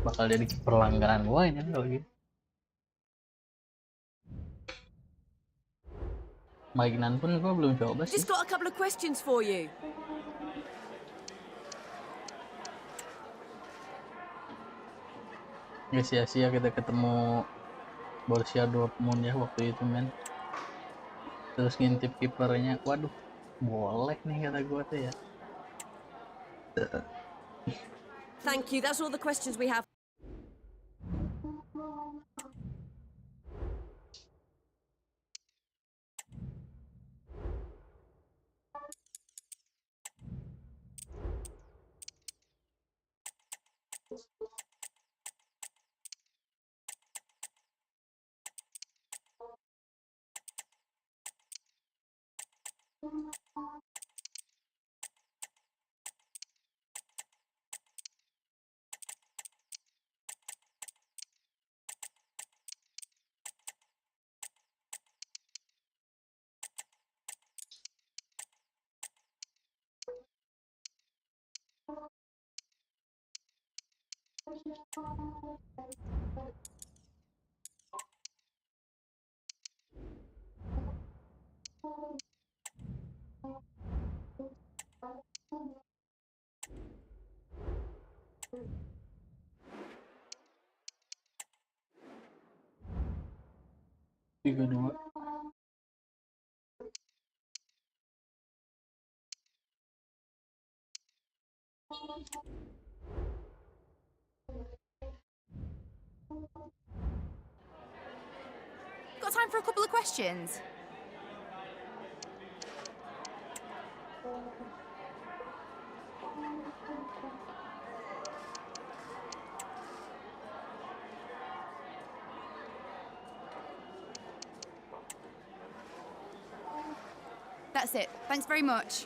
Bakal jadi kiper langganan gue ini kalau gitu. Mainan pun gue belum coba sih. Just got a couple of questions for you. Gak sia-sia kita ketemu Borussia Dortmund ya waktu itu, men. Terus ngintip kipernya, waduh, boleh nih kata gue tuh ya. Thank you. That's all the questions we have. 3-2. Got time for a couple of questions? That's it. Thanks very much.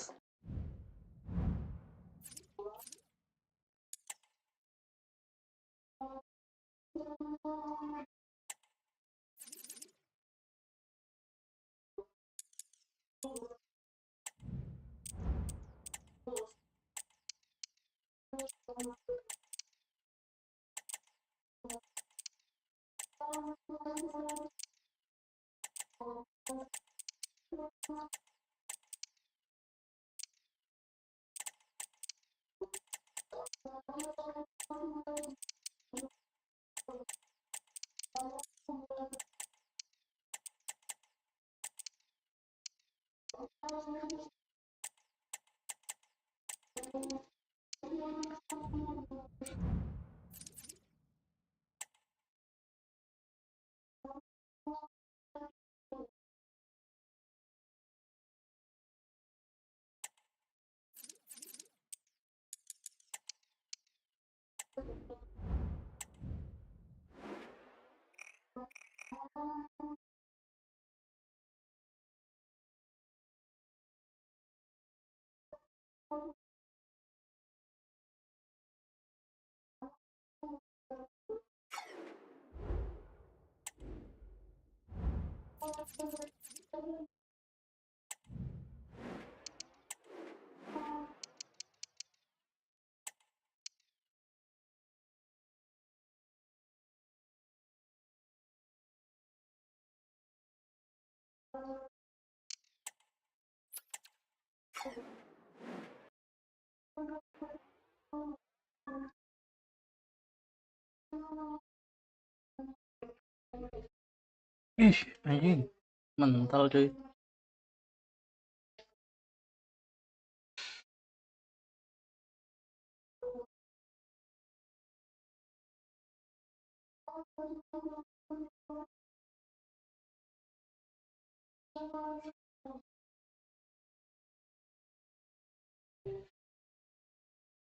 Ih, anjing. Mental cuy.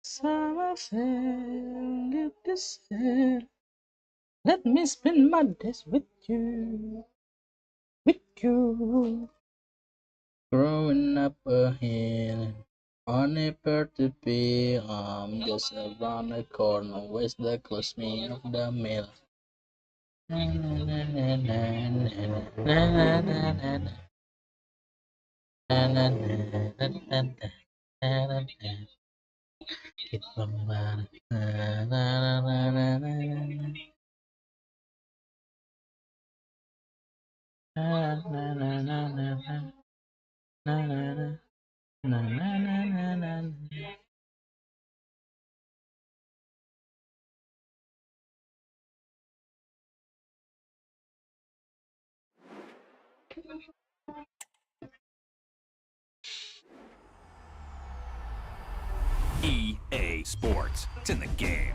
Sama sail, let me spend my days with you. Growing up a hill on a to be, just around the corner. Where's the close me of the mill? EA Sports. It's in the game.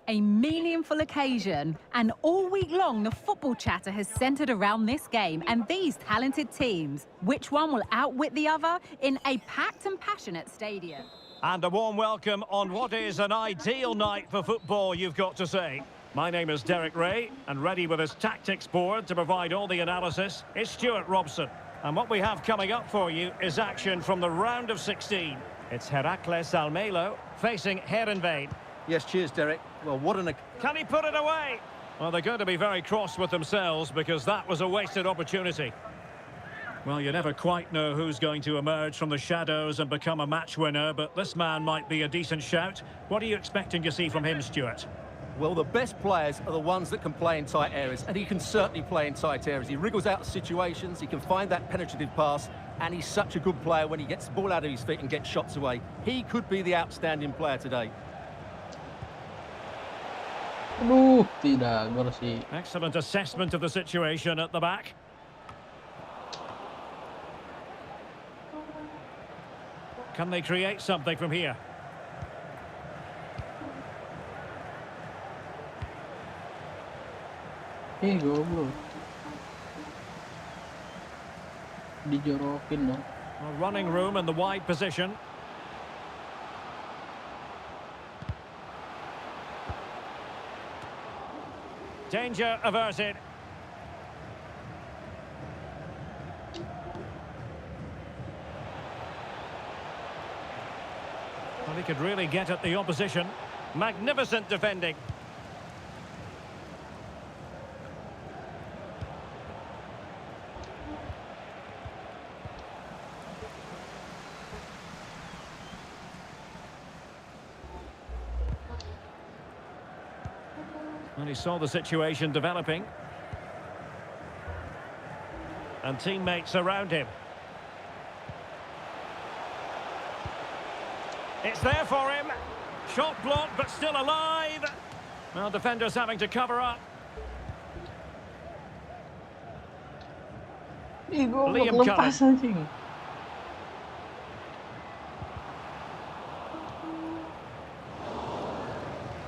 A meaningful occasion, and all week long the football chatter has centred around this game and these talented teams. Which one will outwit the other in a packed and passionate stadium? And a warm welcome on what is an ideal night for football, you've got to say. My name is Derek Ray, and ready with his tactics board to provide all the analysis is Stuart Robson. And what we have coming up for you is action from the round of 16. It's Heracles Almelo facing Heerenveen. Yes, cheers, Derek. Well, what an... Can he put it away? Well, they're going to be very cross with themselves because that was a wasted opportunity. Well, you never quite know who's going to emerge from the shadows and become a match winner, but this man might be a decent shout. What are you expecting to see from him, Stuart? Well, the best players are the ones that can play in tight areas, and he can certainly play in tight areas. He wriggles out of situations, he can find that penetrative pass, and he's such a good player when he gets the ball out of his feet and gets shots away. He could be the outstanding player today. Tidak, bersih. Excellent assessment of the situation at the back. Can they create something from here? Goblok. Dijorokin dong. Running room in the wide position. Danger averted. Well, he could really get at the opposition. Magnificent defending. And he saw the situation developing. And teammates around him. It's there for him. Shot blocked, but still alive. Well, defenders having to cover up. Goblok, lepas anjing.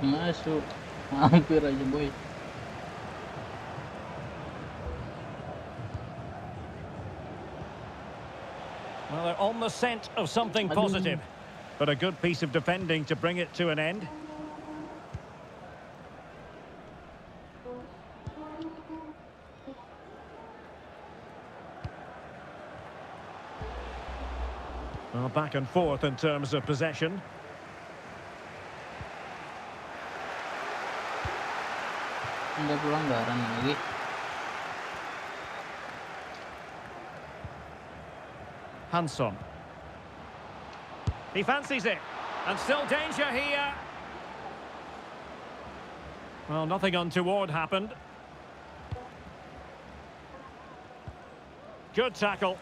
Masuk. Hampir aja, boy. Well, they're on the scent of something positive. But a good piece of defending to bring it to an end. Well, back and forth in terms of possession. Ada pelanggaran lagi. Hansson. He fancies it. And still danger here. Well, nothing untoward happened. Good tackle.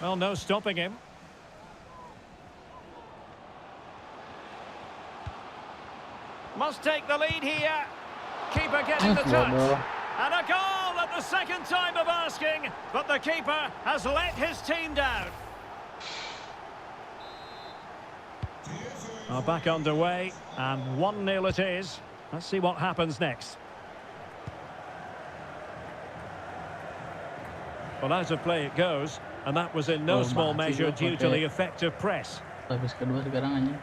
Well, no stopping him. Must take the lead here. Keeper getting the touch. And a goal at the second time of asking, but the keeper has let his team down. Well, back underway, and 1-0 it is. Let's see what happens next. Well, out of play it goes, and that was in no small measure due to the effective press. Lapis kedua sekarang aja.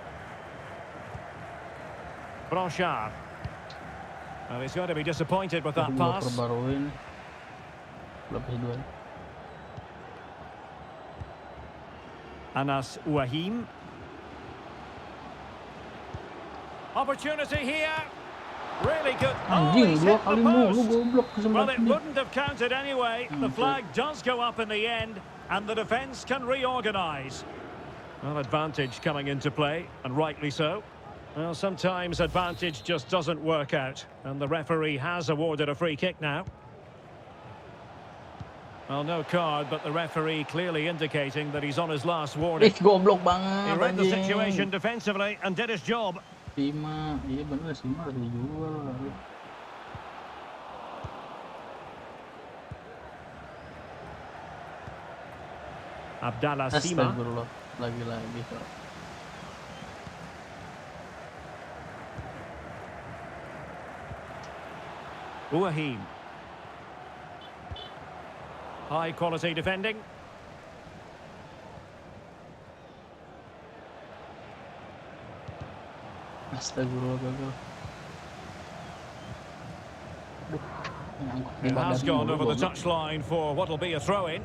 Blanchard. Well, he's going to be disappointed with that pass. Perbaruin. Lapis dua. Anas Wahim. Opportunity here. Really good. Anjing, dua kali mulu goblok kesempatan. Well, it wouldn't have counted anyway. The flag does go up in the end, and the defence can reorganise. Well, advantage coming into play, and rightly so. Well, sometimes advantage just doesn't work out, and the referee has awarded a free kick now. Well, no card, but the referee clearly indicating that he's on his last warning. Goblok banget. He read the situation defensively and did his job. Sima, iya bener Sima harus dijual. Abdallah Sima. Astagfirullah, lagi-lagi kok. Wahim. High quality defending. Astagfirullah, gagal. It has gone over the touchline for what will be a throw-in.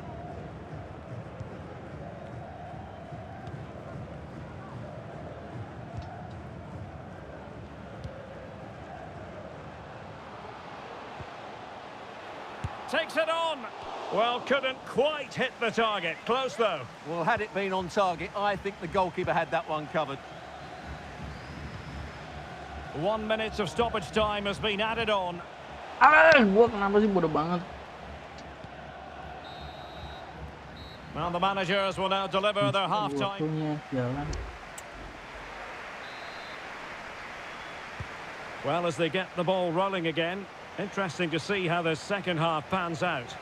Takes it on. Well, couldn't quite hit the target. Close, though. Well, had it been on target, I think the goalkeeper had that one covered. 1 minute of stoppage time has been added on. Gua kenapa sih bodoh banget? Well, the managers will now deliver their half-time. Waktunya jalan. Well, as they get the ball rolling again, interesting to see how the second half pans out.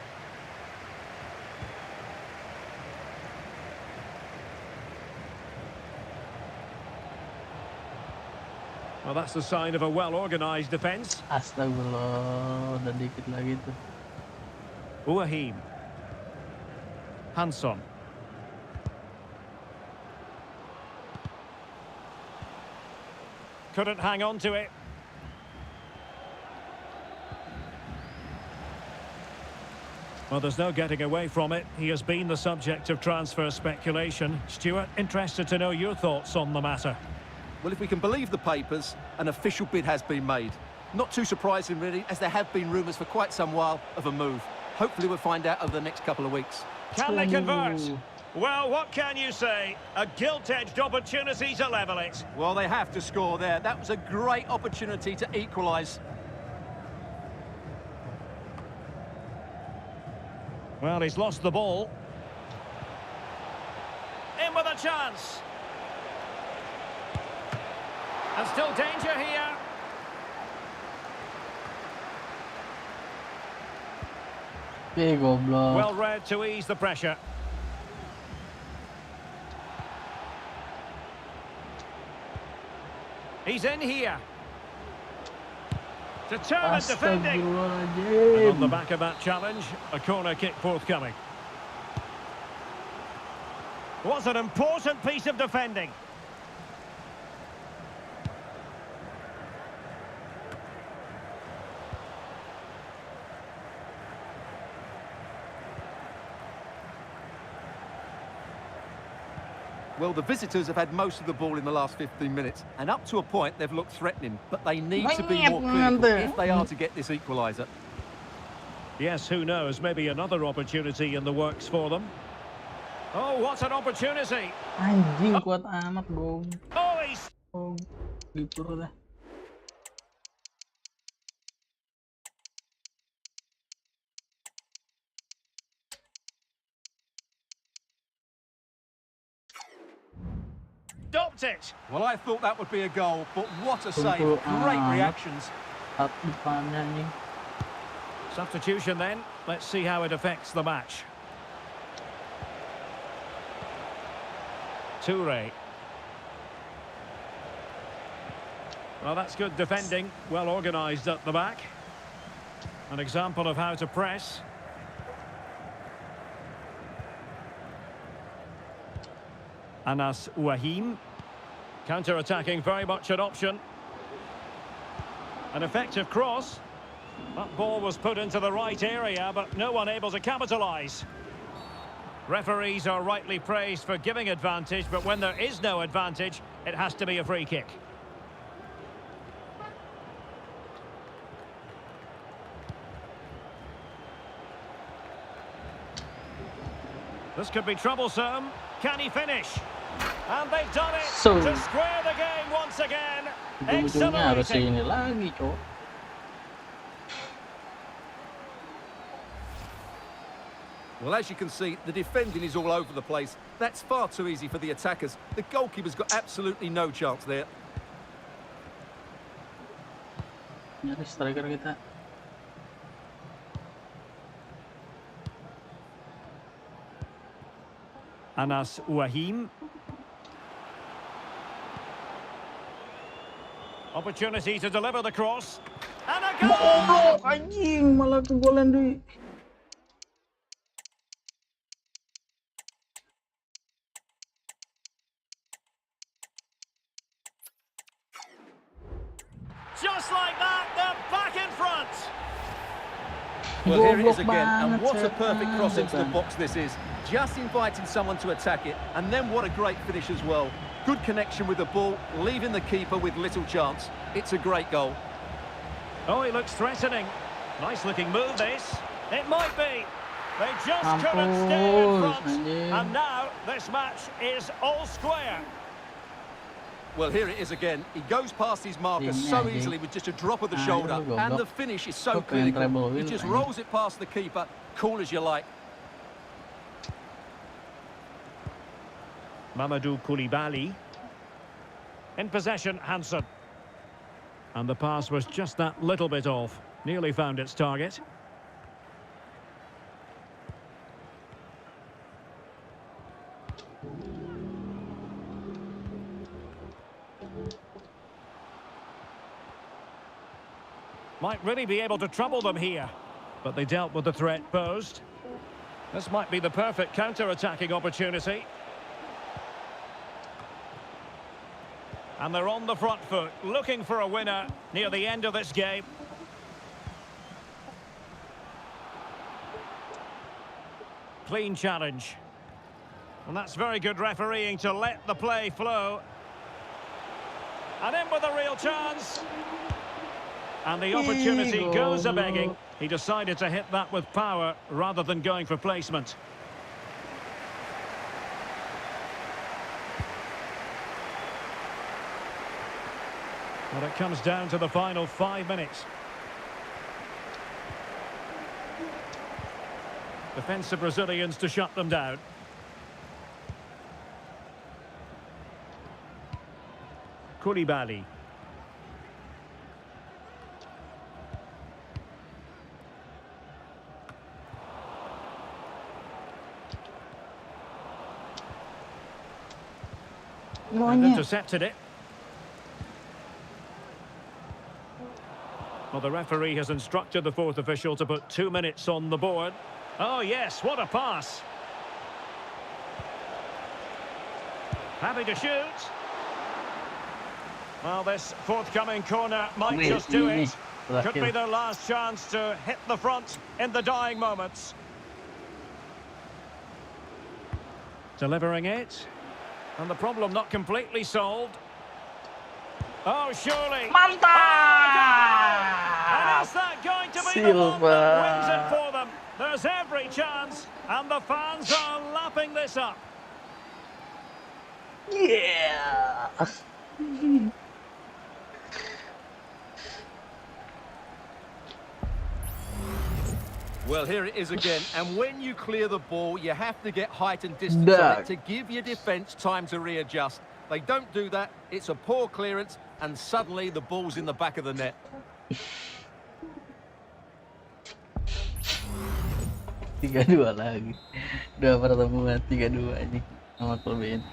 Well, that's the sign of a well-organised defence. Astagfirullah, udah dikit lagi tuh. Wahim. Hanson. Couldn't hang on to it. Well, there's no getting away from it. He has been the subject of transfer speculation. Stuart, interested to know your thoughts on the matter. Well, if we can believe the papers, an official bid has been made. Not too surprising, really, as there have been rumours for quite some while of a move. Hopefully we'll find out over the next couple of weeks. Can they convert? Well, what can you say? A gilt-edged opportunity to level it. Well, they have to score there. That was a great opportunity to equalise. Well, he's lost the ball. In with a chance. And still danger here. Goblok. Well read to ease the pressure. He's in here. Determined defending. And on the back of that challenge, a corner kick forthcoming. Was an important piece of defending. Well, the visitors have had most of the ball in the last 15 minutes, and up to a point they've looked threatening, but they need to be more clinical if they are to get this equaliser. Yes, who knows, maybe another opportunity in the works for them. Oh, what an opportunity! Anjing, kuat amat gol. Oh, he's... Oh, gitu dah. Stopped it! Well, I thought that would be a goal, but what a save. Great reactions. Substitution then. Let's see how it affects the match. Toure. Well, that's good defending. Well organised at the back. An example of how to press. Anas Wahim. Counter-attacking, very much an option. An effective cross. That ball was put into the right area, but no one able to capitalise. Referees are rightly praised for giving advantage, but when there is no advantage, it has to be a free kick. This could be troublesome. Can he finish? And they've done it to square the game once again. Exhilarating. Well, as you can see, the defending is all over the place. That's far too easy for the attackers. The goalkeeper's got absolutely no chance there. Nyaris striker kita. Anas Wahim. Opportunity to deliver the cross. And a goal! Goblok anjing, malah kegolan deh. Just like that, they're back in front. Well, here it is again, and what a perfect cross into the box this is. Just inviting someone to attack it, and then what a great finish as well. Good connection with the ball, leaving the keeper with little chance. It's a great goal. Oh, he looks threatening. Nice looking move this. It might be. They just couldn't stay in front. And now this match is all square. Well, here it is again. He goes past his marker so easily with just a drop of the shoulder. And the finish is so clinical. He just rolls it past the keeper, cool as you like. Mamadou Koulibaly. In possession, Hansen. And the pass was just that little bit off. Nearly found its target. Might really be able to trouble them here. But they dealt with the threat posed. This might be the perfect counter-attacking opportunity. And they're on the front foot, looking for a winner near the end of this game. Clean challenge. And that's very good refereeing to let the play flow. And in with a real chance. And the opportunity goes a-begging. He decided to hit that with power rather than going for placement. Well, it comes down to the final 5 minutes. Defensive Brazilians to shut them down. Koulibaly. And intercepted it. Well, the referee has instructed the fourth official to put 2 minutes on the board. Oh, yes, what a pass. Happy to shoot. Well, this forthcoming corner might just do it. Could be their last chance to hit the front in the dying moments. Delivering it. And the problem not completely solved. Oh, surely. Mantap! And is that going to be the one that wins it for them? There's every chance, and the fans are lapping this up. Yeah. Well, here it is again, and when you clear the ball, you have to get height and distance on it to give your defence time to readjust. They don't do that, it's a poor clearance, and suddenly the ball's in the back of the net. 3-2 lagi. Dua pertemuan 3-2 anjing. Amat kelebihan.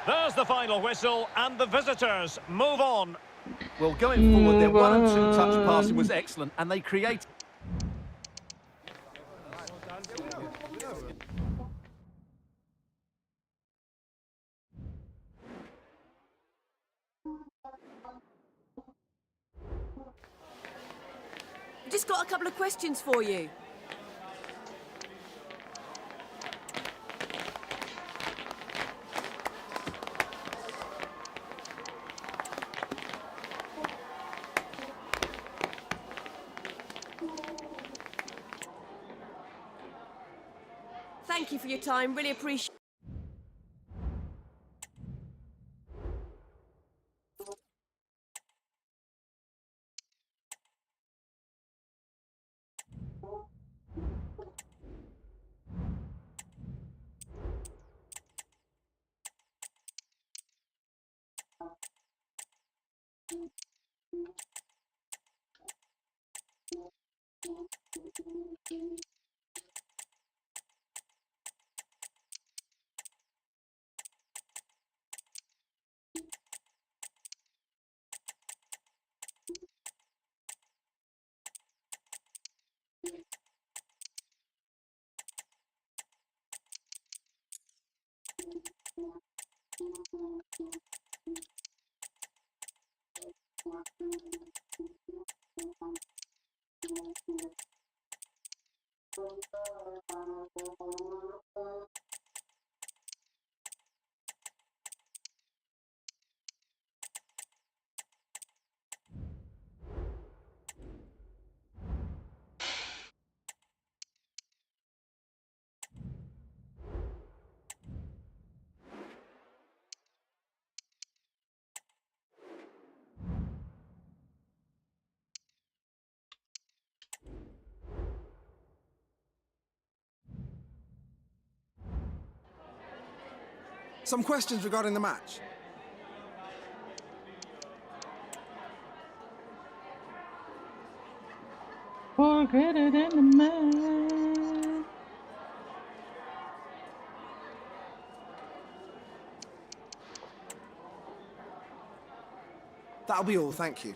There's the final whistle, and the visitors move on. Well, going forward, their 1 and 2 touch passing was excellent, and they created. Just got a couple of questions for you. Thank you for your time, really appreciate it. Some questions regarding the match. Forget it in the man. That'll be all, thank you.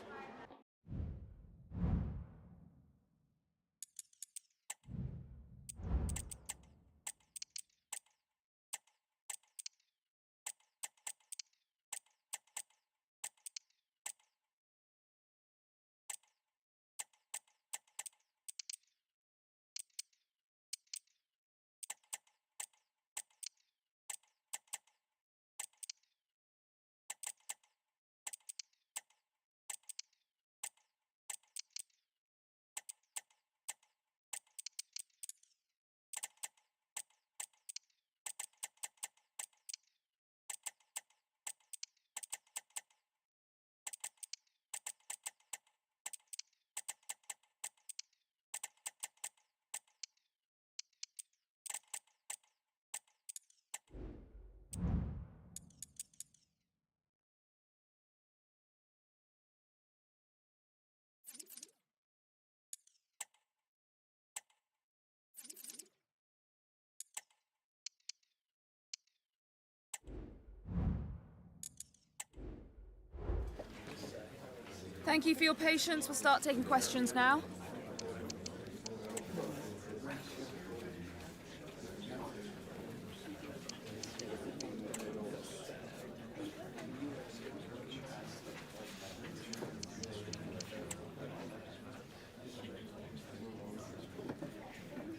Thank you for your patience. We'll start taking questions now.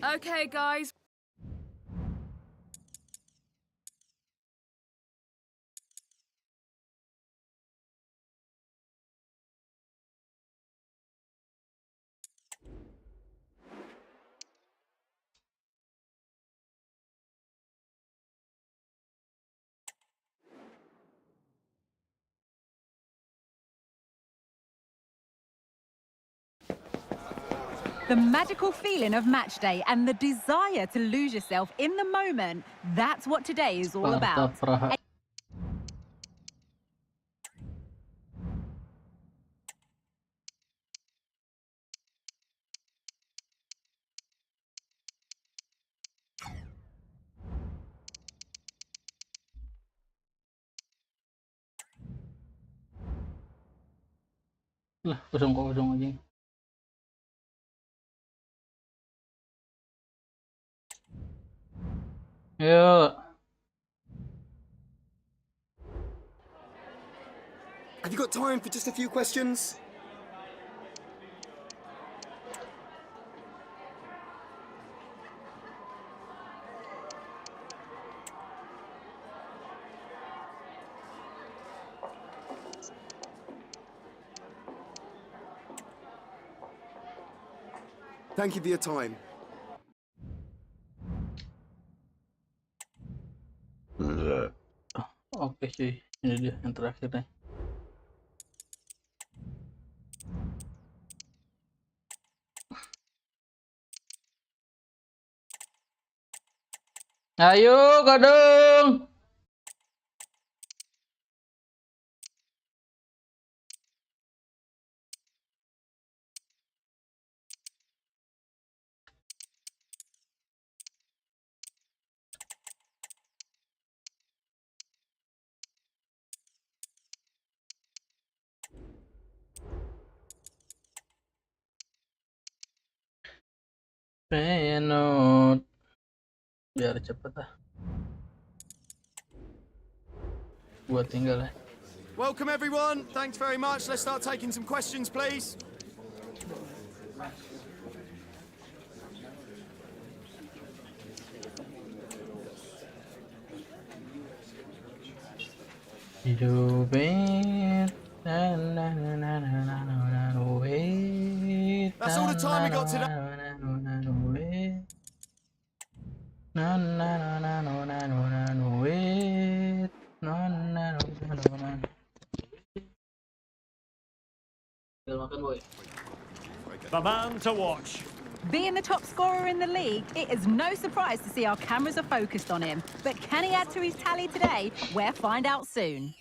Okay, guys. The magical feeling of match day and the desire to lose yourself in the moment, that's what today is all about. Lah, kosong aja. Yuk. Have you got time for just a few questions? Thank you for your time. Oke cuy, ini dia yang terakhir nih. Ayo, Gadung. Penot. Biar cepet lah. Buat tinggal ya. Welcome everyone. Thanks very much. Let's start taking some questions, please. Do it. Na, na, na, na, na, na, na, na, wait. That's all the time we got today. Na, na, na, na, na, na, na, na, wait. Na, na, na, na, na, na. The man to watch. Being the top scorer in the league, it is no surprise to see our cameras are focused on him. But can he add to his tally today? We'll find out soon.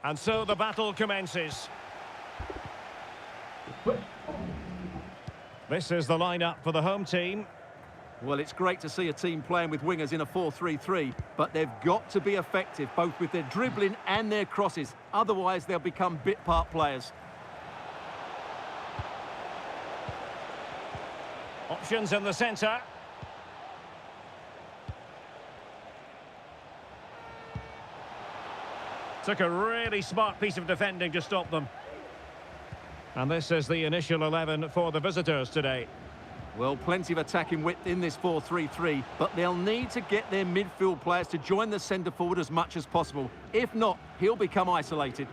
And so the battle commences. This is the lineup for the home team. Well, it's great to see a team playing with wingers in a 4-3-3, but they've got to be effective, both with their dribbling and their crosses. Otherwise, they'll become bit-part players. Options in the centre. Took a really smart piece of defending to stop them. And this is the initial 11 for the visitors today. Well, plenty of attacking width in this 4-3-3, but they'll need to get their midfield players to join the centre forward as much as possible. If not, he'll become isolated.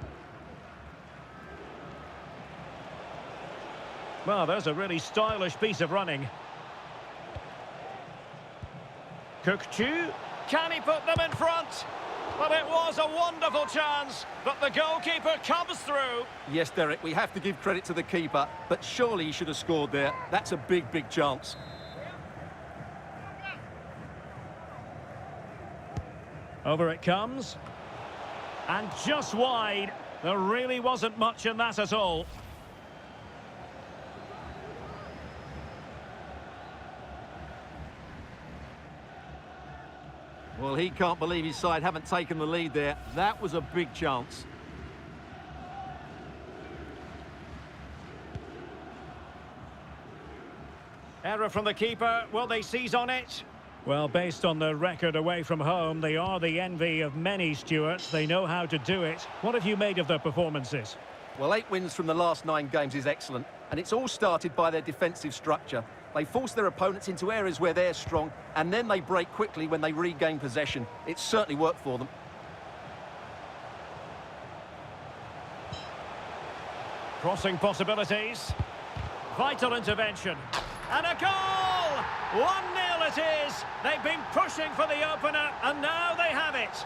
Well, there's a really stylish piece of running. Cook-Chu. Can he put them in front? Well, it was a wonderful chance, but the goalkeeper comes through. Yes, Derek, we have to give credit to the keeper, but surely he should have scored there. That's a big, big chance. Over it comes. And just wide. There really wasn't much in that at all. Well, he can't believe his side haven't taken the lead there. That was a big chance. Error from the keeper. Will they seize on it? Well, based on the record away from home, they are the envy of many Stewarts. They know how to do it. What have you made of their performances? Well, 8 wins from the last 9 games is excellent, and it's all started by their defensive structure. They force their opponents into areas where they're strong, and then they break quickly when they regain possession. It's certainly worked for them. Crossing possibilities. Vital intervention. And a goal! 1-0 it is. They've been pushing for the opener, and now they have it.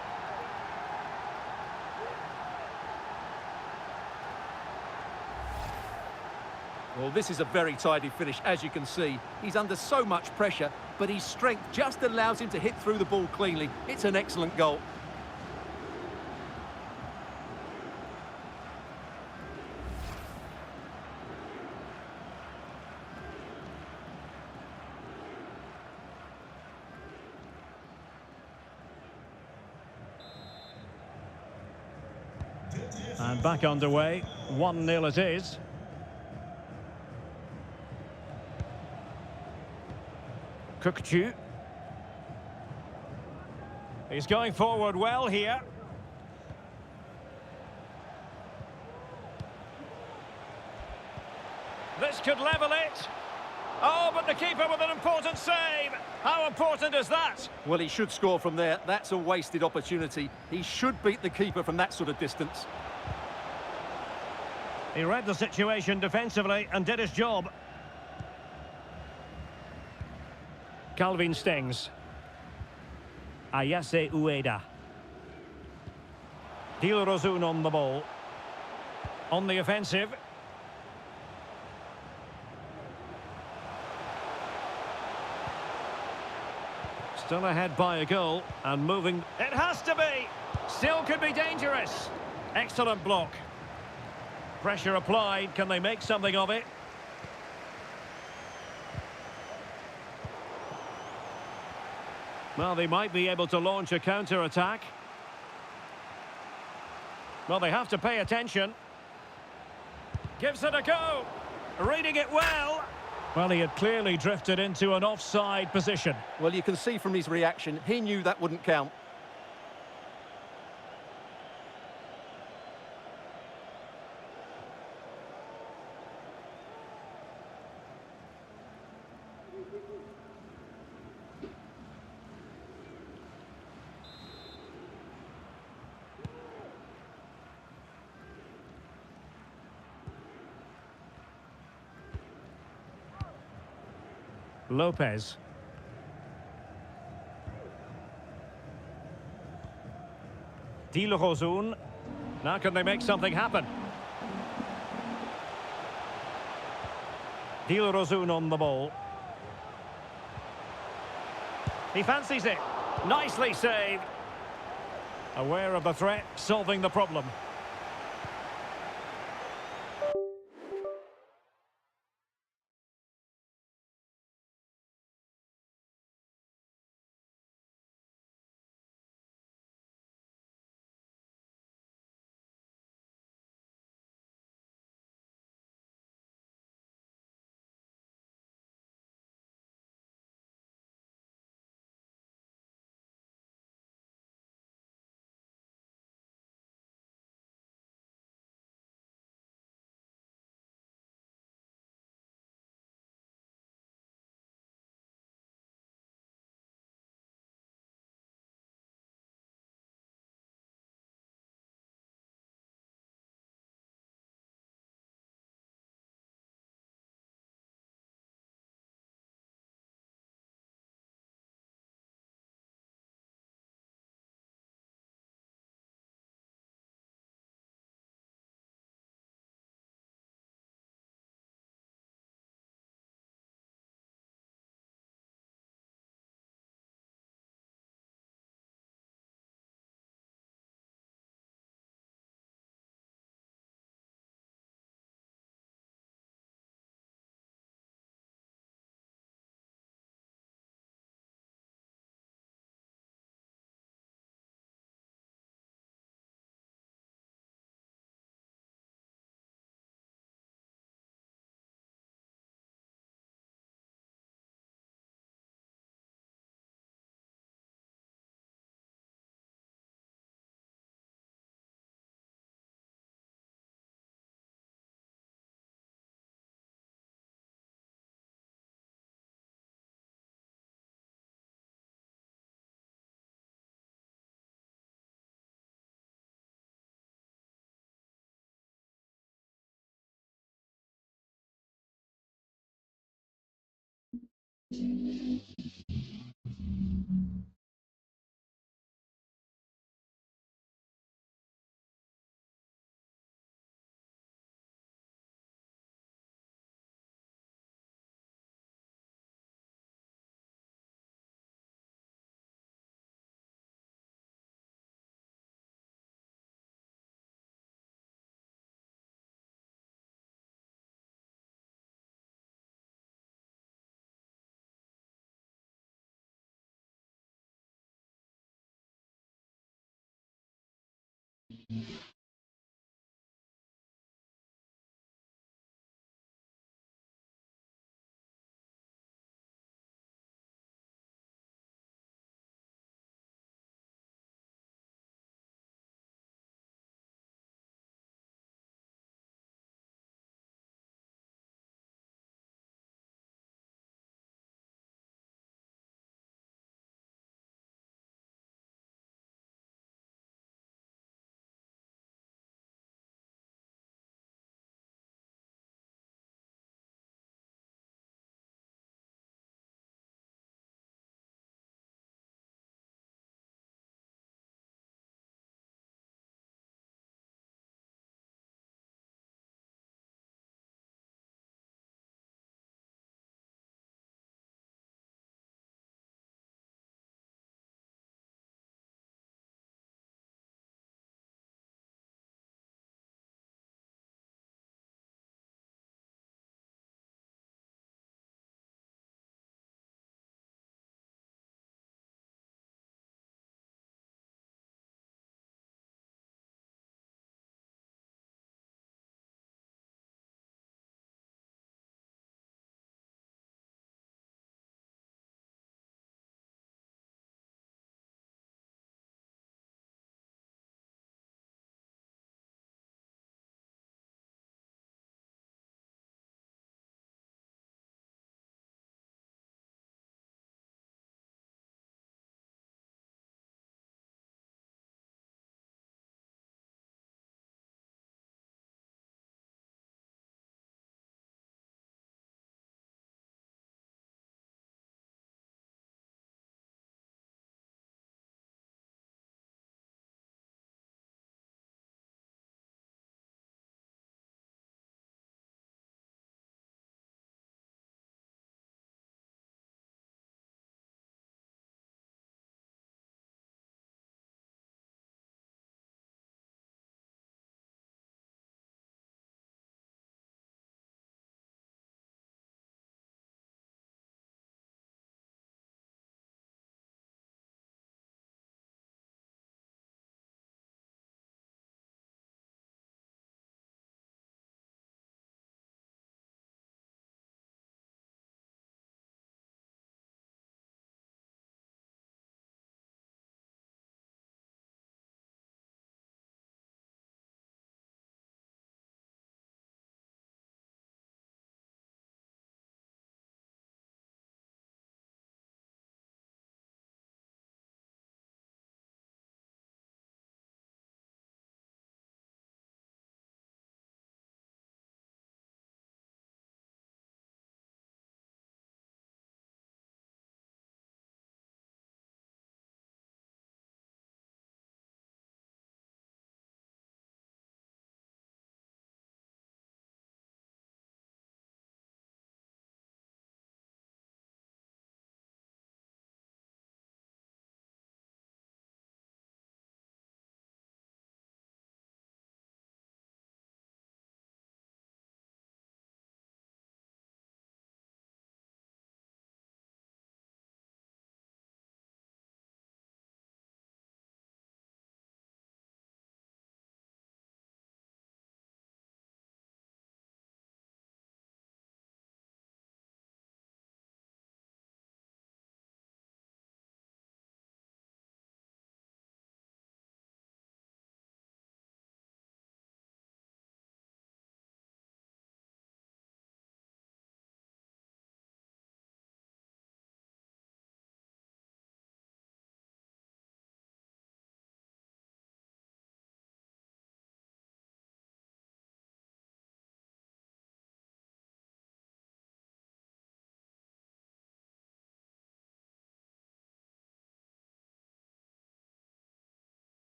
Well, this is a very tidy finish, as you can see. He's under so much pressure, but his strength just allows him to hit through the ball cleanly. It's an excellent goal. And back underway. 1-0 it is. Cook-Chu. He's going forward well here. This could level it. Oh, but the keeper with an important save. How important is that? Well, he should score from there. That's a wasted opportunity. He should beat the keeper from that sort of distance. He read the situation defensively and did his job. Calvin Stengs. Ayase Ueda. Dilrosun on the ball. On the offensive. Still ahead by a goal and moving. It has to be. Still could be dangerous. Excellent block. Pressure applied. Can they make something of it? Well, they might be able to launch a counter-attack. Well, they have to pay attention. Gives it a go. Reading it well. Well, he had clearly drifted into an offside position. Well, you can see from his reaction, he knew that wouldn't count. Lopez. Dilrosun. Now can they make something happen? Dilrosun on the ball. He fancies it. Nicely saved. Aware of the threat, solving the problem.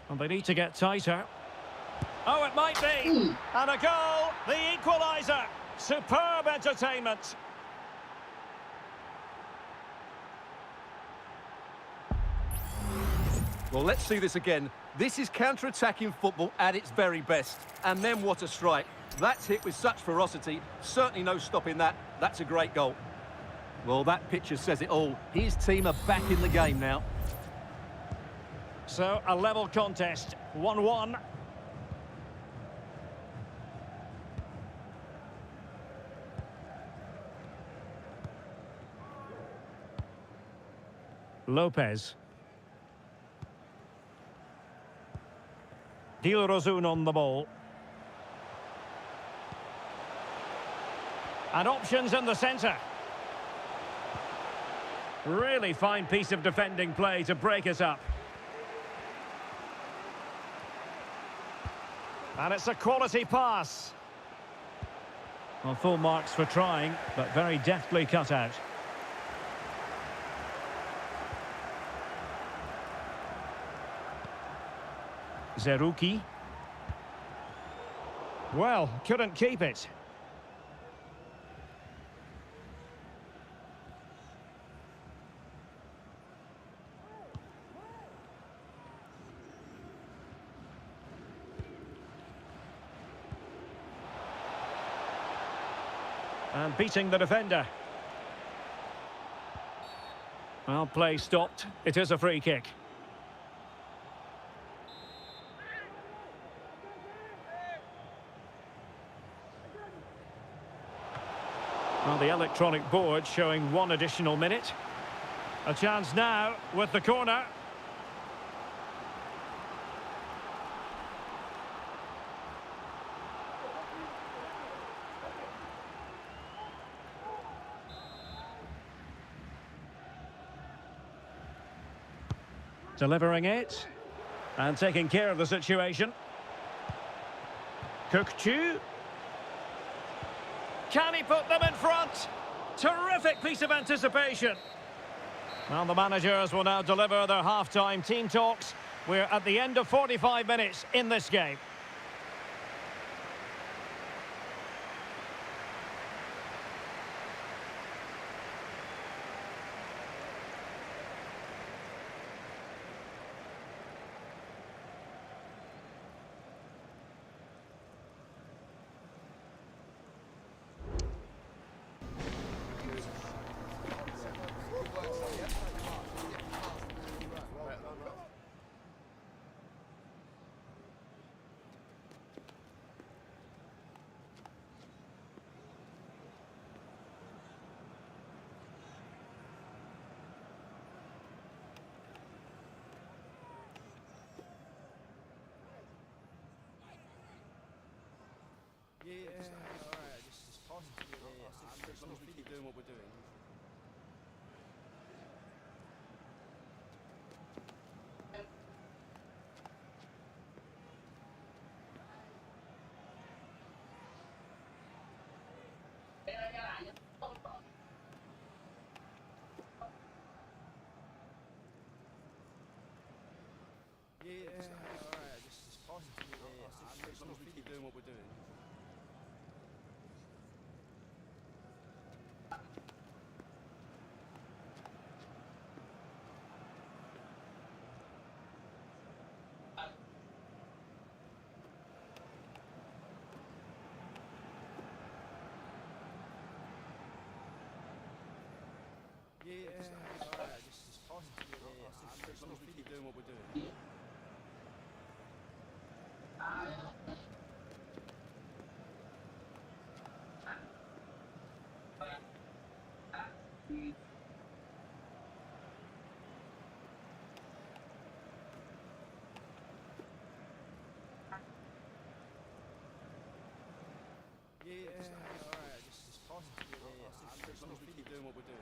And they need to get tighter. Oh, it might be. And a goal, the equaliser. Superb entertainment. Well, let's see this again. This is counter-attacking football at its very best. And then what a strike. That's hit with such ferocity. Certainly no stopping that. That's a great goal. Well, that picture says it all. His team are back in the game now. So, a level contest. 1-1. Lopez. Dilrosun on the ball. And options in the centre. Really fine piece of defending play to break us up. And it's a quality pass. Well, full marks for trying, but very deftly cut out. Zerouki. Well, couldn't keep it. And beating the defender. Well, play stopped. It is a free kick. Well, the electronic board showing 1 additional minute. A chance now with the corner. Delivering it. And taking care of the situation. Cook-Chu. Can he put them in front? Terrific piece of anticipation. Well, the managers will now deliver their half-time team talks. We're at the end of 45 minutes in this game. As long as we keep doing what we're doing. As long as we keep doing what we're doing. As long as we keep doing what we're doing. As long as we keep doing what we're doing.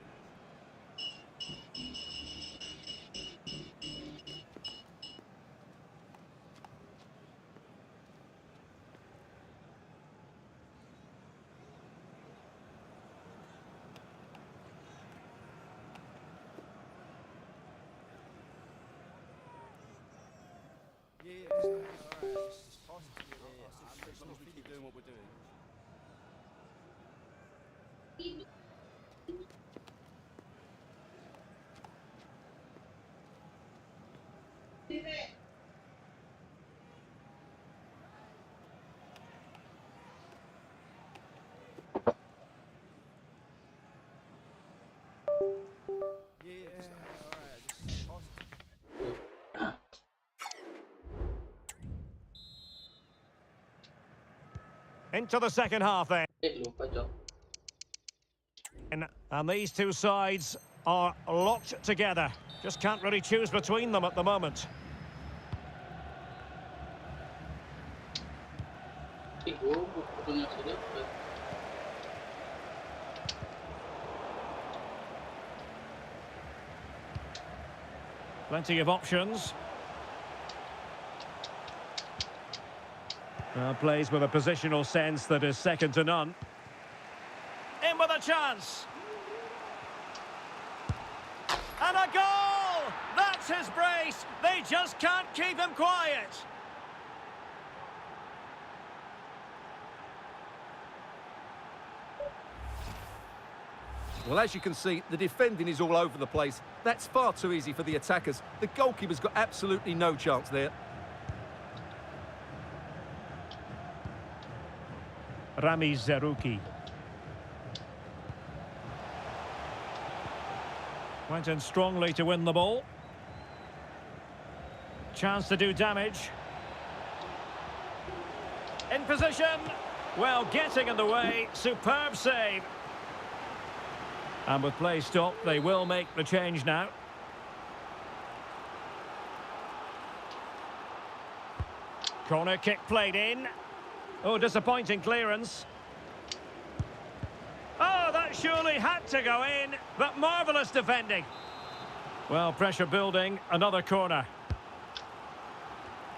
Into the second half then. Lupa, Cok. And these two sides are locked together. Just can't really choose between them at the moment. Plenty of options. Plays with a positional sense that is second to none. In with a chance. And a goal! That's his brace. They just can't keep him quiet. Well, as you can see, the defending is all over the place. That's far too easy for the attackers. The goalkeeper's got absolutely no chance there. Zerouki. Went in strongly to win the ball. Chance to do damage. In position. Well, getting in the way. Superb save. And with play stopped, they will make the change now. Corner kick played in. Oh, disappointing clearance. Oh, that surely had to go in, but marvellous defending. Well, pressure building, another corner.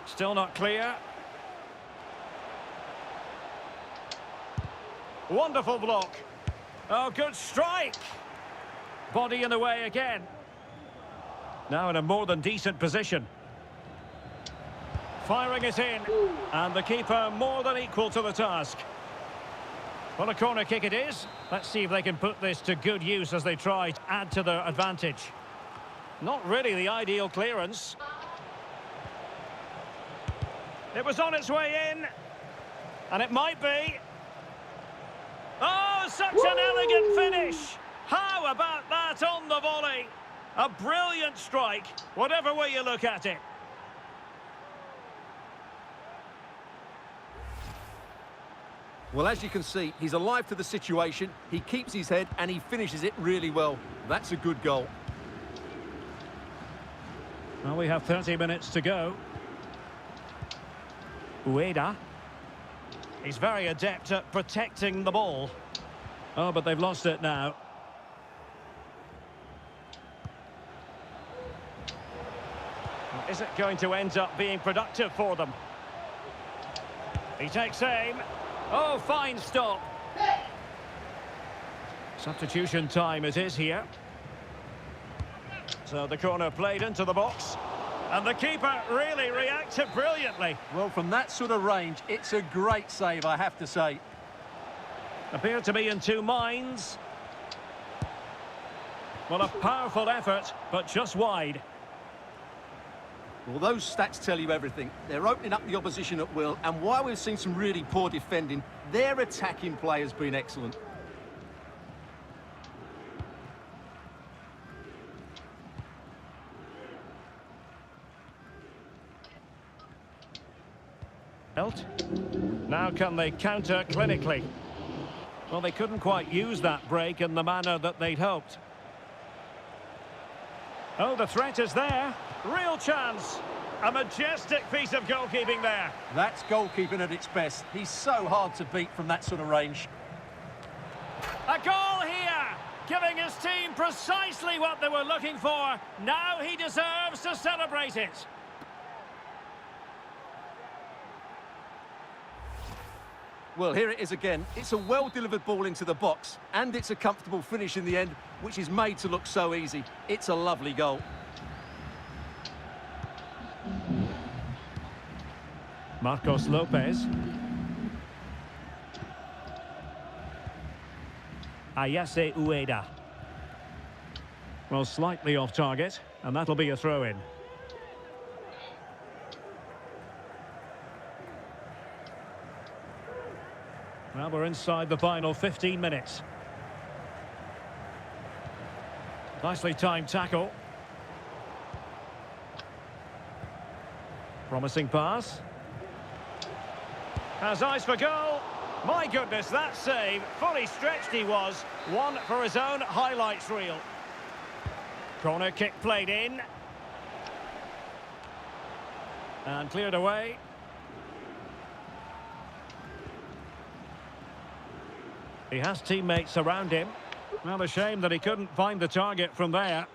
Still not clear. Wonderful block. Oh, good strike. Body in the way again. Now in a more than decent position. Firing it in. And the keeper more than equal to the task. Well, a corner kick it is. Let's see if they can put this to good use as they try to add to their advantage. Not really the ideal clearance. It was on its way in. And it might be. Oh, such an elegant finish. How about that on the volley? A brilliant strike, whatever way you look at it. Well, as you can see, he's alive to the situation, he keeps his head and he finishes it really well. That's a good goal. Well, we have 30 minutes to go. Ueda. He's very adept at protecting the ball. Oh, but they've lost it now. Is it going to end up being productive for them? He takes aim. Oh, fine stop. Substitution time it is here. So the corner played into the box. And the keeper really reacted brilliantly. Well, from that sort of range, it's a great save, I have to say. Appeared to be in two minds. Well, a powerful effort, but just wide. Well, those stats tell you everything. They're opening up the opposition at will, and while we've seen some really poor defending, their attacking play has been excellent. Now can they counter clinically? Well, they couldn't quite use that break in the manner that they'd hoped. Oh, the threat is there. Real chance. A majestic piece of goalkeeping there. That's goalkeeping at its best. He's so hard to beat from that sort of range. A goal here, giving his team precisely what they were looking for. Now he deserves to celebrate it. Well, here it is again. It's a well-delivered ball into the box, and it's a comfortable finish in the end, which is made to look so easy. It's a lovely goal. Marcos Lopez. Ayase Ueda. Well, slightly off target, and that'll be a throw-in. Well, we're inside the final 15 minutes. Nicely timed tackle. Promising pass. Has eyes for goal. My goodness, that save. Fully stretched he was. One for his own highlights reel. Corner kick played in. And cleared away. He has teammates around him. Well, a shame that he couldn't find the target from there.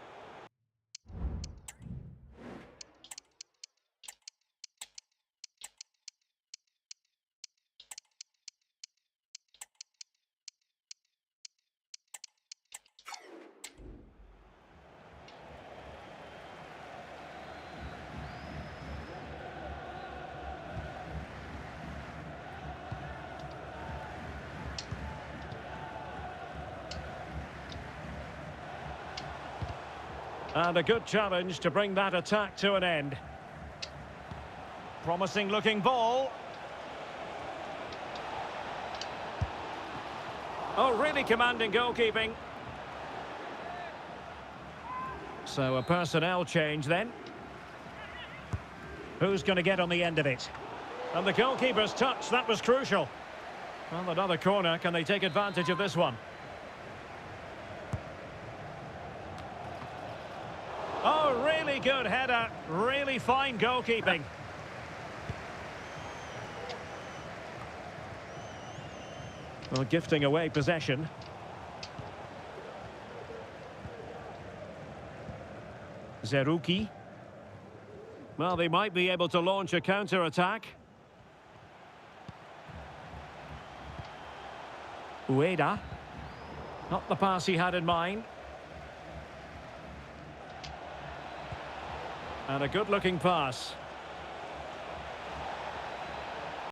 And a good challenge to bring that attack to an end. Promising looking ball. Oh, really commanding goalkeeping. So a personnel change then. Who's going to get on the end of it? And the goalkeeper's touch, that was crucial. Well, another corner, can they take advantage of this one? Oh, really good header. Really fine goalkeeping. Well, gifting away possession. Zerouki. Well, they might be able to launch a counter-attack. Ueda. Not the pass he had in mind. And a good-looking pass.